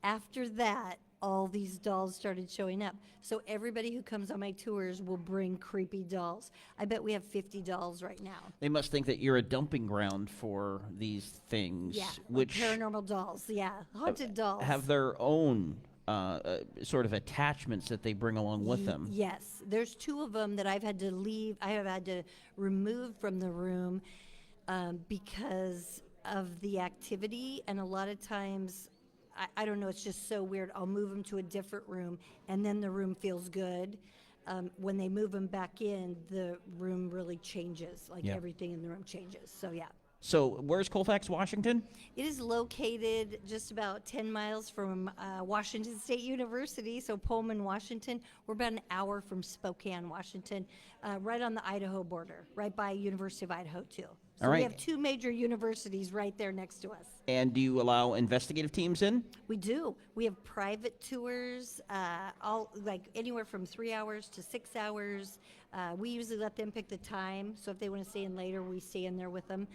After that, all these dolls started showing up. So everybody who comes on my tours will bring creepy dolls. I bet we have 50 dolls right now. They must think that you're a dumping ground for these things, Yeah, which paranormal dolls, yeah, haunted dolls. have their own sort of attachments that they bring along with them. Yes, there's 2 of them that I've had to leave. I have had to remove from the room because of the activity, and a lot of times, I don't know, it's just so weird. I'll move them to a different room, and then the room feels good. When they move them back in, the room really changes. Like everything in the room changes. So, yeah. So where's Colfax, Washington? It is located just about 10 miles from Washington State University, so Pullman, Washington. We're about an hour from Spokane, Washington, right on the Idaho border, right by University of Idaho, too. So All right. we have 2 major universities right there next to us. And do you allow investigative teams in? We do. We have private tours, all like anywhere from 3 hours to 6 hours. We usually let them pick the time, so if they want to stay in later, we stay in there with them.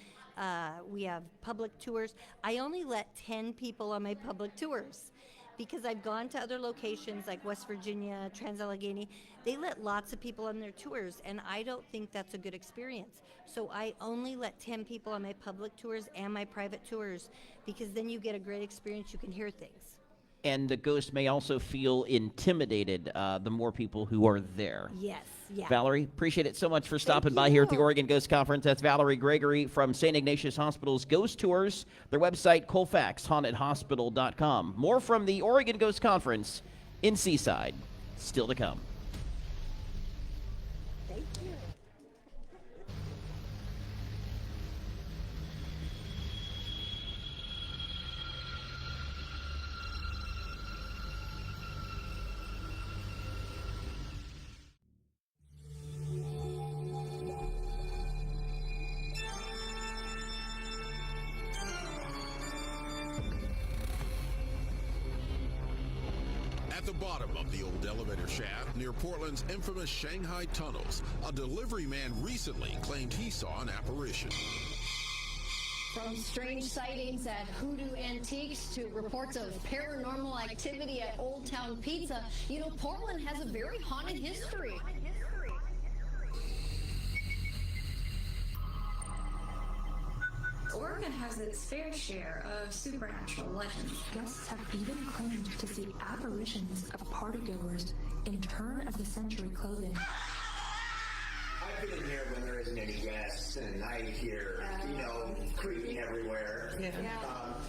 We have public tours. I only let 10 people on my public tours because I've gone to other locations like West Virginia, Trans-Allegheny. They let lots of people on their tours, and I don't think that's a good experience. So I only let 10 people on my public tours and my private tours because then you get a great experience. You can hear things. And the ghost may also feel intimidated the more people who are there. Yes, yeah. Valerie, appreciate it so much for stopping by here at the Oregon Ghost Conference. That's Valerie Gregory from St. Ignatius Hospital's Ghost Tours. Their website, colfaxhauntedhospital.com. More from the Oregon Ghost Conference in Seaside. Still to come. Thank you. At the bottom of the old elevator shaft near Portland's infamous Shanghai tunnels, a delivery man recently claimed he saw an apparition. From strange sightings at Hoodoo Antiques to reports of paranormal activity at Old Town Pizza, you know, Portland has a very haunted history. Oregon has its fair share of supernatural legends. Guests have even claimed to see apparitions of partygoers in turn-of-the-century clothing. I've been in here when there isn't any guests, and I hear, creeping everywhere. Yeah.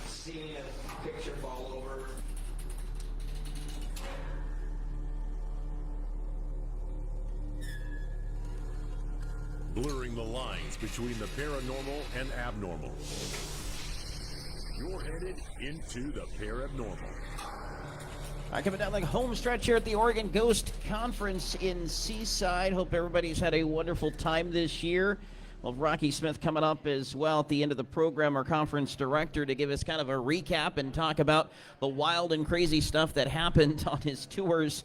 Seeing a picture fall over. Blurring the lines between the paranormal and abnormal. You're headed into the Parabnormal. All right, coming down the home stretch here at the Oregon Ghost Conference in Seaside. Hope everybody's had a wonderful time this year. Well, Rocky Smith coming up as well at the end of the program, our conference director, to give us kind of a recap and talk about the wild and crazy stuff that happened on his tours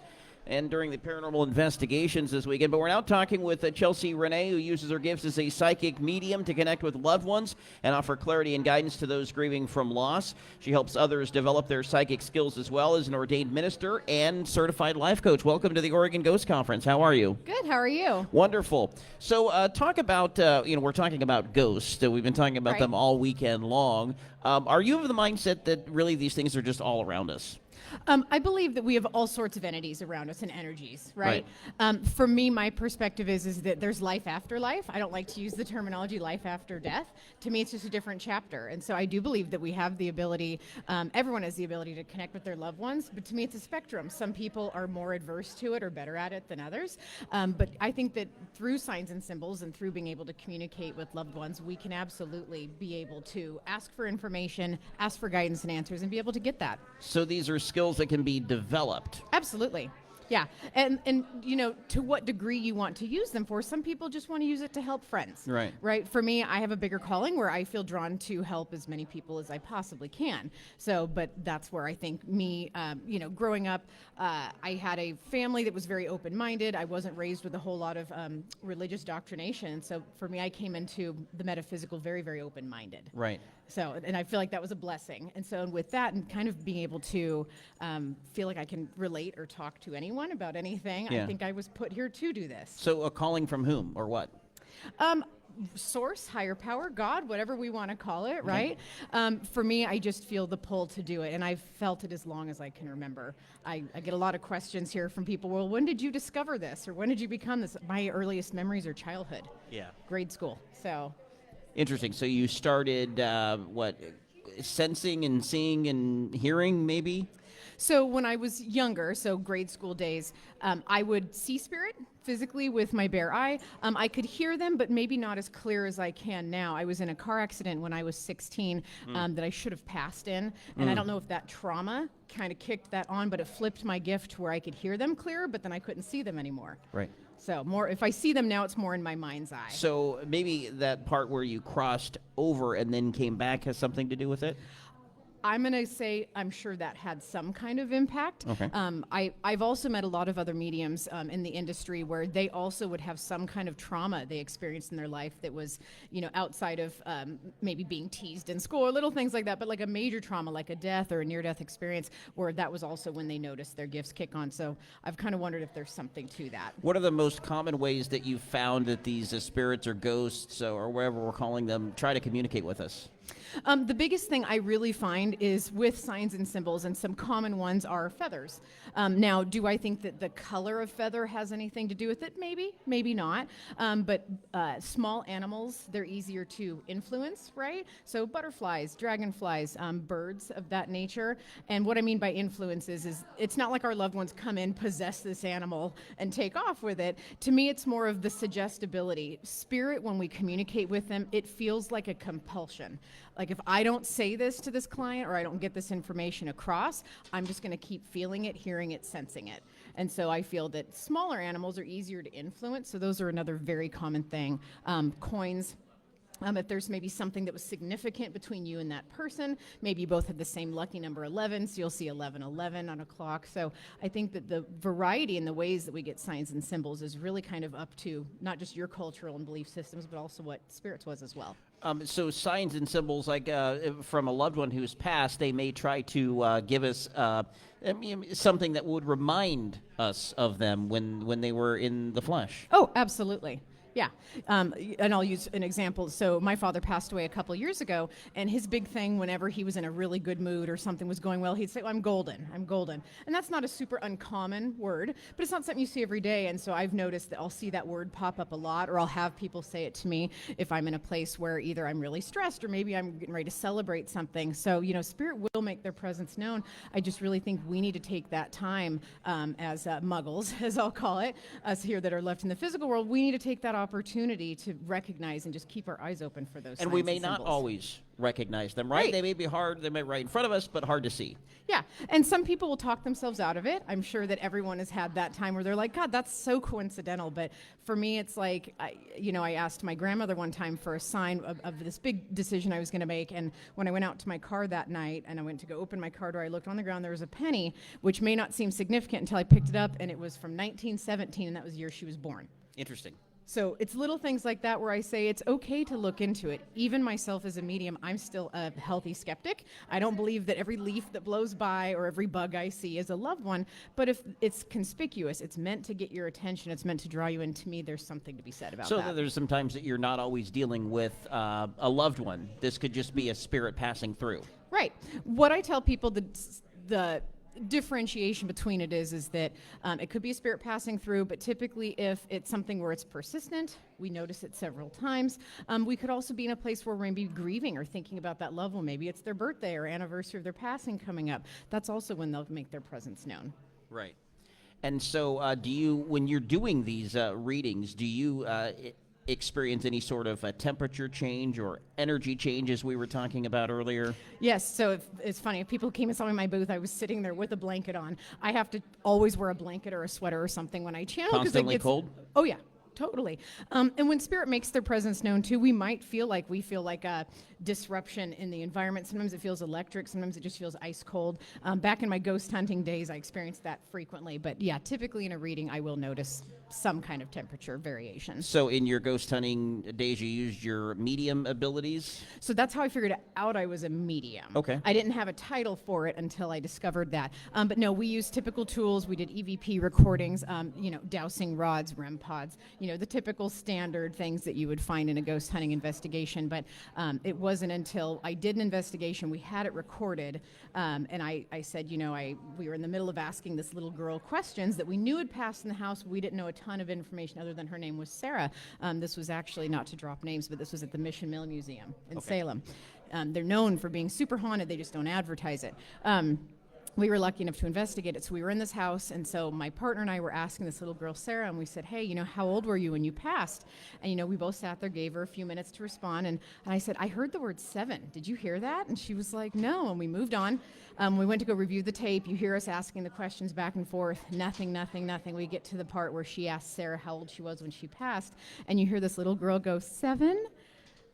and during the paranormal investigations this weekend. But we're now talking with Chelsea Renee, who uses her gifts as a psychic medium to connect with loved ones and offer clarity and guidance to those grieving from loss. She helps others develop their psychic skills as well as an ordained minister and certified life coach. Welcome to the Oregon Ghost Conference. How are you? Good. How are you? Wonderful. So talk about, we're talking about ghosts. We've been talking about them all weekend long. Are you of the mindset that really these things are just all around us? I believe that we have all sorts of entities around us and energies, right? For me, my perspective is that there's life after life. I don't like to use the terminology life after death. To me, it's just a different chapter. And so I do believe that we have the ability, everyone has the ability to connect with their loved ones, but to me, it's a spectrum. Some people are more adverse to it or better at it than others. But I think that through signs and symbols and through being able to communicate with loved ones, we can absolutely be able to ask for information, ask for guidance and answers, and be able to get that. So these are skills that can be developed. Absolutely. Yeah. And you know, to what degree you want to use them for. Some people just want to use it to help friends. Right. Right. For me, I have a bigger calling where I feel drawn to help as many people as I possibly can. So, but that's where I think me, you know, growing up, I had a family that was very open-minded. I wasn't raised with a whole lot of religious doctrination. So for me, I came into the metaphysical very, very open-minded. Right. So, and I feel like that was a blessing. And so with that and kind of being able to feel like I can relate or talk to anyone about anything, Yeah. I think I was put here to do this. So a calling from whom or what? Source, higher power, God, whatever we want to call it, right? For me, I just feel the pull to do it, and I've felt it as long as I can remember. I get a lot of questions here from people, well, when did you discover this, or when did you become this? My earliest memories are childhood. Yeah. Grade school, so. Interesting. So you started, sensing and seeing and hearing, maybe? So when I was younger, so grade school days, I would see spirit physically with my bare eye. I could hear them, but maybe not as clear as I can now. I was in a car accident when I was 16 that I should have passed in, and I don't know if that trauma kind of kicked that on, but it flipped my gift to where I could hear them clearer, but then I couldn't see them anymore. Right. So more, if I see them now, it's more in my mind's eye. So maybe that part where you crossed over and then came back has something to do with it? I'm going to say I'm sure that had some kind of impact. Okay. I've also met a lot of other mediums in the industry where they also would have some kind of trauma they experienced in their life that was, you know, outside of maybe being teased in school or little things like that, but like a major trauma, like a death or a near-death experience, where that was also when they noticed their gifts kick on. So I've kind of wondered if there's something to that. What are the most common ways that you've found that these spirits or ghosts or whatever we're calling them try to communicate with us? The biggest thing I really find is with signs and symbols, and some common ones are feathers. Now, do I think that the color of feather has anything to do with it? Maybe, maybe not. But small animals, they're easier to influence, right? So butterflies, dragonflies, birds of that nature. And what I mean by influence is it's not like our loved ones come in, possess this animal, and take off with it. To me, it's more of the suggestibility. Spirit, when we communicate with them, it feels like a compulsion. Like if I don't say this to this client or I don't get this information across, I'm just going to keep feeling it, hearing it, sensing it. And so I feel that smaller animals are easier to influence. So those are another very common thing. Coins. If there's maybe something that was significant between you and that person, maybe you both had the same lucky number 11, so you'll see 1111 on a clock. So I think that the variety in the ways that we get signs and symbols is really kind of up to not just your cultural and belief systems, but also what spirits was as well. So signs and symbols, like from a loved one who's passed, they may try to give us something that would remind us of them when they were in the flesh. Oh, absolutely. Yeah, and I'll use an example. So my father passed away a couple years ago, and his big thing whenever he was in a really good mood or something was going well, he'd say, I'm golden, I'm golden. And that's not a super uncommon word, but it's not something you see every day. And so I've noticed that I'll see that word pop up a lot, or I'll have people say it to me if I'm in a place where either I'm really stressed or maybe I'm getting ready to celebrate something. So, you know, spirit will make their presence known. I just really think we need to take that time as muggles, as I'll call it, us here that are left in the physical world, we need to take that opportunity to recognize and just keep our eyes open for those signs and we may symbols. not always recognize them, right? They may be hard, they may be right in front of us, but hard to see. Yeah, and some people will talk themselves out of it. I'm sure that everyone has had that time where they're like, God, that's so coincidental. But for me, it's like, I asked my grandmother one time for a sign of this big decision I was going to make. And when I went out to my car that night and I went to go open my car door, I looked on the ground, there was a penny, which may not seem significant until I picked it up, and it was from 1917, and that was the year she was born. Interesting. So it's little things like that where I say it's okay to look into it. Even myself as a medium, I'm still a healthy skeptic. I don't believe that every leaf that blows by or every bug I see is a loved one. But if it's conspicuous, it's meant to get your attention, it's meant to draw you in, to me, there's something to be said about that. So there's some times that you're not always dealing with a loved one. This could just be a spirit passing through. Right. What I tell people, differentiation between it is that it could be a spirit passing through, but typically if it's something where it's persistent, we notice it several times. We could also be in a place where we're maybe grieving or thinking about that loved one. Maybe it's their birthday or anniversary of their passing coming up. That's also when they'll make their presence known. Right. And so do you, when you're doing these readings, do you experience any sort of temperature change or energy change as we were talking about earlier? Yes, so it's funny. If people came and saw me in my booth, I was sitting there with a blanket on. I have to always wear a blanket or a sweater or something when I channel. Constantly cold? Oh, yeah. Totally. And when spirit makes their presence known too, we feel like a disruption in the environment. Sometimes it feels electric. Sometimes it just feels ice cold. Back in my ghost hunting days, I experienced that frequently. But yeah, typically in a reading, I will notice some kind of temperature variation. So in your ghost hunting days, you used your medium abilities? So that's how I figured out I was a medium. Okay. I didn't have a title for it until I discovered that. But no, we used typical tools. We did EVP recordings, dowsing rods, REM pods, the typical standard things that you would find in a ghost hunting investigation. But it wasn't until I did an investigation, we had it recorded, and I said, we were in the middle of asking this little girl questions that we knew had passed in the house. We didn't know a ton of information other than her name was Sarah. This was actually, not to drop names, but this was at the Mission Mill Museum in Salem. They're known for being super haunted. They just don't advertise it. We were lucky enough to investigate it. So we were in this house, and so my partner and I were asking this little girl, Sarah, and we said, hey, how old were you when you passed? And, we both sat there, gave her a few minutes to respond, and I said, I heard the word 7. Did you hear that? And she was like, no, and we moved on. We went to go review the tape. You hear us asking the questions back and forth. Nothing. We get to the part where she asked Sarah how old she was when she passed, and you hear this little girl go, 7?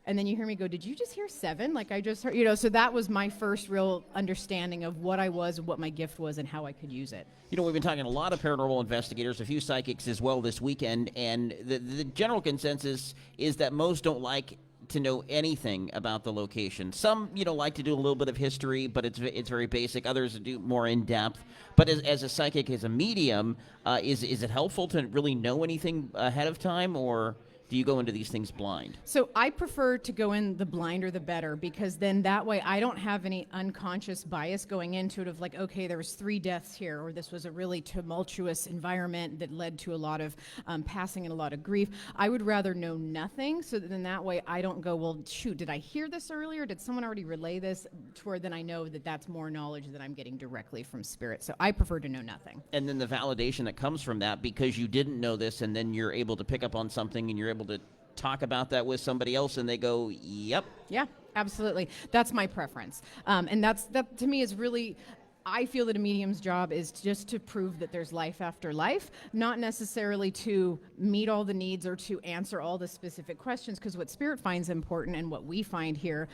And then you hear me go, did you just hear 7? Like I just heard, so that was my first real understanding of what I was, what my gift was, and how I could use it. We've been talking to a lot of paranormal investigators, a few psychics as well this weekend, and the general consensus is that most don't like to know anything about the location. Some, like to do a little bit of history, but it's very basic. Others do more in depth. But as a psychic, as a medium, is it helpful to really know anything ahead of time, or do you go into these things blind? So I prefer to go in the blinder the better, because then that way I don't have any unconscious bias going into it of like, okay, there was 3 deaths here, or this was a really tumultuous environment that led to a lot of passing and a lot of grief. I would rather know nothing, so that then that way I don't go, well, shoot, did I hear this earlier? Did someone already relay this? To where then I know that that's more knowledge that I'm getting directly from spirit. So I prefer to know nothing. And then the validation that comes from that, because you didn't know this, and then you're able to pick up on something, and you're able to talk about that with somebody else, and they go, yep. Yeah, absolutely. That's my preference. And that to me is really, I feel that a medium's job is just to prove that there's life after life, not necessarily to meet all the needs or to answer all the specific questions, because what spirit finds important and what we find here,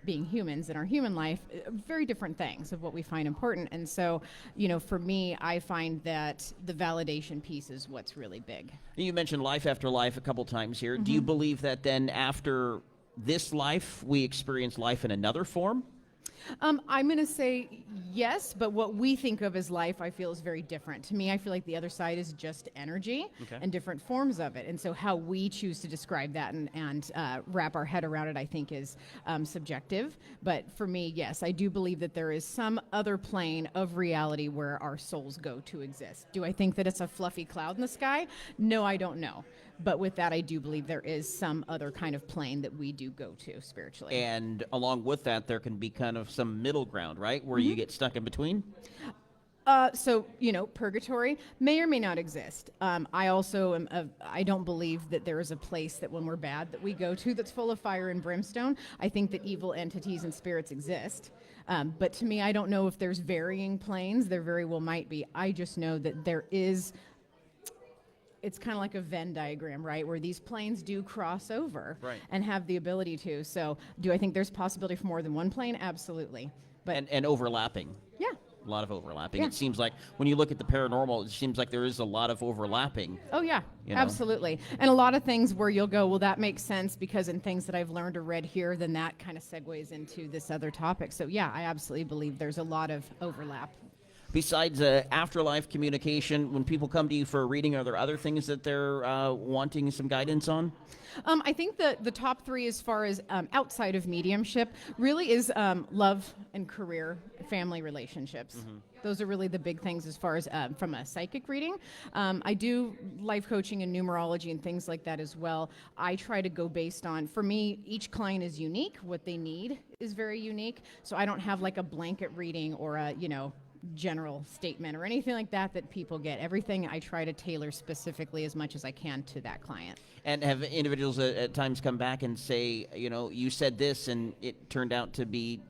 being humans in our human life, very different things of what we find important. And so, for me, I find that the validation piece is what's really big. You mentioned life after life a couple times here. Mm-hmm. Do you believe that then after this life, we experience life in another form? I'm going to say yes, but what we think of as life, I feel, is very different. To me, I feel like the other side is just energy and different forms of it. And so how we choose to describe that and wrap our head around it, I think, is subjective. But for me, yes, I do believe that there is some other plane of reality where our souls go to exist. Do I think that it's a fluffy cloud in the sky? No, I don't know. But with that, I do believe there is some other kind of plane that we do go to spiritually. And along with that, there can be kind of some middle ground, right? Where you get stuck in between? So, purgatory may or may not exist. I also I don't believe that there is a place that when we're bad that we go to that's full of fire and brimstone. I think that evil entities and spirits exist. But to me, I don't know if there's varying planes. There very well might be. I just know that there is. It's kind of like a Venn diagram, right, where these planes do cross over and have the ability to. So do I think there's possibility for more than one plane? Absolutely. But and overlapping. Yeah. A lot of overlapping. Yeah. It seems like when you look at the paranormal, it seems like there is a lot of overlapping. Oh, yeah, absolutely. And a lot of things where you'll go, well, that makes sense because in things that I've learned or read here, then that kind of segues into this other topic. So, yeah, I absolutely believe there's a lot of overlap. Besides afterlife communication, when people come to you for a reading, are there other things that they're wanting some guidance on? I think the top three as far as outside of mediumship really is love and career, family relationships. Those are really the big things as far as from a psychic reading. I do life coaching and numerology and things like that as well. I try to go based on, for me, each client is unique. What they need is very unique. So I don't have like a blanket reading or a, general statement or anything like that people get. Everything I try to tailor specifically as much as I can to that client. And have individuals at times come back and say, you said this and it turned out to be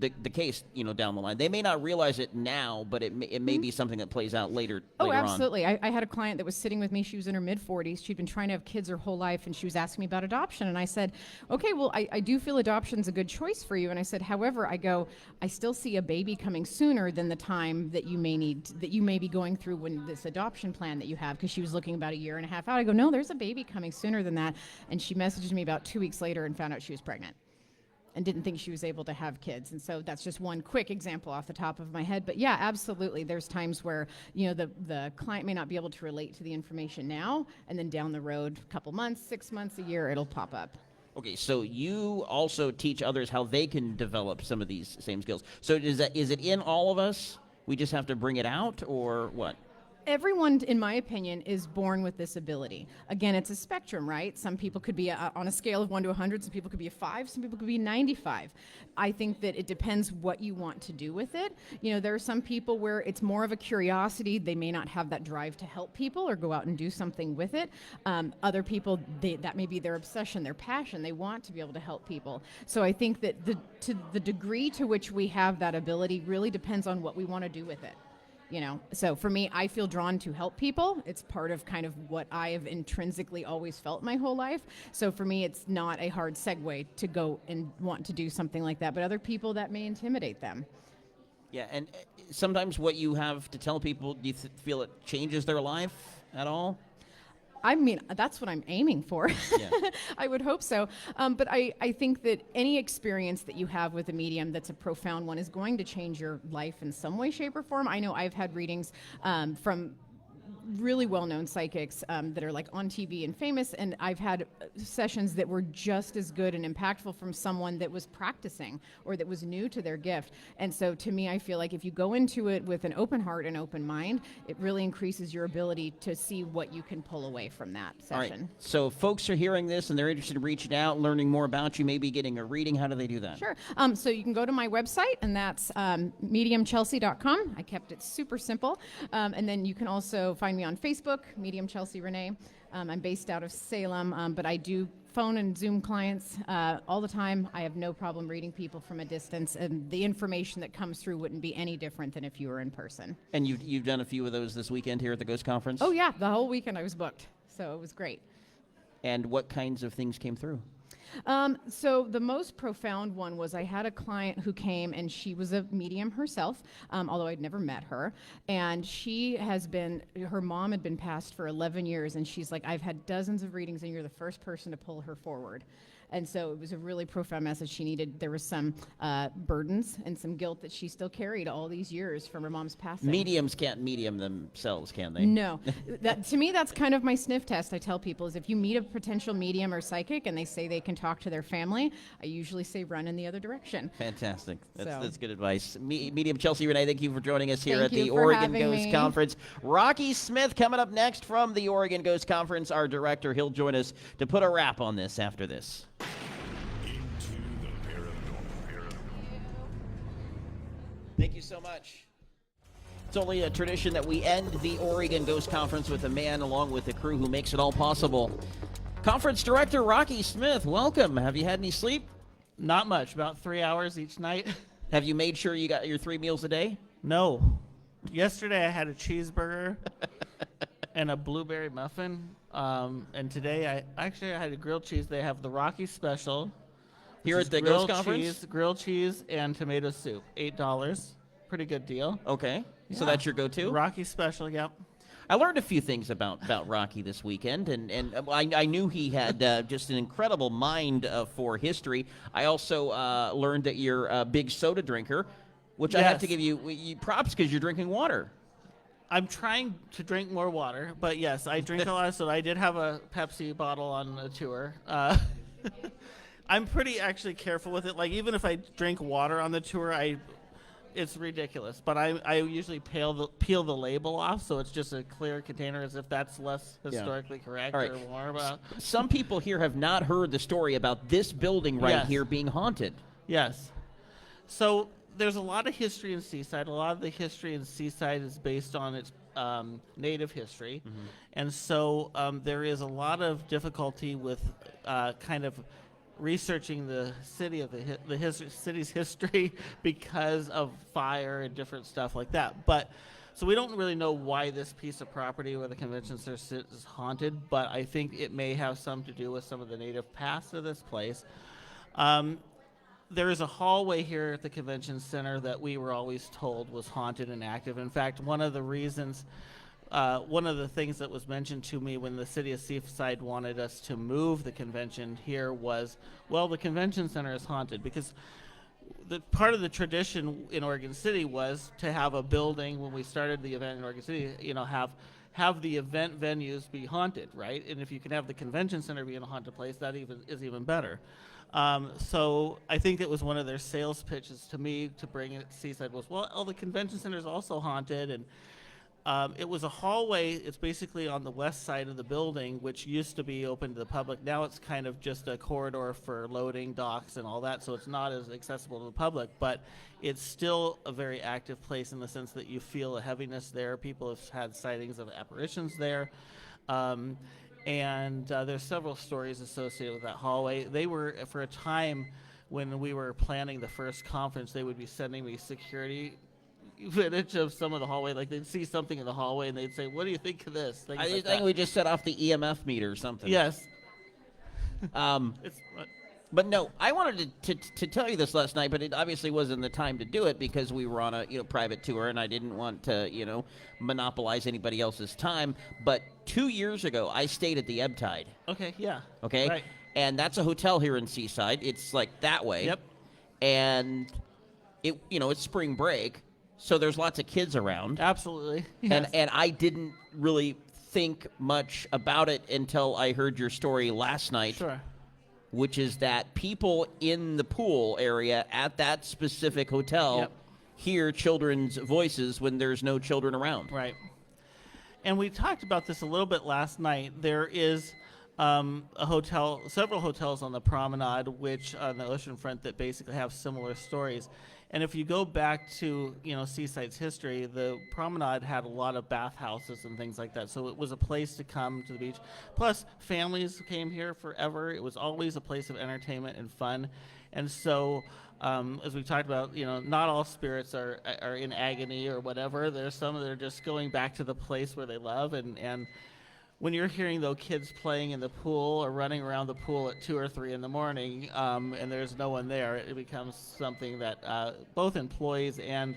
the case, down the line. They may not realize it now, but it may be something that plays out later Oh, on. absolutely. I had a client that was sitting with me. She was in her mid-40s. She'd been trying to have kids her whole life, and she was asking me about adoption. And I said, okay, well, I do feel adoption's a good choice for you. And I said, however, I still see a baby coming sooner than the time that you may be going through when this adoption plan that you have, because she was looking about a year and a half out. I go, no, there's a baby coming sooner than that. And she messaged me about 2 weeks later and found out she was pregnant and didn't think she was able to have kids. And so that's just one quick example off the top of my head. But yeah, absolutely. There's times where, the client may not be able to relate to the information now, and then down the road, a couple months, 6 months, a year, it'll pop up. Okay, so you also teach others how they can develop some of these same skills. So is it in all of us? We just have to bring it out, or what? Everyone, in my opinion, is born with this ability. Again, it's a spectrum, right? Some people could be on a scale of 1 to 100. Some people could be a 5. Some people could be 95. I think that it depends what you want to do with it. There are some people where it's more of a curiosity. They may not have that drive to help people or go out and do something with it. Other people, that may be their obsession, their passion. They want to be able to help people. So I think that to the degree to which we have that ability really depends on what we want to do with it. So for me, I feel drawn to help people. It's part of kind of what I have intrinsically always felt my whole life. So for me, it's not a hard segue to go and want to do something like that. But other people, that may intimidate them. Yeah, and sometimes what you have to tell people, do you feel it changes their life at all? I mean, that's what I'm aiming for. Yeah. I would hope so. But I think that any experience that you have with a medium that's a profound one is going to change your life in some way, shape, or form. I know I've had readings from really well-known psychics that are like on TV and famous, and I've had sessions that were just as good and impactful from someone that was practicing or that was new to their gift. And so to me, I feel like if you go into it with an open heart and open mind, it really increases your ability to see what you can pull away from that session. All right. So folks are hearing this and they're interested in reaching out, learning more about you, maybe getting a reading. How do they do that? Sure. So you can go to my website, and that's mediumchelsea.com. I kept it super simple. And then you can also find me on Facebook, Medium Chelsea Renee. I'm based out of Salem, but I do phone and Zoom clients all the time. I have no problem reading people from a distance, and the information that comes through wouldn't be any different than if you were in person. And you've done a few of those this weekend here at the Ghost Conference? Oh, yeah. The whole weekend I was booked, so it was great. And what kinds of things came through? So the most profound one was I had a client who came, and she was a medium herself, although I'd never met her. And her mom had been passed for 11 years, and she's like, I've had dozens of readings, and you're the first person to pull her forward. And so it was a really profound message. There was some burdens and some guilt that she still carried all these years from her mom's passing. Mediums can't medium themselves, can they? No. To me, that's kind of my sniff test. I tell people is if you meet a potential medium or psychic and they say they can talk to their family, I usually say run in the other direction. Fantastic. That's good advice. Medium Chelsea Renee, thank you for joining us here at the for Oregon having Ghost me. Conference. Rocky Smith coming up next from the Oregon Ghost Conference, our director. He'll join us to put a wrap on this after this. Thank you so much. It's only a tradition that we end the Oregon Ghost Conference with a man along with the crew who makes it all possible. Conference Director Rocky Smith, welcome. Have you had any sleep? Not much, about 3 hours each night. Have you made sure you got your 3 meals a day? No. Yesterday I had a cheeseburger and a blueberry muffin. And today I had a grilled cheese. They have the Rocky Special. Here at the Ghost Conference? Grilled cheese and tomato soup, $8. Pretty good deal. Okay, yeah. So that's your go-to? Rocky Special, yep. I learned a few things about Rocky this weekend, and I knew he had just an incredible mind for history. I also learned that you're a big soda drinker. which I have to Yes. give you props because you're drinking water. I'm trying to drink more water, but yes, I drink a lot. So I did have a Pepsi bottle on the tour. I'm pretty actually careful with it. Like even if I drink water on the tour, it's ridiculous. But I usually peel the label off, so it's just a clear container, as if that's less historically correct All right. or more about. Some people here have not heard the story about this building right Yes. here being haunted. Yes. So there's a lot of history in Seaside. A lot of the history in Seaside is based on its native history. And so there is a lot of difficulty with kind of researching the city of city's history because of fire and different stuff like that. But so we don't really know why this piece of property where the convention center sits is haunted, but I think it may have some to do with some of the native past of this place. There is a hallway here at the convention center that we were always told was haunted and active. In fact, one of the things that was mentioned to me when the city of Seaside wanted us to move the convention here was, well, the convention center is haunted, because the part of the tradition in Oregon City was to have a building. When we started the event in Oregon City, have the event venues be haunted, right? And if you can have the convention center be in a haunted place, that is even better. So I think it was one of their sales pitches to me to bring it to Seaside was, well, the convention center is also haunted. And it was a hallway. It's basically on the west side of the building, which used to be open to the public. Now it's kind of just a corridor for loading docks and all that, so it's not as accessible to the public. But it's still a very active place in the sense that you feel a heaviness there. People have had sightings of apparitions there. And there's several stories associated with that hallway. They were, for a time when we were planning the first conference, they would be sending me security footage of some of the hallway. Like they'd see something in the hallway and they'd say, "What do you think of this?" Things I like think that. we just set off the EMF meter or something. Yes. But no, I wanted to tell you this last night, but it obviously wasn't the time to do it because we were on a private tour, and I didn't want to monopolize anybody else's time. But 2 years ago, I stayed at the Ebb Tide. Okay. Yeah. Okay. Right. And that's a hotel here in Seaside. It's like that way. Yep. And it's spring break, so there's lots of kids around. Absolutely. Yes. And I didn't really think much about it until I heard your story last night. Sure. Which is that people in the pool area at that specific hotel hear children's voices when there's no children around. Right. And we talked about this a little bit last night. There is several hotels on the promenade, which on the oceanfront, that basically have similar stories. And if you go back to Seaside's history, the promenade had a lot of bathhouses and things like that. So it was a place to come to the beach. Plus, families came here forever. It was always a place of entertainment and fun. And so, as we talked about, not all spirits are in agony or whatever. There's some that are just going back to the place where they love. And when you're hearing those kids playing in the pool or running around the pool at 2 or 3 in the morning, and there's no one there, it becomes something that both employees and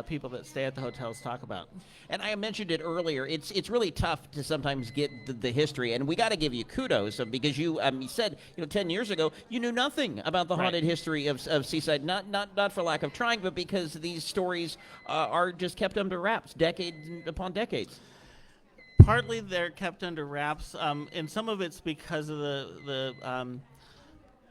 people that stay at the hotels talk about. And I mentioned it earlier. It's really tough to sometimes get the history, and we got to give you kudos because you said 10 years ago you knew nothing about the haunted history of Seaside. Not for lack of trying, but because these stories are just kept under wraps, decades upon decades. Partly they're kept under wraps, and some of it's because of the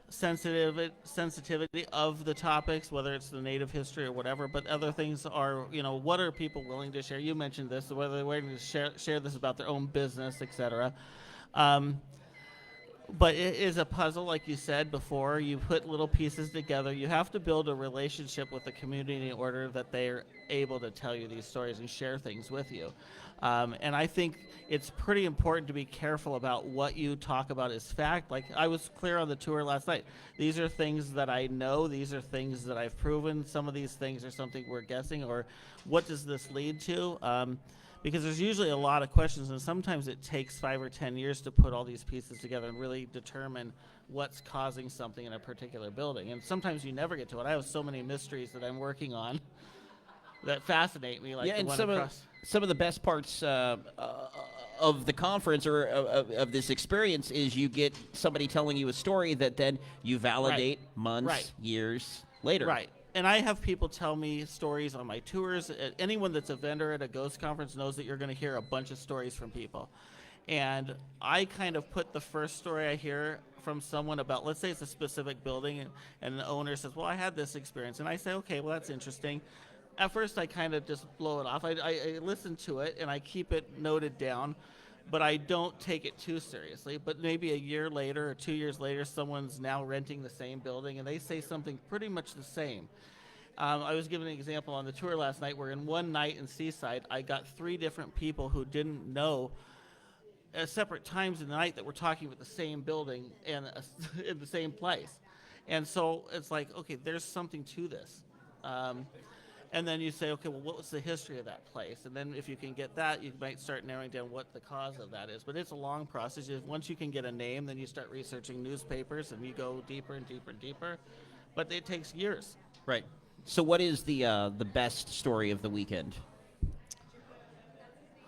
sensitivity of the topics, whether it's the native history or whatever. But other things are, what are people willing to share? You mentioned this, whether they're willing to share this about their own business, etc. But it is a puzzle, like you said before. You put little pieces together. You have to build a relationship with the community in order that they are able to tell you these stories and share things with you. And I think it's pretty important to be careful about what you talk about as fact. Like I was clear on the tour last night. These are things that I know. These are things that I've proven. Some of these things are something we're guessing, or what does this lead to? Because there's usually a lot of questions, and sometimes it takes 5 or 10 years to put all these pieces together and really determine what's causing something in a particular building. And sometimes you never get to it. I have so many mysteries that I'm working on that fascinate me, like the and one some across. Some of the best parts of the conference or of this experience is you get somebody telling you a story that then you validate months, years later. Right. And I have people tell me stories on my tours. Anyone that's a vendor at a ghost conference knows that you're going to hear a bunch of stories from people. And I kind of put the first story I hear from someone about, let's say it's a specific building, and the owner says, well, I had this experience. And I say, okay, well, that's interesting. At first, I kind of just blow it off. I listen to it, and I keep it noted down, but I don't take it too seriously. But maybe a year later or 2 years later, someone's now renting the same building, and they say something pretty much the same. I was given an example on the tour last night where in one night in Seaside, I got 3 different people who didn't know at separate times in the night that we're talking about the same building and in the same place. And so it's like, okay, there's something to this. And then you say, okay, well, what was the history of that place? And then if you can get that, you might start narrowing down what the cause of that is. But it's a long process. Once you can get a name, then you start researching newspapers, and you go deeper and deeper and deeper. But it takes years. Right. So what is the best story of the weekend?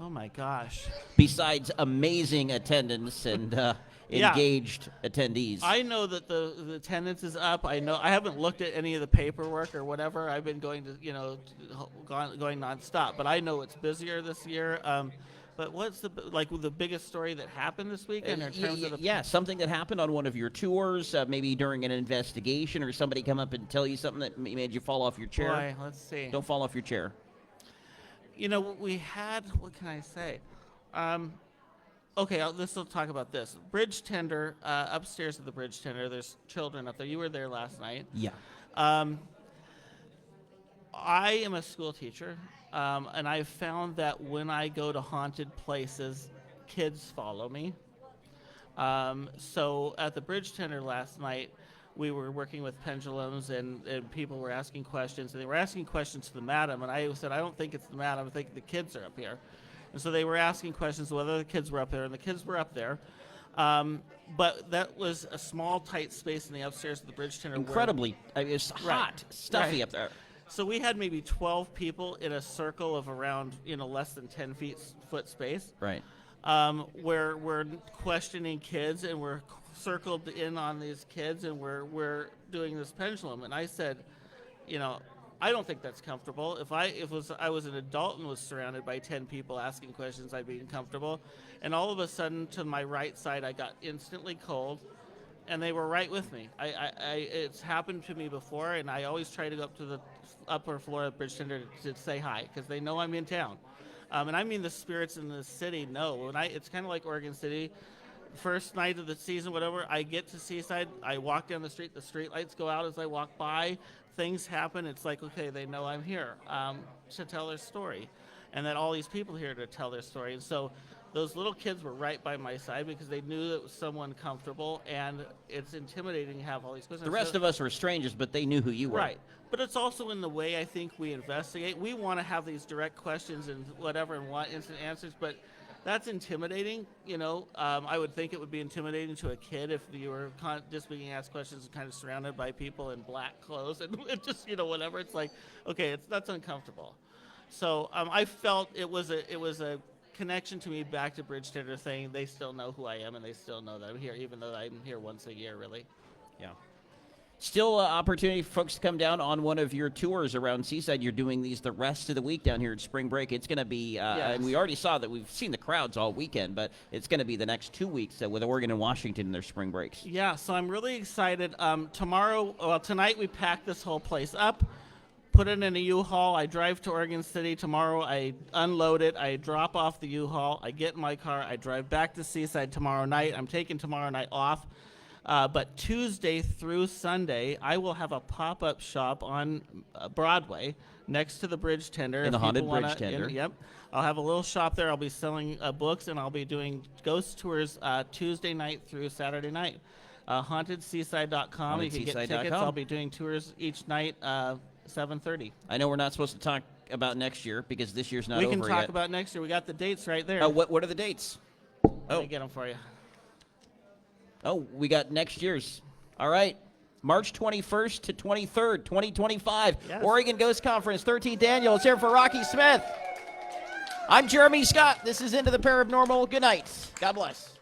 Oh, my gosh. Besides amazing attendance and engaged attendees. I know that the attendance is up. I haven't looked at any of the paperwork or whatever. I've been going to, going nonstop. But I know it's busier this year. But what's the biggest story that happened this weekend in terms of the something that happened on one of your tours, maybe during an investigation, or somebody come up and tell you something that made you fall off your chair? Boy, let's see. Don't fall off your chair. We had, what can I say? Okay, let's talk about this. Bridge tender, upstairs at the bridge tender, there's children up there. You were there last night. Yeah. I am a school teacher, and I've found that when I go to haunted places, kids follow me. So at the bridge tender last night, we were working with pendulums, and people were asking questions, and they were asking questions to the madam, and I said, I don't think it's the madam, I think the kids are up here. And so they were asking questions whether the kids were up there, and the kids were up there. But that was a small, tight space in the upstairs of the bridge tender. Incredibly, it's hot, stuffy up there. So we had maybe 12 people in a circle of around, less than 10 foot space. Right. Where we're questioning kids, and we're circled in on these kids, and we're doing this pendulum. And I said, I don't think that's comfortable. If I was an adult and was surrounded by 10 people asking questions, I'd be uncomfortable. And all of a sudden, to my right side, I got instantly cold, and they were right with me. It's happened to me before, and I always try to go up to the upper floor of Bridge Tender to say hi, because they know I'm in town. And I mean, the spirits in the city know. It's kind of like Oregon City. First night of the season, whatever, I get to Seaside, I walk down the street lights go out as I walk by, things happen, it's like, okay, they know I'm here to tell their story, and that all these people here to tell their story. And so those little kids were right by my side because they knew that it was someone comfortable, and it's intimidating to have all these questions. The rest of us were strangers, but they knew who you were. Right. But it's also in the way I think we investigate. We want to have these direct questions and whatever and want instant answers, but that's intimidating. I would think it would be intimidating to a kid if you were just being asked questions and kind of surrounded by people in black clothes and just, whatever. It's like, okay, that's uncomfortable. So I felt it was a connection to me back to Bridge Tender, saying they still know who I am and they still know that I'm here, even though I'm here once a year, really. Yeah. Still opportunity for folks to come down on one of your tours around Seaside. You're doing these the rest of the week down here at Spring Break. It's going to be, and we already saw that we've seen the crowds all weekend, but it's going to be the next 2 weeks with Oregon and Washington in their spring breaks. Yeah, so I'm really excited. Tonight we pack this whole place up, put it in a U-Haul. I drive to Oregon City. Tomorrow I unload it. I drop off the U-Haul. I get in my car. I drive back to Seaside tomorrow night. I'm taking tomorrow night off. But Tuesday through Sunday, I will have a pop-up shop on Broadway next to the Bridge Tender. In the haunted Bridge Tender. Yep. I'll have a little shop there. I'll be selling books, and I'll be doing ghost tours Tuesday night through Saturday night. HauntedSeaside.com. You can get tickets. I'll be doing tours each night, 7:30. I know we're not supposed to talk about next year because this year's not over yet. We can talk about next year. We got the dates right there. What are the dates? Let me get them for you. Oh, we got next year's. All right. March 21st to 23rd, 2025. Yes. Oregon Ghost Conference, 13th Annual. It's here for Rocky Smith. I'm Jeremy Scott. This is Into the Parabnormal. Good night. God bless.